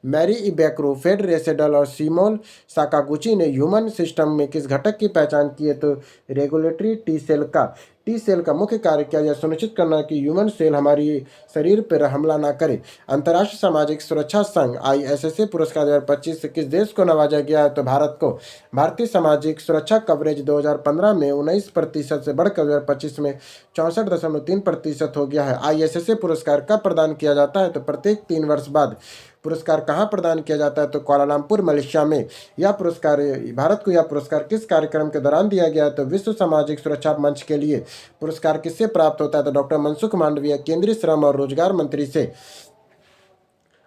मैरी इबेक्रो, फेड रेसेडल और सीमोल साकागुची ने ह्यूमन सिस्टम में किस घटक की पहचान की है? तो रेगुलेटरी टी सेल का। टी सेल का मुख्य कार्य क्या? यह सुनिश्चित करना कि ह्यूमन सेल हमारी शरीर पर हमला ना करे। अंतर्राष्ट्रीय सामाजिक सुरक्षा संघ ISSA पुरस्कार 2025 से किस देश को नवाजा गया है? तो भारत को। भारतीय सामाजिक सुरक्षा कवरेज 2015 में 19% से बढ़कर 2025 में 64.3% हो गया है। ISSA पुरस्कार कब प्रदान किया जाता है? तो प्रत्येक 3 वर्ष बाद। पुरस्कार कहाँ प्रदान किया जाता है? तो कुआलालंपुर मलेशिया में। भारत को यह पुरस्कार किस कार्यक्रम के दौरान दिया गया? तो विश्व सामाजिक सुरक्षा मंच के लिए। पुरस्कार किससे प्राप्त होता है? तो डॉक्टर मनसुख मांडविया केंद्रीय श्रम और रोजगार मंत्री से।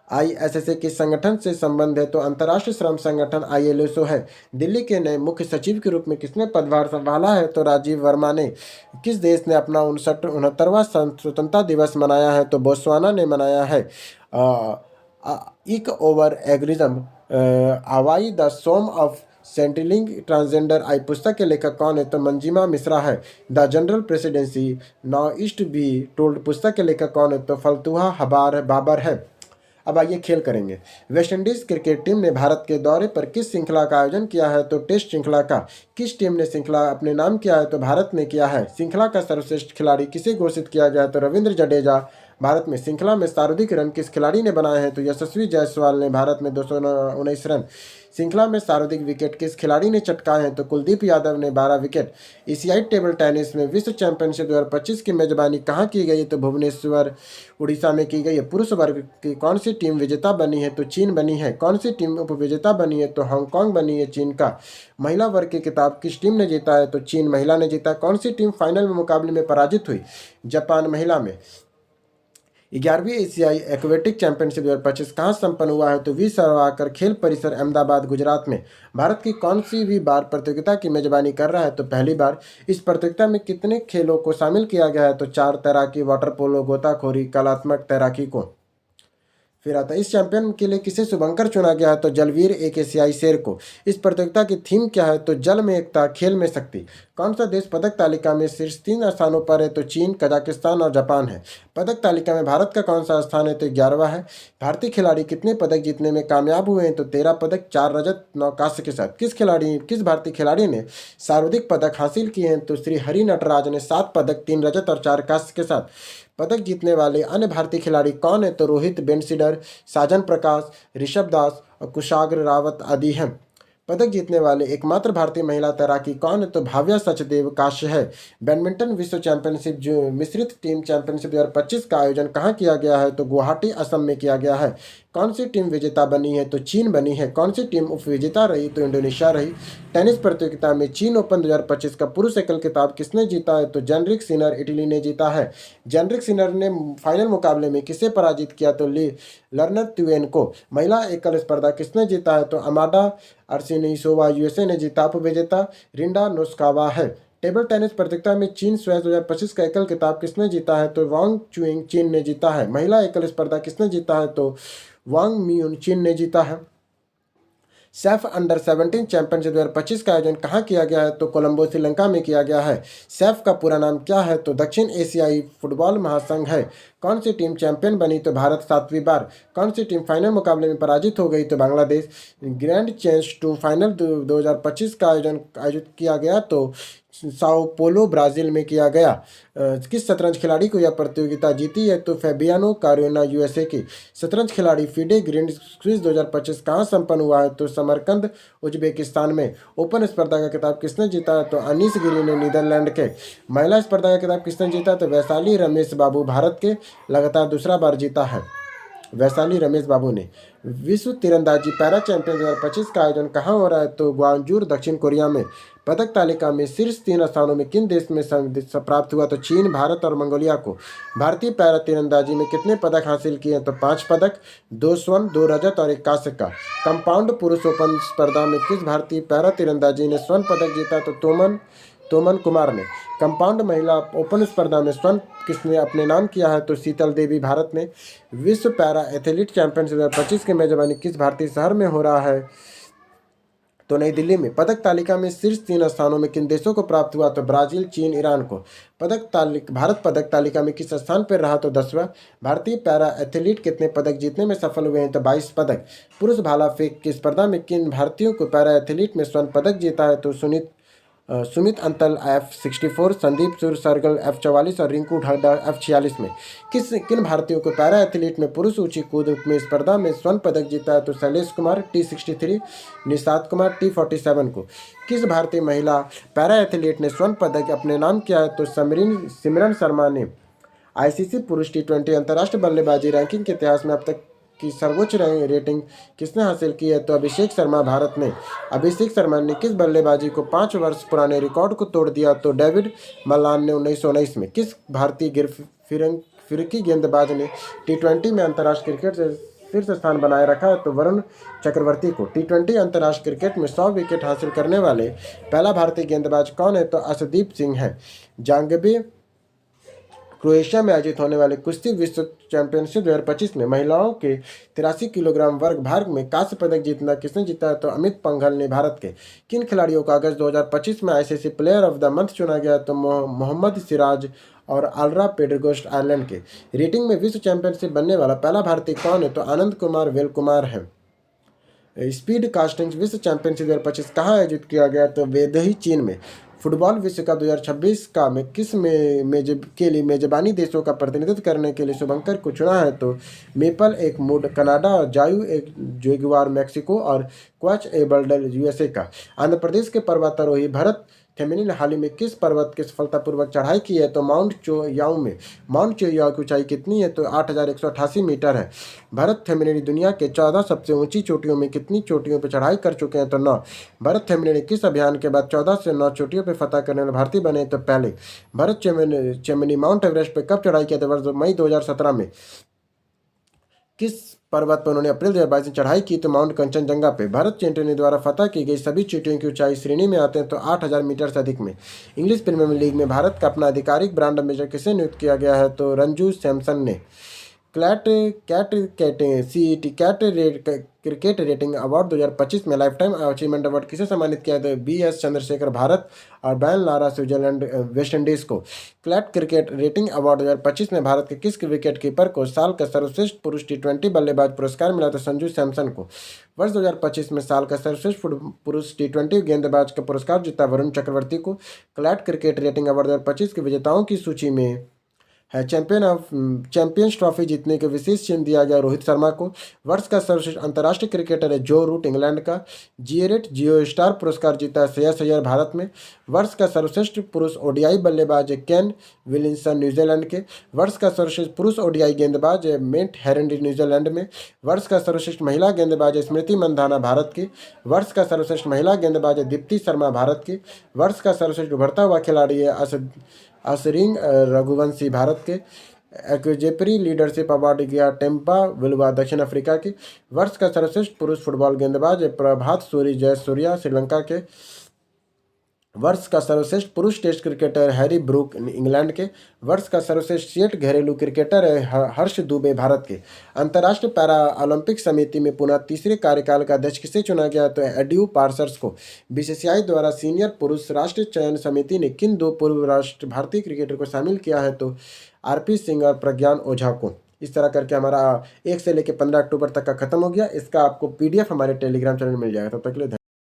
ISSA किस संगठन से संबंध है? तो अंतर्राष्ट्रीय श्रम संगठन ILSO है। दिल्ली के नए मुख्य सचिव के रूप में किसने पदभार संभाला है? तो राजीव वर्मा ने। किस देश ने अपना 69वां स्वतंत्रता दिवस मनाया है? तो बोत्सवाना ने मनाया है। इक ओवर एग्रिज्म अवाई द सोम ऑफ सेंटिलिंग ट्रांसजेंडर आई पुस्तक के लेखक कौन है? तो मंजिमा मिश्रा है। The general presidency now east be told पुस्तक के लेखक कौन है? तो फलतुहा बाबर है। अब आइए खेल करेंगे। वेस्टइंडीज क्रिकेट टीम ने भारत के दौरे पर किस श्रृंखला का आयोजन किया है? तो टेस्ट श्रृंखला का। किस टीम ने श्रृंखला अपने नाम किया है? तो भारत ने किया है। श्रृंखला का सर्वश्रेष्ठ खिलाड़ी किसे घोषित किया गया? तो रविंद्र जडेजा। भारत में श्रृंखला में सर्वाधिक रन किस खिलाड़ी ने बनाए हैं? तो यशस्वी जायसवाल ने। भारत में 219 रन। श्रृंखला में सर्वाधिक विकेट किस खिलाड़ी ने चटकाए हैं? तो कुलदीप यादव ने 12 विकेट। एशियाई टेबल टेनिस में विश्व चैंपियनशिप 2025 की मेजबानी कहाँ की गई? तो भुवनेश्वर उड़ीसा में की गई है। पुरुष वर्ग की कौन सी टीम विजेता बनी है? तो चीन बनी है। कौन सी टीम उपविजेता बनी है? तो हांगकांग बनी है चीन का। महिला वर्ग की खिताब किस टीम ने जीता है? तो चीन महिला ने जीता। कौन सी टीम फाइनल में मुकाबले में पराजित हुई? जापान महिला में। 11वीं एशियाई एक्वेटिक चैंपियनशिप 2025 कहाँ संपन्न हुआ है? तो वी सावरकर खेल परिसर अहमदाबाद गुजरात में। भारत की कौन सी भी बार प्रतियोगिता की मेजबानी कर रहा है? तो पहली बार। इस प्रतियोगिता में कितने खेलों को शामिल किया गया है? तो 4 तैराकी, वाटर पोलो, गोताखोरी, कलात्मक तैराकी को। फिर आता है इस चैंपियन के लिए किसे शुभंकर चुना गया है? तो जलवीर एक एशियाई शेर को। इस प्रतियोगिता की थीम क्या है? तो जल में एकता, खेल में शक्ति। कौन सा देश पदक तालिका में शीर्ष 3 स्थानों पर है? तो चीन, कजाकिस्तान और जापान है। पदक तालिका में भारत का कौन सा स्थान है? तो 11वां है। भारतीय खिलाड़ी कितने पदक जीतने में कामयाब हुए हैं? तो 13 पदक, 4 रजत, 9 कांस्य के साथ। किस भारतीय खिलाड़ी ने सर्वाधिक पदक हासिल किए हैं? तो श्री हरि नटराज ने 7 पदक, 3 रजत और 4 कांस्य के साथ। पदक जीतने वाले अन्य भारतीय खिलाड़ी कौन है? तो रोहित बेंसिडर, साजन प्रकाश, ऋषभ दास और कुशाग्र रावत आदि हैं। पदक जीतने वाले एकमात्र भारतीय महिला तैराकी कौन है? तो भाव्या सचदेव काश्य है। बैडमिंटन विश्व चैंपियनशिप जो मिश्रित टीम चैंपियनशिप 2025 का आयोजन कहाँ किया गया है? तो गुवाहाटी असम में किया गया है। कौन सी टीम विजेता बनी है? तो चीन बनी है। कौन सी टीम उप विजेता रही? तो इंडोनेशिया रही। टेनिस प्रतियोगिता में चीन ओपन 2025 का पुरुष एकल खिताब किसने जीता है? तो जेनरिक सिनर इटली ने जीता है। जेनरिक सिनर ने फाइनल मुकाबले में किसे पराजित किया? तो लर्नर त्वेन को। महिला एकल स्पर्धा किसने जीता है? तो अमाडा अर्सिनिसोवा यूएसए ने जीता। उपविजेता रिंडा नोस्कावा है। टेबल टेनिस प्रतियोगिता में चीन स्वेज 2025 का एकल खिताब किसने जीता है? तो वांग चुइंग चीन ने जीता है। महिला एकल स्पर्धा किसने जीता है? तो वांग मियुन चीन ने जीता है। सैफ अंडर 17 चैंपियनशिप 2025 का आयोजन कहाँ किया गया है? तो कोलंबो श्रीलंका में किया गया है। सैफ का पूरा नाम क्या है? तो दक्षिण एशियाई फुटबॉल महासंघ है। कौन सी टीम चैंपियन बनी? तो भारत 7वीं बार। कौन सी टीम फाइनल मुकाबले में पराजित हो गई? तो Bangladesh. Grand chance to final 2025 का आयोजित किया गया तो साओ पोलो ब्राजील में किया गया। किस शतरंज खिलाड़ी को यह प्रतियोगिता जीती है? तो फैबियानो कारोना यूएसए की। शतरंज खिलाड़ी फीडे ग्रैंड क्विज 2025 कहाँ संपन्न हुआ है? तो समरकंद उज्बेकिस्तान में। ओपन स्पर्धा का खिताब किसने जीता है? तो अनीस गिरी ने नीदरलैंड के। महिला स्पर्धा का खिताब किसने जीता? तो वैशाली रमेश बाबू भारत के लगातार दूसरा बार जीता है। वैशाली रमेश बाबू ने। विश्व तीरंदाजी पैरा चैंपियन 2025 का आयोजन कहाँ हो रहा है? तो ग्वांजूर दक्षिण कोरिया में। पदक तालिका में शीर्ष 3 स्थानों में किन देश में प्राप्त हुआ? तो चीन, भारत और मंगोलिया को। भारतीय पैरा तीरंदाजी में कितने पदक हासिल किए? तो 5 पदक, 2 स्वर्ण, 2 रजत और 1 कांस्य का। कंपाउंड पुरुष ओपन स्पर्धा में किस भारतीय पैरा तीरंदाजी ने स्वर्ण पदक जीता? तो तोमन कुमार ने। कंपाउंड महिला ओपन स्पर्धा में स्वर्ण किसने अपने नाम किया है? तो शीतल देवी भारत ने। विश्व पैरा एथलीट चैंपियनशिप 2025 की मेजबानी किस भारतीय शहर में हो रहा है? तो नई दिल्ली में। पदक तालिका में शीर्ष 3 स्थानों में किन देशों को प्राप्त हुआ? तो ब्राजील, चीन, ईरान को। भारत पदक तालिका में किस स्थान पर रहा? तो 10वां। भारतीय पैरा एथलीट कितने पदक जीतने में सफल हुए हैं? तो 22 पदक। पुरुष भाला फेंक की स्पर्धा में किन भारतीयों को पैरा एथलीट में स्वर्ण पदक जीता है? तो सुमित अंतल F64, संदीप सरगल F44 और रिंकू ढाडा F46 में। किन भारतीयों को पैरा एथलीट में पुरुष ऊंची कूद में स्पर्धा में स्वर्ण पदक जीता है? तो शैलेश कुमार T63, निशात कुमार T47 को। किस भारतीय महिला पैरा एथलीट ने स्वर्ण पदक अपने नाम किया है? तो सिमरन शर्मा ने। आईसीसी पुरुष T20 अंतर्राष्ट्रीय बल्लेबाजी रैंकिंग के इतिहास में अब तक की सर्वोच्च रेटिंग किसने हासिल की है? तो अभिषेक शर्मा भारत ने। अभिषेक शर्मा ने किस बल्लेबाजी को 5 वर्ष पुराने रिकॉर्ड को तोड़ दिया? तो डेविड मलान ने 1919 में। किस भारतीय फिरकी गेंदबाज ने T20 में अंतर्राष्ट्रीय क्रिकेट से शीर्ष स्थान बनाए रखा है? तो वरुण चक्रवर्ती को। T20 अंतर्राष्ट्रीय क्रिकेट में 100 विकेट हासिल करने वाले पहला भारतीय गेंदबाज कौन है? तो अर्शदीप सिंह है। जांगबे क्रोएशिया में आयोजित होने वाले कुश्ती विश्व चैंपियनशिप 2025 में महिलाओं के 83 किलोग्राम वर्ग भार में कांस्य पदक जीतना किसने जीता है? तो अमित पंघल ने भारत के। किन खिलाड़ियों को अगस्त 2025 में ICC player of the month चुना गया? तो मोहम्मद सिराज और आल्रा पेड्रिगोस्ट आयरलैंड के। रेटिंग में विश्व चैंपियनशिप बनने वाला पहला भारतीय कौन है? तो आनंद कुमार वेल कुमार है। स्पीड कास्टिंग विश्व चैंपियनशिप 2025 कहाँ आयोजित किया गया? तो वेदही चीन में। फुटबॉल विश्व कप 2026 का किस के लिए मेजबानी देशों का प्रतिनिधित्व करने के लिए शुभंकर को चुना है? तो मेपल एक मूड कनाडा, जायू एक जेगुआर मैक्सिको और क्वाच ए बल्डल यूएसए का। आंध्र प्रदेश के पर्वतारोही भरत थेमिनी ने हाल ही में किस पर्वत की सफलतापूर्वक चढ़ाई की है? तो माउंट चोयाऊ में। माउंट चोयाऊ की ऊंचाई कितनी है? तो 8188 मीटर है। भरत थेमिनी दुनिया के 14 सबसे ऊंची चोटियों में कितनी चोटियों पर चढ़ाई कर चुके हैं? तो 9। भरत थेमिनी किस अभियान के बाद 14 से 9 चोटियों पर फतह करने वाले भारतीय बने? तो पहले। भरत चेमिनी माउंट एवरेस्ट पर कब चढ़ाई किया था? वर्ष मई 2017 में। किस पर्वत पर उन्होंने अप्रैल 2022 में चढ़ाई की? तो माउंट कंचनजंगा पे। भरत चेंटनी द्वारा फतह की गई सभी चोटियों की ऊंचाई श्रेणी में आते हैं तो 8000 मीटर से अधिक में। इंग्लिश प्रीमियर लीग में भारत का अपना आधिकारिक ब्रांड एम्बेसडर किसे नियुक्त किया गया है? तो रंजू सैमसन ने। क्रिकेट रेटिंग अवार्ड 2025 में लाइफ टाइम अचीवमेंट अवार्ड किसे सम्मानित किया? तो BS चंद्रशेखर भारत और ban Lara Switzerland West Indies को। क्लैट क्रिकेट रेटिंग अवार्ड 2025 में भारत के किस विकेट कीपर को साल का सर्वश्रेष्ठ पुरुष T20 बल्लेबाज पुरस्कार मिला? तो संजू सैमसन को। वर्ष 2025 में साल का सर्वश्रेष्ठ पुरुष T20 गेंदबाज का पुरस्कार जीता वरुण चक्रवर्ती को। क्लैट क्रिकेट रेटिंग अवार्ड 2025 के विजेताओं की सूची में है। चैंपियंस ट्रॉफी जीतने के विशेष चिन्ह दिया गया रोहित शर्मा को। वर्ष का सर्वश्रेष्ठ अंतर्राष्ट्रीय क्रिकेटर है जो रूट इंग्लैंड का। जीएरेट जियो स्टार पुरस्कार जीता है श्रेयस अय्यर भारत में। वर्ष का सर्वश्रेष्ठ पुरुष ओडीआई बल्लेबाज है केन विलियमसन न्यूजीलैंड के। वर्ष का सर्वश्रेष्ठ पुरुष ओडीआई गेंदबाज है मेट हेरेंडी न्यूजीलैंड में। वर्ष का सर्वश्रेष्ठ महिला गेंदबाज है स्मृति मंधाना भारत की। वर्ष का सर्वश्रेष्ठ महिला गेंदबाज है दीप्ति शर्मा भारत की। वर्ष का सर्वश्रेष्ठ उभरता हुआ खिलाड़ी है असरिंग रघुवंशी भारत के। एक्जेपरी लीडरशिप अवार्ड गया टेम्पा विलवा दक्षिण अफ्रीका की। वर्ष का सर्वश्रेष्ठ पुरुष फुटबॉल गेंदबाज है प्रभात सूरी जयसूर्या श्रीलंका के। वर्ष का सर्वश्रेष्ठ पुरुष test cricketer Harry Brook England के। वर्ष का सर्वश्रेष्ठ सेठ घरेलू क्रिकेटर है हर्ष दुबे भारत के। अंतर्राष्ट्रीय पैरा ओलंपिक समिति में पुनः तीसरे कार्यकाल का अध्यक्ष किसे चुना गया तो एड्यू पार्सर्स को। बीसीसीआई द्वारा सीनियर पुरुष राष्ट्रीय चयन समिति ने किन दो पूर्व राष्ट्र भारतीय क्रिकेटर को शामिल किया है तो आरपी सिंह और प्रज्ञान ओझा को। इस तरह करके हमारा 1 से लेकर 15 अक्टूबर तक का खत्म हो गया। इसका आपको पीडीएफ हमारे टेलीग्राम चैनल में मिल जाएगा। तब तक के लिए